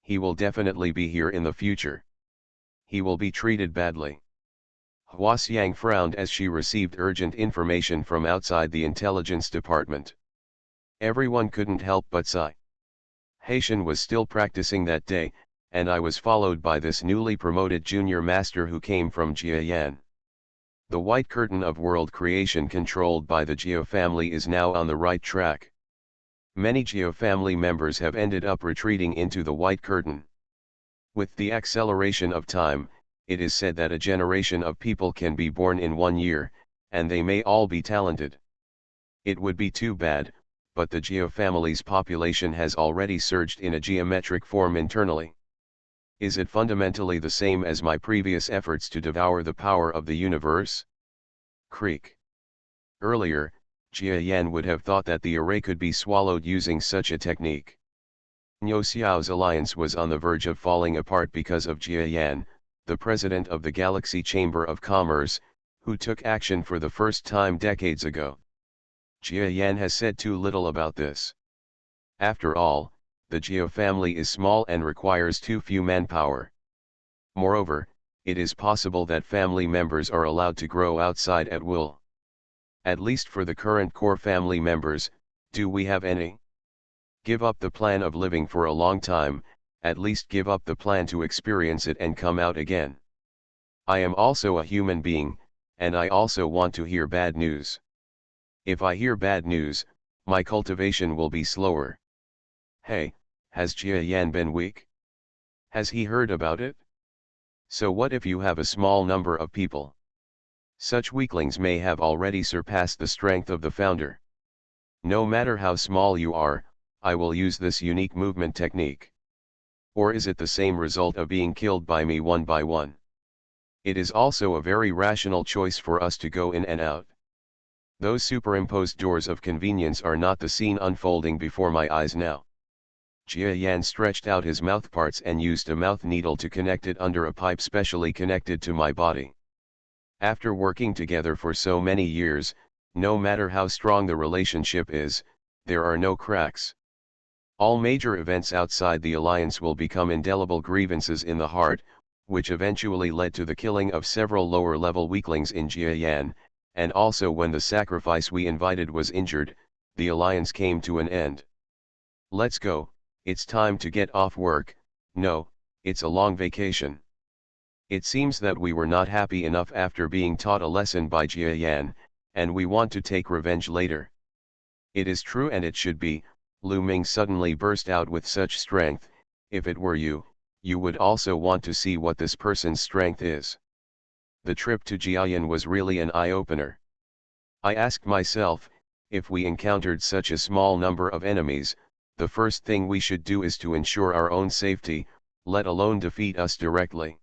He will definitely be here in the future. He will be treated badly." Huaxiang frowned as she received urgent information from outside the intelligence department. Everyone couldn't help but sigh. Haitian was still practicing that day, and I was followed by this newly promoted junior master who came from Jia Yan. The white curtain of world creation controlled by the Jia family is now on the right track. Many Jia family members have ended up retreating into the white curtain. With the acceleration of time, it is said that a generation of people can be born in 1 year, and they may all be talented. It would be too bad, but the Jia family's population has already surged in a geometric form internally. Is it fundamentally the same as my previous efforts to devour the power of the universe? Creak. Earlier, Jia Yan would have thought that the array could be swallowed using such a technique. Niu Xiao's alliance was on the verge of falling apart because of Jia Yan, the president of the Galaxy Chamber of Commerce, who took action for the first time decades ago. Jia Yan has said too little about this. After all, the Jia family is small and requires too few manpower. Moreover, it is possible that family members are allowed to grow outside at will. At least for the current core family members, do we have any? Give up the plan of living for a long time, at least give up the plan to experience it and come out again. I am also a human being, and I also want to hear bad news. If I hear bad news, my cultivation will be slower. Hey, has Jia Yan been weak? Has he heard about it? So what if you have a small number of people? Such weaklings may have already surpassed the strength of the founder. No matter how small you are, I will use this unique movement technique. Or is it the same result of being killed by me one by one? It is also a very rational choice for us to go in and out. Those superimposed doors of convenience are not the scene unfolding before my eyes now. Jia Yan stretched out his mouthparts and used a mouth needle to connect it under a pipe specially connected to my body. After working together for so many years, no matter how strong the relationship is, there are no cracks. All major events outside the alliance will become indelible grievances in the heart, which eventually led to the killing of several lower-level weaklings in Jia Yan, and also when the sacrifice we invited was injured, the alliance came to an end. Let's go, it's time to get off work, No, it's a long vacation. It seems that we were not happy enough after being taught a lesson by Jia Yan, and we want to take revenge later. It is true and it should be, Lu Ming suddenly burst out with such strength. If it were you, you would also want to see what this person's strength is. The trip to Jiayan was really an eye-opener. I asked myself, if we encountered such a small number of enemies, the first thing we should do is to ensure our own safety, let alone defeat us directly.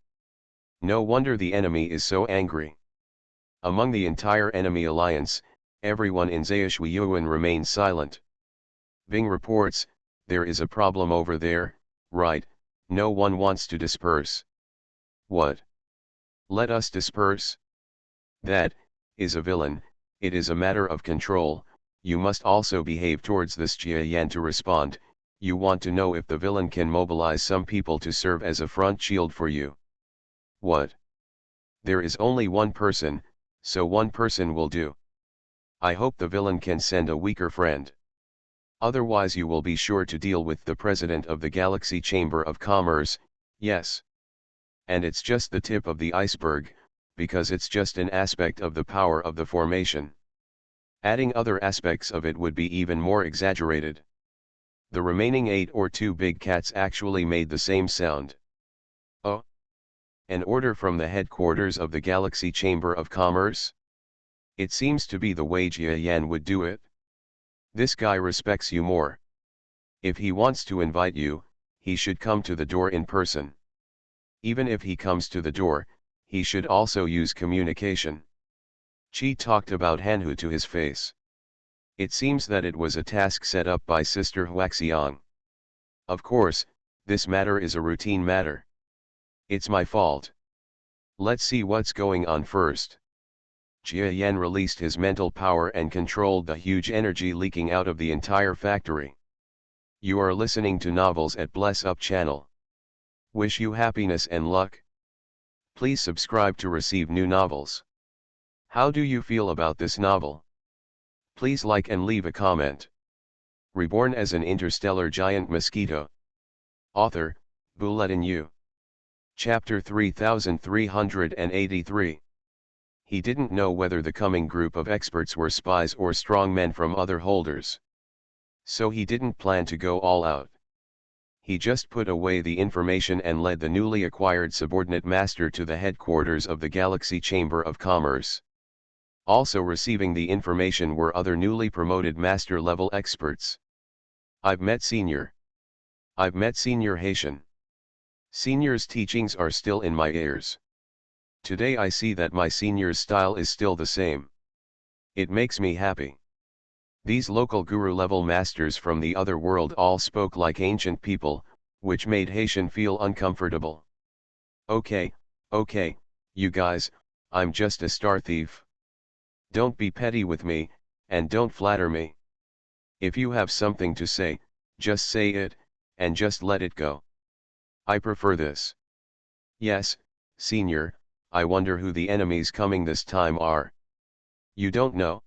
No wonder the enemy is so angry. Among the entire enemy alliance, everyone in Zhejiang remains silent. Bing reports, there is a problem over there, right? No one wants to disperse. What? Let us disperse? That is a villain. It is a matter of control. You must also behave towards this Jia Yan to respond. You want to know if the villain can mobilize some people to serve as a front shield for you. What? There is only one person, so one person will do. I hope the villain can send a weaker friend. Otherwise you will be sure to deal with the president of the Galaxy Chamber of Commerce, yes. And it's just the tip of the iceberg, because it's just an aspect of the power of the formation. Adding other aspects of it would be even more exaggerated. The remaining 8 or 2 big cats actually made the same sound. Oh? An order from the headquarters of the Galaxy Chamber of Commerce? It seems to be the way Jia Yan would do it. This guy respects you more. If he wants to invite you, he should come to the door in person. Even if he comes to the door, he should also use communication. Chi talked about Hanhu to his face. It seems that it was a task set up by Sister Huaxiang. Of course, this matter is a routine matter. It's my fault. Let's see what's going on first. Jia Yan released his mental power and controlled the huge energy leaking out of the entire factory. You are listening to Novels at Bless Up channel. Wish you happiness and luck. Please subscribe to receive new novels. How do you feel about this novel? Please like and leave a comment. Reborn as an interstellar giant mosquito. Author, Bulletin U. Chapter 3383. He didn't know whether the coming group of experts were spies or strong men from other holders. So he didn't plan to go all out. He just put away the information and led the newly acquired subordinate master to the headquarters of the Galaxy Chamber of Commerce. Also receiving the information were other newly promoted master-level experts. I've met Senior Haitian. Senior's teachings are still in my ears. Today I see that my senior's style is still the same. It makes me happy. These local guru-level masters from the other world all spoke like ancient people, which made Haitian feel uncomfortable. Okay, you guys, I'm just a star thief. Don't be petty with me, and don't flatter me. If you have something to say, just say it, and just let it go. I prefer this. Yes, Senior, I wonder who the enemies coming this time are. You don't know?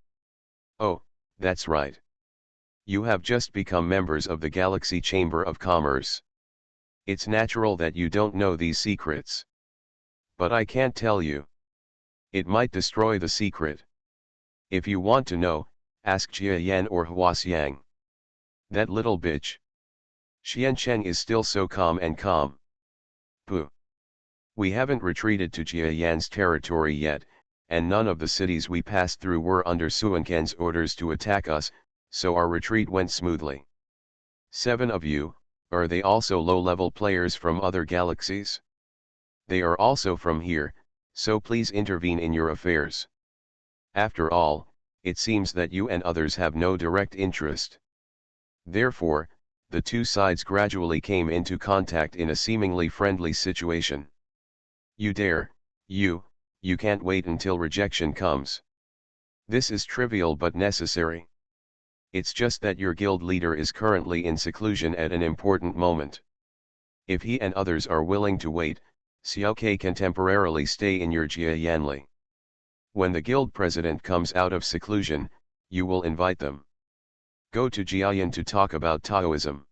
Oh, that's right. You have just become members of the Galaxy Chamber of Commerce. It's natural that you don't know these secrets. But I can't tell you. It might destroy the secret. If you want to know, ask Jia Yan or Huaxiang. That little bitch. Xiancheng is still so calm. Pooh. We haven't retreated to Jia Yan's territory yet, and none of the cities we passed through were under Suanken's orders to attack us, so our retreat went smoothly. 7 of you, are they also low-level players from other galaxies? They are also from here, so please intervene in your affairs. After all, it seems that you and others have no direct interest. Therefore, the two sides gradually came into contact in a seemingly friendly situation. You dare, you can't wait until rejection comes. This is trivial but necessary. It's just that your guild leader is currently in seclusion at an important moment. If he and others are willing to wait, Xiaoke can temporarily stay in your Jia Yanli. When the guild president comes out of seclusion, you will invite them. Go to Jiayan to talk about Taoism.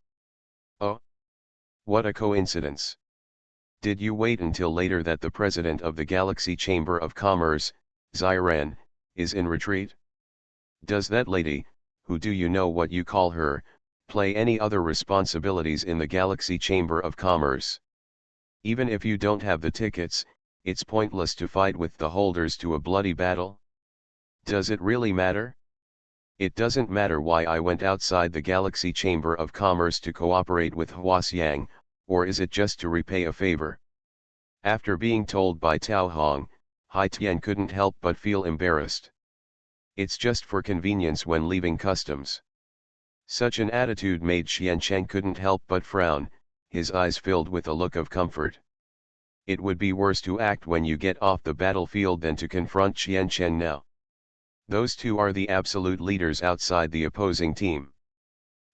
Oh? What a coincidence. Did you wait until later that the president of the Galaxy Chamber of Commerce, Xiran, is in retreat? Does that lady, who do you know what you call her, play any other responsibilities in the Galaxy Chamber of Commerce? Even if you don't have the tickets, it's pointless to fight with the holders to a bloody battle. Does it really matter? It doesn't matter why I went outside the Galaxy Chamber of Commerce to cooperate with Huasiang, or is it just to repay a favor? After being told by Tao Hong, Hai Tian couldn't help but feel embarrassed. It's just for convenience when leaving customs. Such an attitude made Xiancheng couldn't help but frown, his eyes filled with a look of comfort. It would be worse to act when you get off the battlefield than to confront Xiancheng now. Those two are the absolute leaders outside the opposing team.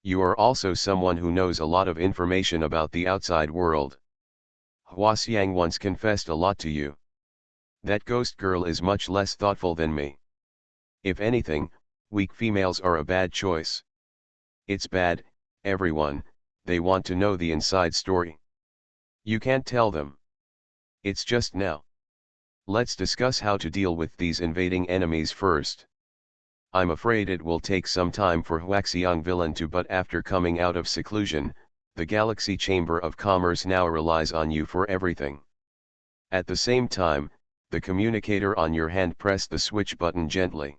You are also someone who knows a lot of information about the outside world. Huasiang once confessed a lot to you. That ghost girl is much less thoughtful than me. If anything, weak females are a bad choice. It's bad, everyone, they want to know the inside story. You can't tell them. It's just now. Let's discuss how to deal with these invading enemies first. I'm afraid it will take some time for Huaxiang villain to, but after coming out of seclusion, the Galaxy Chamber of Commerce now relies on you for everything. At the same time, the communicator on your hand press the switch button gently.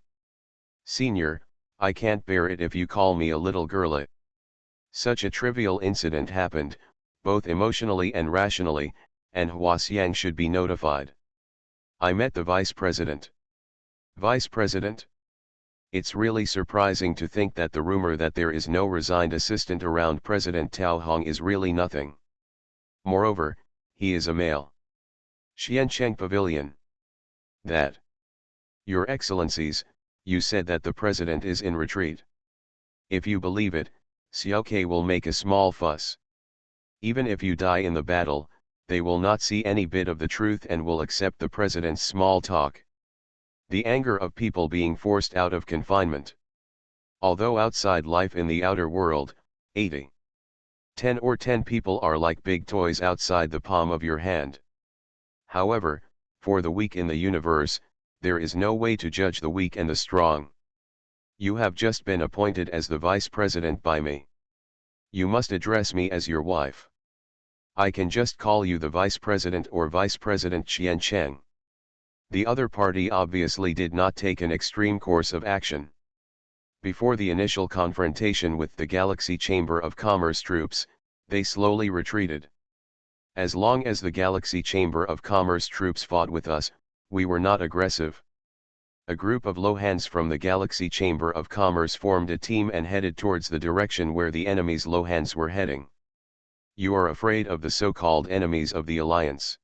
Senior, I can't bear it if you call me a little girlie. Such a trivial incident happened, both emotionally and rationally, and Huasiang should be notified. I met the vice president. Vice president? It's really surprising to think that the rumor that there is no resigned assistant around President Tao Hong is really nothing. Moreover, he is a male. Xiancheng Pavilion. That. Your Excellencies, you said that the president is in retreat. If you believe it, Xiaoke will make a small fuss. Even if you die in the battle, they will not see any bit of the truth and will accept the president's small talk. The anger of people being forced out of confinement. Although outside life in the outer world, 80. 10 people are like big toys outside the palm of your hand. However, for the weak in the universe, there is no way to judge the weak and the strong. You have just been appointed as the vice president by me. You must address me as your wife. I can just call you the vice president or vice president Xiancheng. The other party obviously did not take an extreme course of action. Before the initial confrontation with the Galaxy Chamber of Commerce troops, they slowly retreated. As long as the Galaxy Chamber of Commerce troops fought with us, we were not aggressive. A group of Lohans from the Galaxy Chamber of Commerce formed a team and headed towards the direction where the enemy's Lohans were heading. You are afraid of the so-called enemies of the Alliance.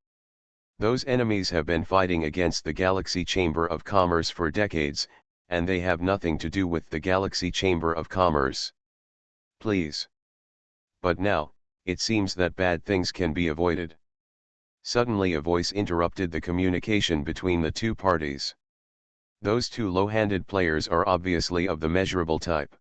Those enemies have been fighting against the Galaxy Chamber of Commerce for decades, and they have nothing to do with the Galaxy Chamber of Commerce. Please. But now, it seems that bad things can be avoided. Suddenly a voice interrupted the communication between the two parties. Those two low-handed players are obviously of the measurable type.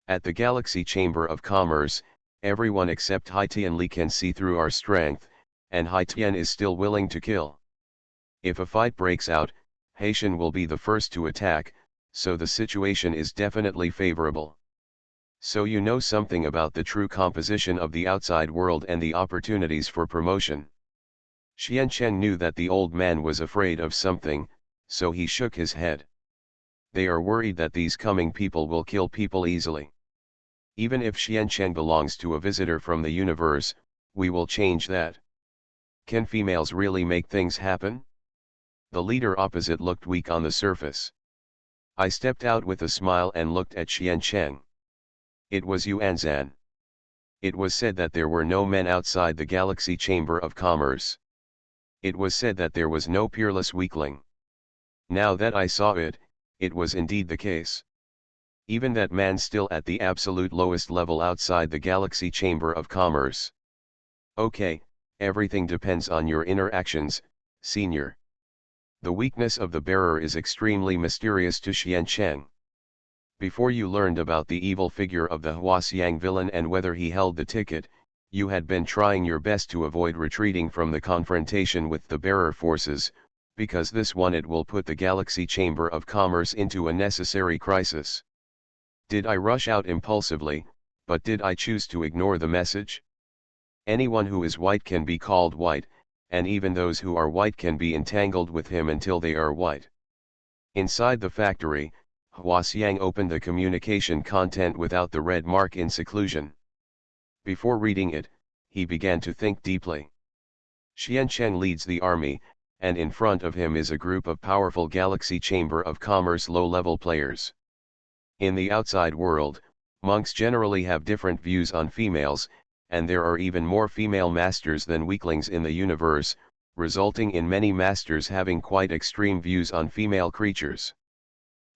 At the Galaxy Chamber of Commerce, everyone except Hai Tian Li can see through our strength, and Hai Tian is still willing to kill. If a fight breaks out, Haitian will be the first to attack, so the situation is definitely favorable. So you know something about the true composition of the outside world and the opportunities for promotion. Xiancheng knew that the old man was afraid of something, so he shook his head. They are worried that these coming people will kill people easily. Even if Xiancheng belongs to a visitor from the universe, we will change that. Can females really make things happen? The leader opposite looked weak on the surface. I stepped out with a smile and looked at Xiancheng. It was Yuanzhan. It was said that there were no men outside the Galaxy Chamber of Commerce. It was said that there was no peerless weakling. Now that I saw it, it was indeed the case. Even that man still at the absolute lowest level outside the Galaxy Chamber of Commerce. Okay, everything depends on your inner actions, senior. The weakness of the bearer is extremely mysterious to Xiancheng. Before you learned about the evil figure of the Huasiang villain and whether he held the ticket, You had been trying your best to avoid retreating from the confrontation with the bearer forces, because this one it will put the Galaxy Chamber of Commerce into a necessary crisis. Did I rush out impulsively, but did I choose to ignore the message? Anyone who is white can be called white, and even those who are white can be entangled with him until they are white. Inside the factory, Huaxiang opened the communication content without the red mark in seclusion. Before reading it, he began to think deeply. Xiancheng leads the army, and in front of him is a group of powerful Galaxy Chamber of Commerce low-level players. In the outside world, monks generally have different views on females, and there are even more female masters than weaklings in the universe, resulting in many masters having quite extreme views on female creatures.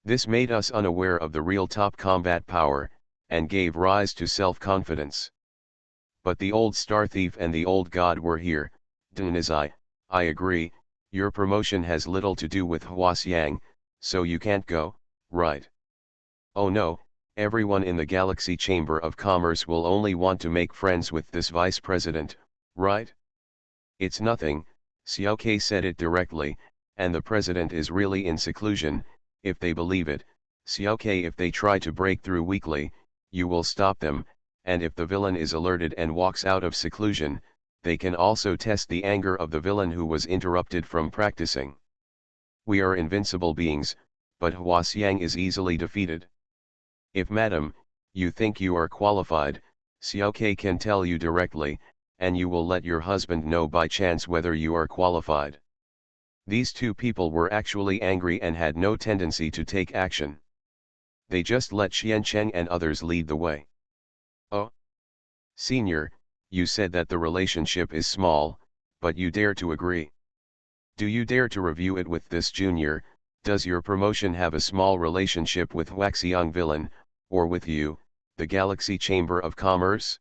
This made us unaware of the real top combat power, and gave rise to self-confidence. But the old star thief and the old god were here. Dunazai, I agree, your promotion has little to do with Huaxiang, so you can't go, right? Oh no, everyone in the Galaxy Chamber of Commerce will only want to make friends with this vice president, right? It's nothing, Xiaoke said it directly, and the president is really in seclusion. If they believe it, Xiaoke, if they try to break through weakly, you will stop them, and if the villain is alerted and walks out of seclusion, they can also test the anger of the villain who was interrupted from practicing. We are invincible beings, but Huaxiang is easily defeated. If madam, you think you are qualified, Xiaoke can tell you directly, and you will let your husband know by chance whether you are qualified. These two people were actually angry and had no tendency to take action. They just let Xiancheng and others lead the way. Oh, senior, you said that the relationship is small, but you dare to agree. Do you dare to review it with this junior? Does your promotion have a small relationship with Huaxiang villain, or with you, the Galaxy Chamber of Commerce?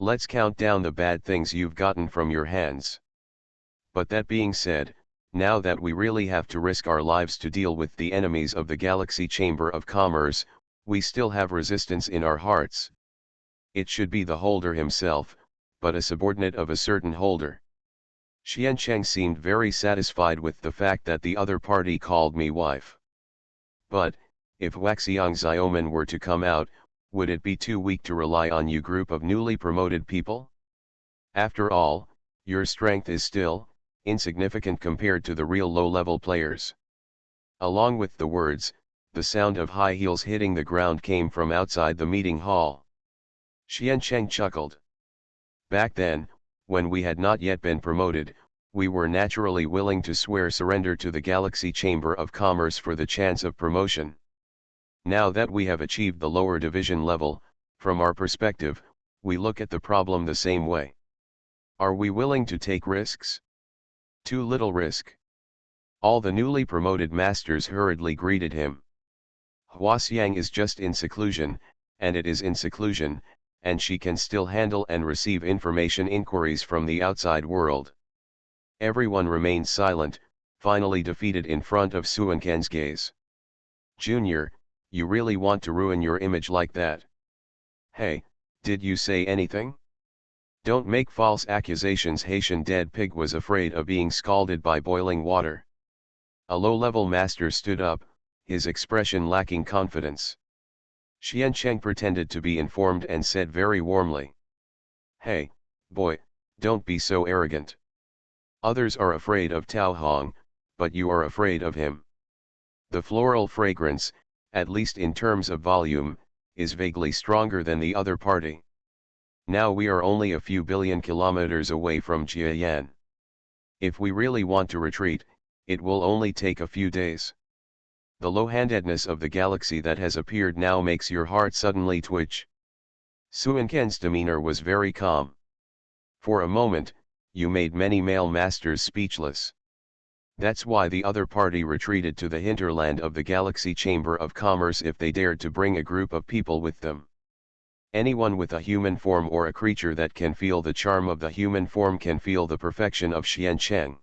Let's count down the bad things you've gotten from your hands. But that being said, now that we really have to risk our lives to deal with the enemies of the Galaxy Chamber of Commerce, we still have resistance in our hearts. It should be the holder himself, but a subordinate of a certain holder. Xiancheng seemed very satisfied with the fact that the other party called me wife. But, if Huaxiang Xiaoman were to come out, would it be too weak to rely on you group of newly promoted people? After all, your strength is still insignificant compared to the real low-level players. Along with the words, the sound of high heels hitting the ground came from outside the meeting hall. Xiancheng chuckled. Back then, when we had not yet been promoted, we were naturally willing to swear surrender to the Galaxy Chamber of Commerce for the chance of promotion. Now that we have achieved the lower division level, from our perspective, we look at the problem the same way. Are we willing to take risks? Too little risk. All the newly promoted masters hurriedly greeted him. Huaxiang is just in seclusion, and it is in seclusion, and she can still handle and receive information inquiries from the outside world. Everyone remained silent, finally defeated in front of Suanken's gaze. Junior, you really want to ruin your image like that? Hey, did you say anything? Don't make false accusations. Haitian dead pig was afraid of being scalded by boiling water. A low-level master stood up, his expression lacking confidence. Xiancheng pretended to be informed and said very warmly. Hey, boy, don't be so arrogant. Others are afraid of Tao Hong, but you are afraid of him. The floral fragrance, at least in terms of volume, is vaguely stronger than the other party. Now we are only a few billion kilometers away from Jiayan. If we really want to retreat, it will only take a few days. The low-handedness of the galaxy that has appeared now makes your heart suddenly twitch. Suanken's demeanor was very calm. For a moment, you made many male masters speechless. That's why the other party retreated to the hinterland of the Galaxy Chamber of Commerce if they dared to bring a group of people with them. Anyone with a human form or a creature that can feel the charm of the human form can feel the perfection of Xiancheng.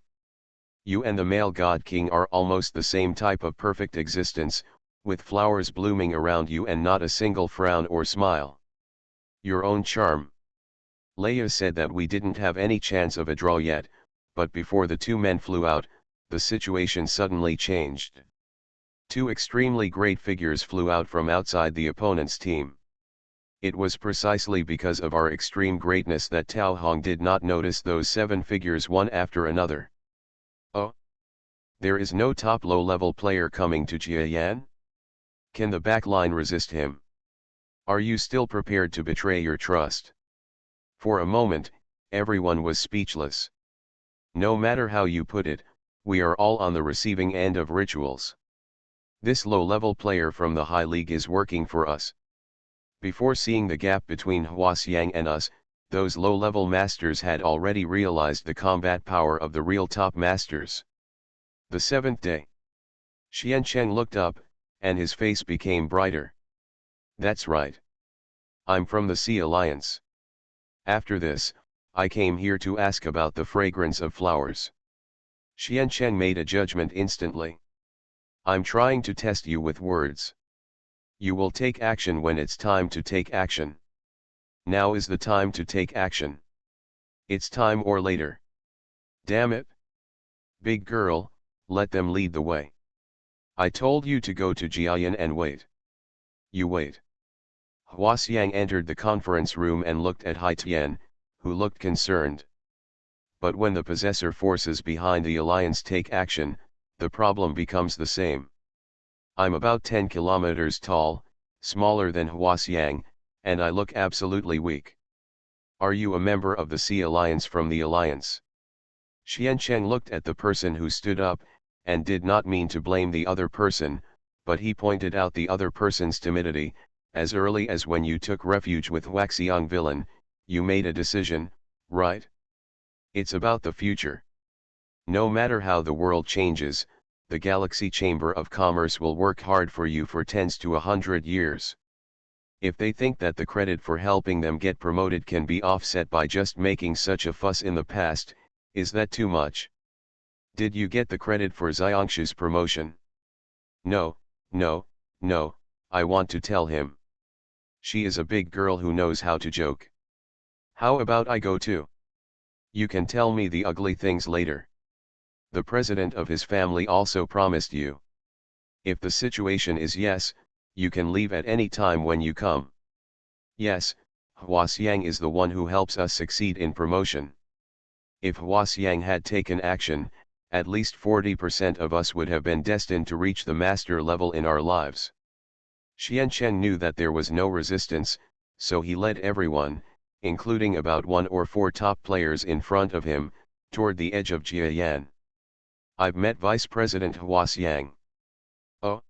You and the male god king are almost the same type of perfect existence, with flowers blooming around you and not a single frown or smile. Your own charm. Leia said that we didn't have any chance of a draw yet, but before the two men flew out, the situation suddenly changed. Two extremely great figures flew out from outside the opponent's team. It was precisely because of our extreme greatness that Tao Hong did not notice those 7 figures one after another. Oh? There is no top low-level player coming to Jiayan? Can the backline resist him? Are you still prepared to betray your trust? For a moment, everyone was speechless. No matter how you put it, we are all on the receiving end of rituals. This low-level player from the high league is working for us. Before seeing the gap between Huaxiang and us, those low-level masters had already realized the combat power of the real top masters. The 7th day. Xiancheng looked up, and his face became brighter. That's right. I'm from the Sea Alliance. After this, I came here to ask about the fragrance of flowers. Xiancheng made a judgment instantly. I'm trying to test you with words. You will take action when it's time to take action. Now is the time to take action. It's time or later. Damn it. Big girl, let them lead the way. I told you to go to Jiayan and wait. You wait. Huaxiang entered the conference room and looked at Hai Tian, who looked concerned. But when the possessor forces behind the alliance take action, the problem becomes the same. I'm about 10 kilometers tall, smaller than Huaxiang, and I look absolutely weak. Are you a member of the Sea Alliance from the Alliance? Xiancheng looked at the person who stood up, and did not mean to blame the other person, but he pointed out the other person's timidity. As early as when you took refuge with Huaxiang villain, you made a decision, right? It's about the future. No matter how the world changes, the Galaxy Chamber of Commerce will work hard for you for tens to 100 years. If they think that the credit for helping them get promoted can be offset by just making such a fuss in the past, is that too much? Did you get the credit for Xiangshu's promotion? No, no, no, I want to tell him. She is a big girl who knows how to joke. How about I go too? You can tell me the ugly things later. The president of his family also promised you. If the situation is yes, you can leave at any time when you come. Yes, Huaxiang is the one who helps us succeed in promotion. If Huaxiang had taken action, at least 40% of us would have been destined to reach the master level in our lives. Xiancheng knew that there was no resistance, so he led everyone, including about 1 or 4 top players in front of him, toward the edge of Jiayan. I've met Vice President Huaxiang. Oh?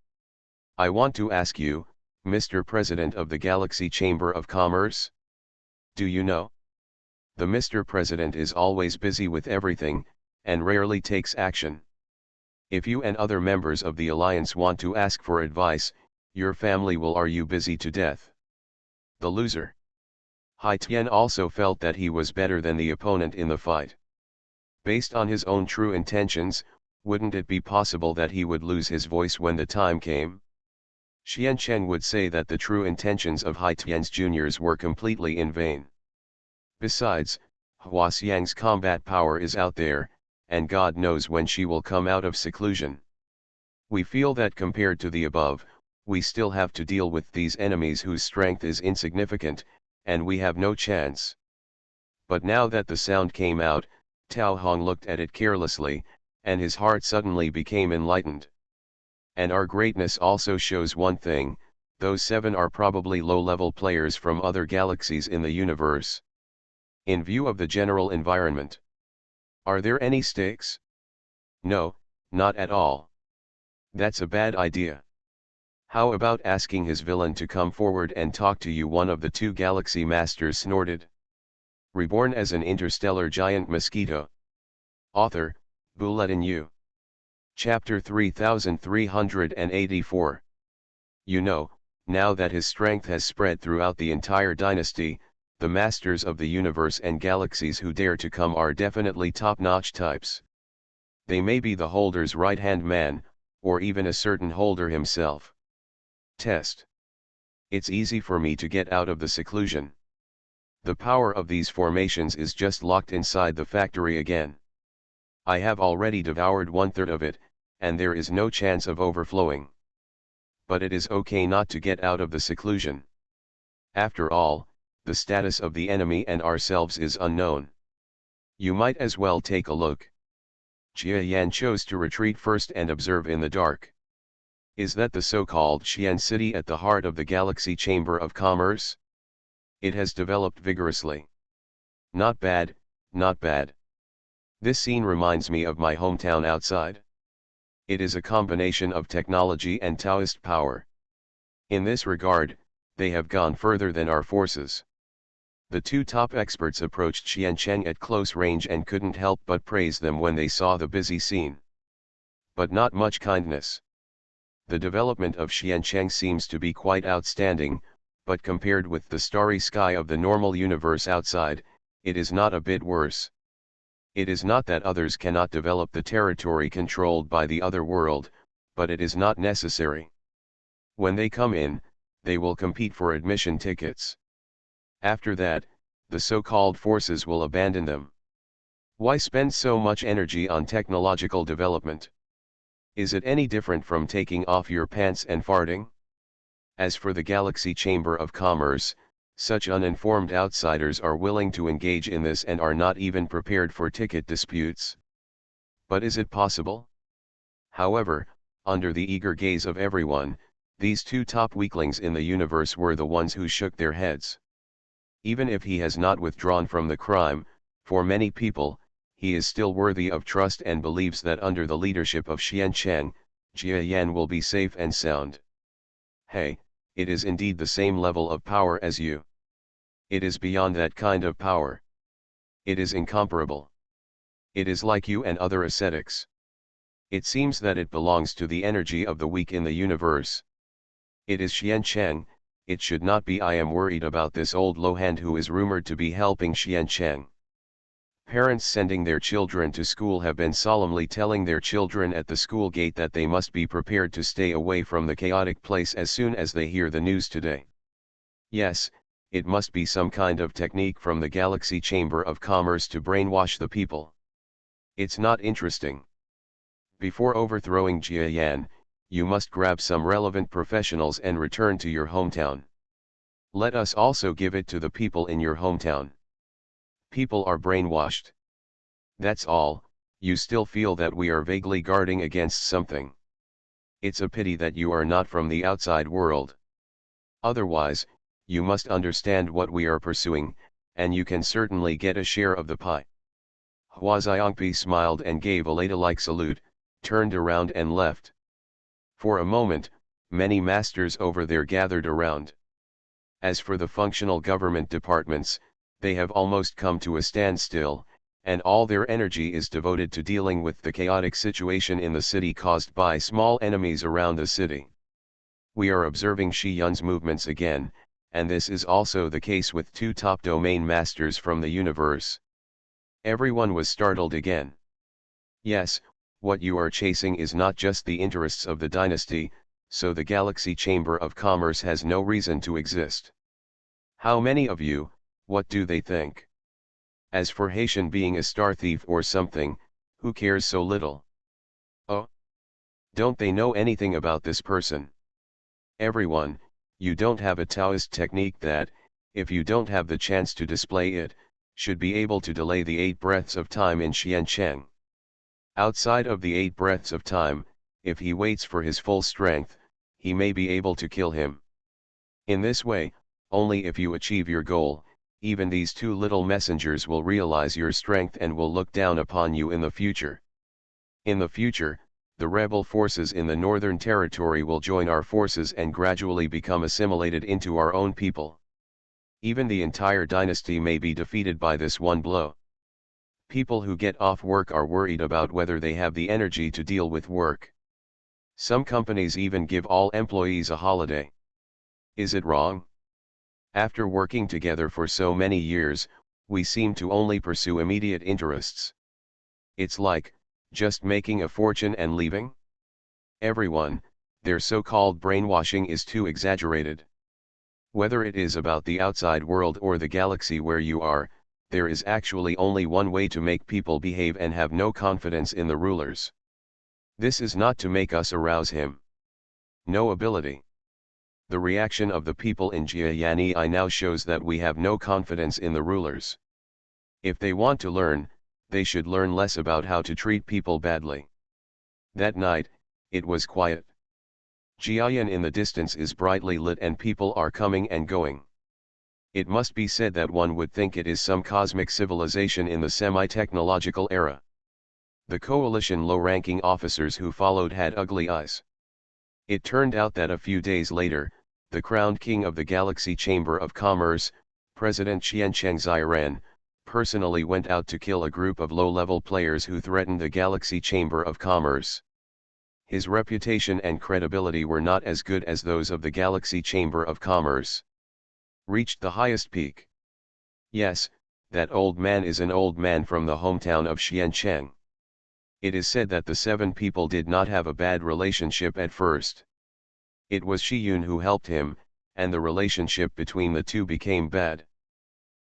I want to ask you, Mr. President of the Galaxy Chamber of Commerce? Do you know? The Mr. President is always busy with everything, and rarely takes action. If you and other members of the Alliance want to ask for advice, your family will are you busy to death. The loser. Hai Tian also felt that he was better than the opponent in the fight. Based on his own true intentions, wouldn't it be possible that he would lose his voice when the time came? Xiancheng would say that the true intentions of Hai Tian's juniors were completely in vain. Besides, Huaxiang's combat power is out there, and God knows when she will come out of seclusion. We feel that compared to the above, we still have to deal with these enemies whose strength is insignificant, and we have no chance. But now that the sound came out, Tao Hong looked at it carelessly, and his heart suddenly became enlightened. And our greatness also shows one thing, those 7 are probably low-level players from other galaxies in the universe. In view of the general environment. Are there any stakes? No, not at all. That's a bad idea. How about asking his villain to come forward and talk to you? One of the 2 galaxy masters snorted. Reborn as an interstellar giant mosquito. Author, Bulletin U. Chapter 3384. You know, now that his strength has spread throughout the entire dynasty, the masters of the universe and galaxies who dare to come are definitely top-notch types. They may be the holder's right-hand man, or even a certain holder himself. Test. It's easy for me to get out of the seclusion. The power of these formations is just locked inside the factory again. I have already devoured 1/3 of it, and there is no chance of overflowing. But it is okay not to get out of the seclusion. After all, the status of the enemy and ourselves is unknown. You might as well take a look. Jia Yan chose to retreat first and observe in the dark. Is that the so-called Xian city at the heart of the Galaxy Chamber of Commerce? It has developed vigorously. Not bad, not bad. This scene reminds me of my hometown outside. It is a combination of technology and Taoist power. In this regard, they have gone further than our forces. The two top experts approached Xiancheng at close range and couldn't help but praise them when they saw the busy scene. But not much kindness. The development of Xiancheng seems to be quite outstanding, but compared with the starry sky of the normal universe outside, it is not a bit worse. It is not that others cannot develop the territory controlled by the other world, but it is not necessary. When they come in, they will compete for admission tickets. After that, the so-called forces will abandon them. Why spend so much energy on technological development? Is it any different from taking off your pants and farting? As for the Galaxy Chamber of Commerce, such uninformed outsiders are willing to engage in this and are not even prepared for ticket disputes. But is it possible? However, under the eager gaze of everyone, these two top weaklings in the universe were the ones who shook their heads. Even if he has not withdrawn from the crime, for many people, he is still worthy of trust and believes that under the leadership of Xiancheng, Jia Yan will be safe and sound. Hey, it is indeed the same level of power as you. It is beyond that kind of power. It is incomparable. It is like you and other ascetics. It seems that it belongs to the energy of the weak in the universe. It is Xiancheng, it should not be. I am worried about this old Lohand who is rumored to be helping Xiancheng. Parents sending their children to school have been solemnly telling their children at the school gate that they must be prepared to stay away from the chaotic place as soon as they hear the news today. Yes, it must be some kind of technique from the Galaxy Chamber of Commerce to brainwash the people. It's not interesting. Before overthrowing Jia Yan, you must grab some relevant professionals and return to your hometown. Let us also give it to the people in your hometown. People are brainwashed. That's all. You still feel that we are vaguely guarding against something. It's a pity that you are not from the outside world. Otherwise, you must understand what we are pursuing, and you can certainly get a share of the pie. Hua Xiongpi smiled and gave a ladylike salute, turned around and left. For a moment, many masters over there gathered around. As for the functional government departments, they have almost come to a standstill, and all their energy is devoted to dealing with the chaotic situation in the city caused by small enemies around the city. We are observing Shi Yun's movements again, and this is also the case with two top domain masters from the universe. Everyone was startled again. Yes, what you are chasing is not just the interests of the dynasty, so the Galaxy Chamber of Commerce has no reason to exist. How many of you, what do they think? As for Haitian being a star thief or something, who cares so little? Oh? Don't they know anything about this person? Everyone, you don't have a Taoist technique that, if you don't have the chance to display it, should be able to delay the 8 breaths of time in Xiancheng. Outside of the 8 breaths of time, if he waits for his full strength, he may be able to kill him. In this way, only if you achieve your goal, even these two little messengers will realize your strength and will look down upon you in the future. In the future, the rebel forces in the Northern Territory will join our forces and gradually become assimilated into our own people. Even the entire dynasty may be defeated by this one blow. People who get off work are worried about whether they have the energy to deal with work. Some companies even give all employees a holiday. Is it wrong? After working together for so many years, we seem to only pursue immediate interests. It's like, just making a fortune and leaving? Everyone, their so-called brainwashing is too exaggerated. Whether it is about the outside world or the galaxy where you are, there is actually only one way to make people behave and have no confidence in the rulers. This is not to make us arouse him. No ability. The reaction of the people in Jiayani now shows that we have no confidence in the rulers. If they want to learn, they should learn less about how to treat people badly. That night, it was quiet. Jiayan in the distance is brightly lit and people are coming and going. It must be said that one would think it is some cosmic civilization in the semi-technological era. The coalition low-ranking officers who followed had ugly eyes. It turned out that a few days later, the crowned king of the Galaxy Chamber of Commerce, President Qiancheng Ziran, personally went out to kill a group of low-level players who threatened the Galaxy Chamber of Commerce. His reputation and credibility were not as good as those of the Galaxy Chamber of Commerce. Reached the highest peak. Yes, that old man is an old man from the hometown of Xiancheng. It is said that the 7 people did not have a bad relationship at first. It was Shiyun who helped him, and the relationship between the two became bad.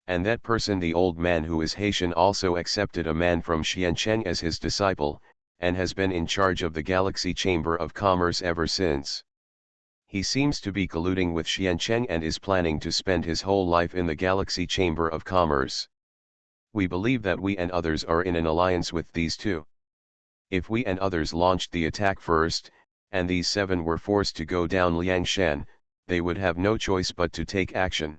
And that person, the old man who is Haitian, also accepted a man from Xiancheng as his disciple, and has been in charge of the Galaxy Chamber of Commerce ever since. He seems to be colluding with Xiancheng and is planning to spend his whole life in the Galaxy Chamber of Commerce. We believe that we and others are in an alliance with these two. If we and others launched the attack first, and these 7 were forced to go down Liangshan, they would have no choice but to take action.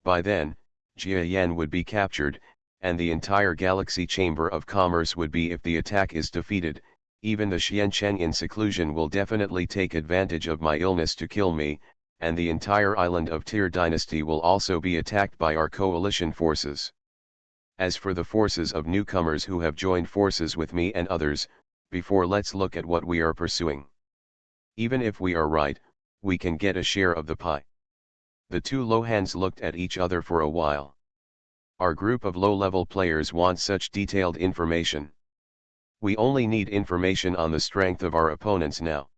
By then, Jiayan would be captured, and the entire Galaxy Chamber of Commerce would be. If the attack is defeated, even the Xiancheng in seclusion will definitely take advantage of my illness to kill me, and the entire island of Tyr Dynasty will also be attacked by our coalition forces. As for the forces of newcomers who have joined forces with me and others, let's look at what we are pursuing. Even if we are right, we can get a share of the pie. The two Lohans looked at each other for a while. Our group of low-level players want such detailed information. We only need information on the strength of our opponents now.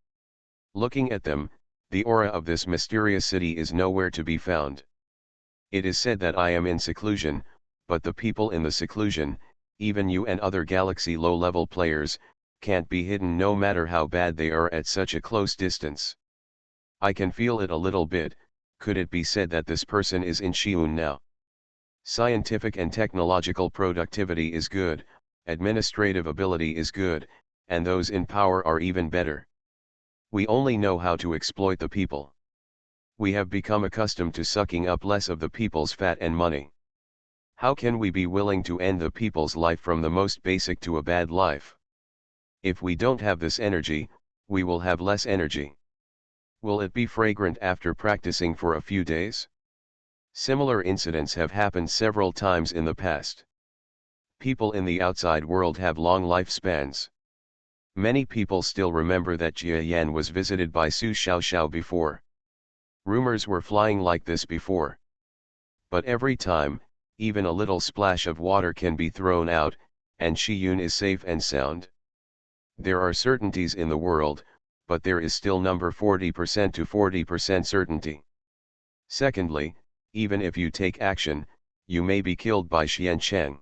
Looking at them, the aura of this mysterious city is nowhere to be found. It is said that I am in seclusion, but the people in the seclusion, even you and other Galaxy low-level players, can't be hidden no matter how bad they are at such a close distance. I can feel it a little bit. Could it be said that this person is in Xi'un now? Scientific and technological productivity is good, administrative ability is good, and those in power are even better. We only know how to exploit the people. We have become accustomed to sucking up less of the people's fat and money. How can we be willing to end the people's life from the most basic to a bad life? If we don't have this energy, we will have less energy. Will it be fragrant after practicing for a few days? Similar incidents have happened several times in the past. People in the outside world have long lifespans. Many people still remember that Jiayan was visited by Su Xiaoxiao before. Rumors were flying like this before. But every time, even a little splash of water can be thrown out, and Shiyun is safe and sound. There are certainties in the world, but there is still number 40% to 40% certainty. Secondly, even if you take action, you may be killed by Xiancheng.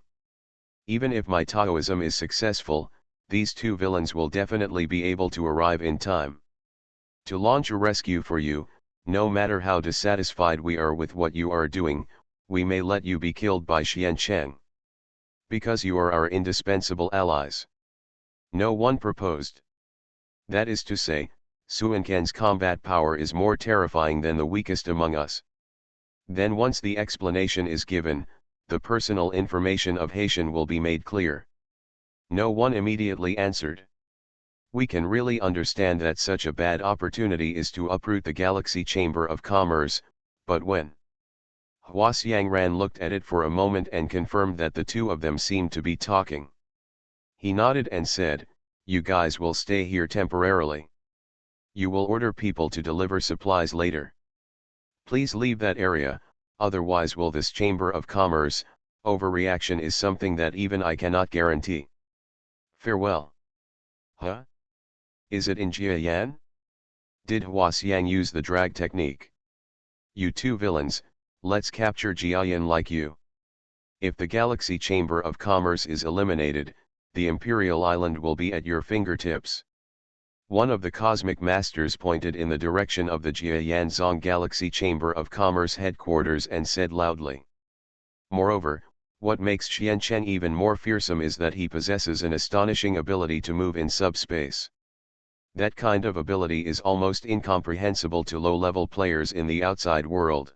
Even if my Taoism is successful, these two villains will definitely be able to arrive in time to launch a rescue for you. No matter how dissatisfied we are with what you are doing, we may let you be killed by Xiancheng. Because you are our indispensable allies. No one proposed. That is to say, Suanken's combat power is more terrifying than the weakest among us. Then once the explanation is given, the personal information of Haitian will be made clear. No one immediately answered. We can really understand that such a bad opportunity is to uproot the Galaxy Chamber of Commerce, but when? Hua Xiangran looked at it for a moment and confirmed that the two of them seemed to be talking. He nodded and said, "You guys will stay here temporarily. You will order people to deliver supplies later. Please leave that area, otherwise will this Chamber of Commerce, overreaction is something that even I cannot guarantee. Farewell." Huh? Is it in Jiayan? Did Hua Xiang use the drag technique? You two villains, let's capture Jiayan like you. If the Galaxy Chamber of Commerce is eliminated, the Imperial Island will be at your fingertips. One of the Cosmic Masters pointed in the direction of the Jiayanzong Galaxy Chamber of Commerce headquarters and said loudly. Moreover, what makes Xiancheng even more fearsome is that he possesses an astonishing ability to move in subspace. That kind of ability is almost incomprehensible to low-level players in the outside world.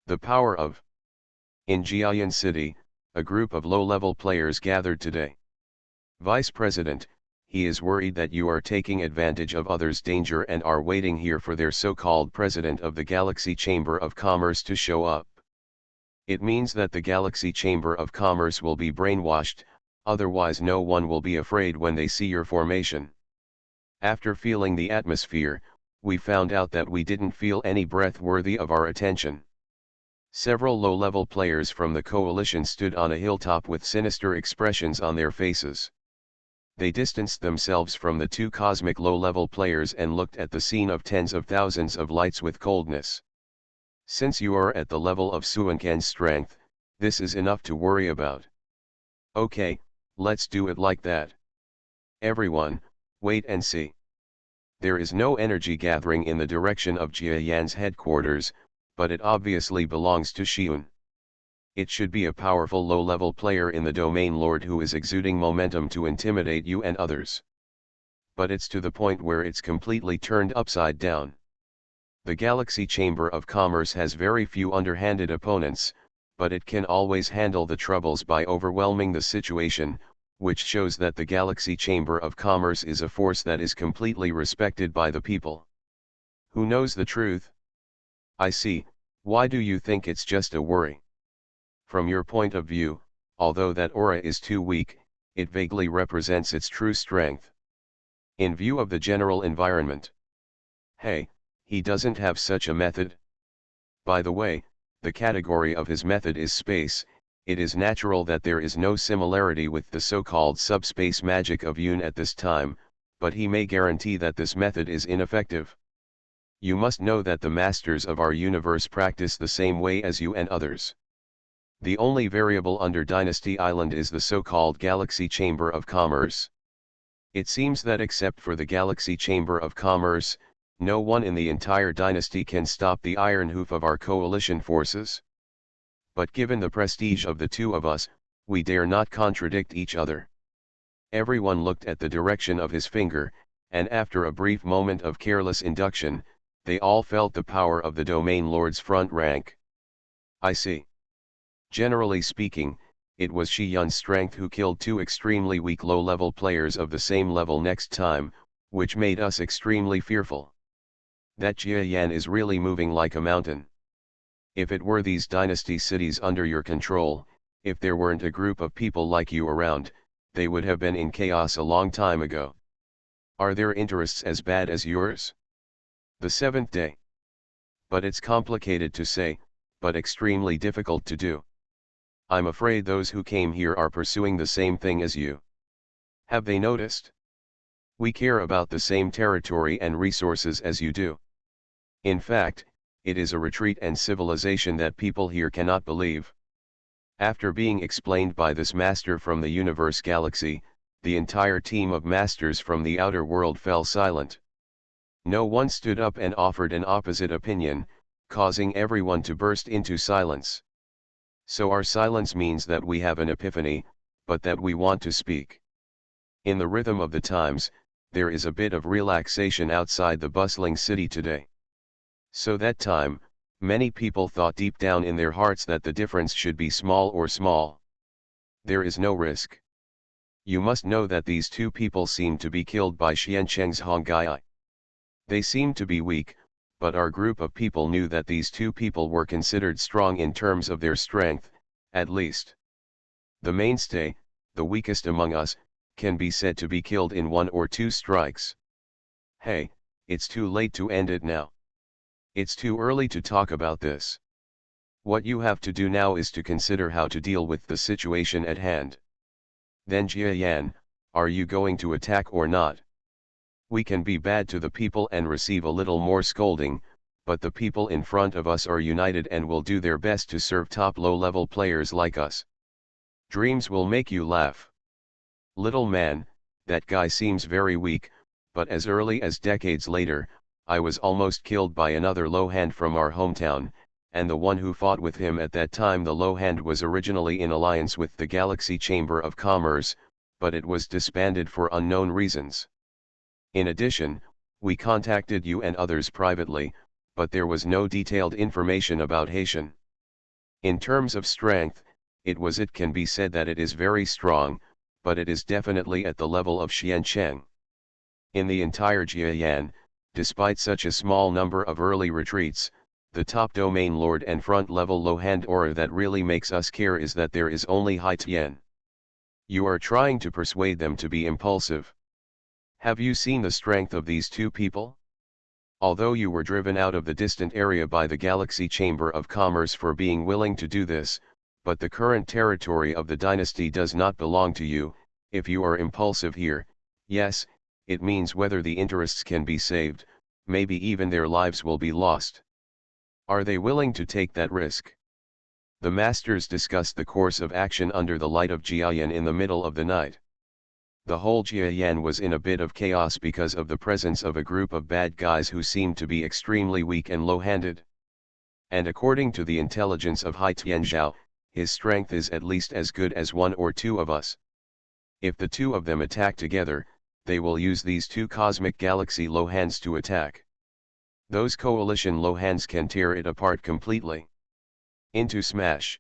The power of. In Jiayan City, a group of low-level players gathered today. Vice President, he is worried that you are taking advantage of others' danger and are waiting here for their so-called president of the Galaxy Chamber of Commerce to show up. It means that the Galaxy Chamber of Commerce will be brainwashed, otherwise no one will be afraid when they see your formation. After feeling the atmosphere, we found out that we didn't feel any breath worthy of our attention. Several low-level players from the coalition stood on a hilltop with sinister expressions on their faces. They distanced themselves from the two cosmic low-level players and looked at the scene of tens of thousands of lights with coldness. Since you are at the level of Suanken's strength, this is enough to worry about. Okay, let's do it like that. Everyone, wait and see. There is no energy gathering in the direction of Jiayan's headquarters, but it obviously belongs to Xiun. It should be a powerful low-level player in the Domain Lord who is exuding momentum to intimidate you and others. But it's to the point where it's completely turned upside down. The Galaxy Chamber of Commerce has very few underhanded opponents, but it can always handle the troubles by overwhelming the situation, which shows that the Galaxy Chamber of Commerce is a force that is completely respected by the people. Who knows the truth? I see. Why do you think it's just a worry? From your point of view, although that aura is too weak, it vaguely represents its true strength. In view of the general environment. Hey, he doesn't have such a method. By the way, the category of his method is space. It is natural that there is no similarity with the so-called subspace magic of Yoon at this time, but he may guarantee that this method is ineffective. You must know that the masters of our universe practice the same way as you and others. The only variable under Dynasty Island is the so-called Galaxy Chamber of Commerce. It seems that except for the Galaxy Chamber of Commerce, no one in the entire dynasty can stop the iron hoof of our coalition forces. But given the prestige of the two of us, we dare not contradict each other. Everyone looked at the direction of his finger, and after a brief moment of careless induction, they all felt the power of the Domain Lord's front rank. I see. Generally speaking, it was Shi Yun's strength who killed two extremely weak low-level players of the same level next time, which made us extremely fearful. That Jia Yan is really moving like a mountain. If it were these dynasty cities under your control, if there weren't a group of people like you around, they would have been in chaos a long time ago. Are their interests as bad as yours? The seventh day. But it's complicated to say, but extremely difficult to do. I'm afraid those who came here are pursuing the same thing as you. Have they noticed? We care about the same territory and resources as you do. In fact, it is a retreat and civilization that people here cannot believe. After being explained by this master from the universe galaxy, the entire team of masters from the outer world fell silent. No one stood up and offered an opposite opinion, causing everyone to burst into silence. So our silence means that we have an epiphany, but that we want to speak. In the rhythm of the times, there is a bit of relaxation outside the bustling city today. So that time, many people thought deep down in their hearts that the difference should be small or small. There is no risk. You must know that these two people seem to be killed by Xiancheng's Hongai. They seem to be weak, but our group of people knew that these two people were considered strong in terms of their strength, at least. The mainstay, the weakest among us, can be said to be killed in 1 or 2 strikes. Hey, it's too late to end it now. It's too early to talk about this. What you have to do now is to consider how to deal with the situation at hand. Then Jia Yan, are you going to attack or not? We can be bad to the people and receive a little more scolding, but the people in front of us are united and will do their best to serve top low-level players like us. Dreams will make you laugh. Little man, that guy seems very weak, but as early as decades later, I was almost killed by another low hand from our hometown, and the one who fought with him at that time. The low hand was originally in alliance with the Galaxy Chamber of Commerce, but it was disbanded for unknown reasons. In addition, we contacted you and others privately, but there was no detailed information about Haitian. In terms of strength, it can be said that it is very strong, but it is definitely at the level of Xiancheng. In the entire Jiayan, despite such a small number of early retreats, the top domain lord and front-level low-hand aura that really makes us care is that there is only Hai Tian. You are trying to persuade them to be impulsive. Have you seen the strength of these two people? Although you were driven out of the distant area by the Galaxy Chamber of Commerce for being willing to do this, but the current territory of the dynasty does not belong to you. If you are impulsive here, yes, it means whether the interests can be saved, maybe even their lives will be lost. Are they willing to take that risk? The masters discussed the course of action under the light of Jiayan in the middle of the night. The whole Jiayan was in a bit of chaos because of the presence of a group of bad guys who seemed to be extremely weak and low-handed. And according to the intelligence of Hai Tianzhao, his strength is at least as good as one or two of us. If the two of them attack together, they will use these two cosmic galaxy low-hands to attack. Those coalition low-hands can tear it apart completely. Into smash.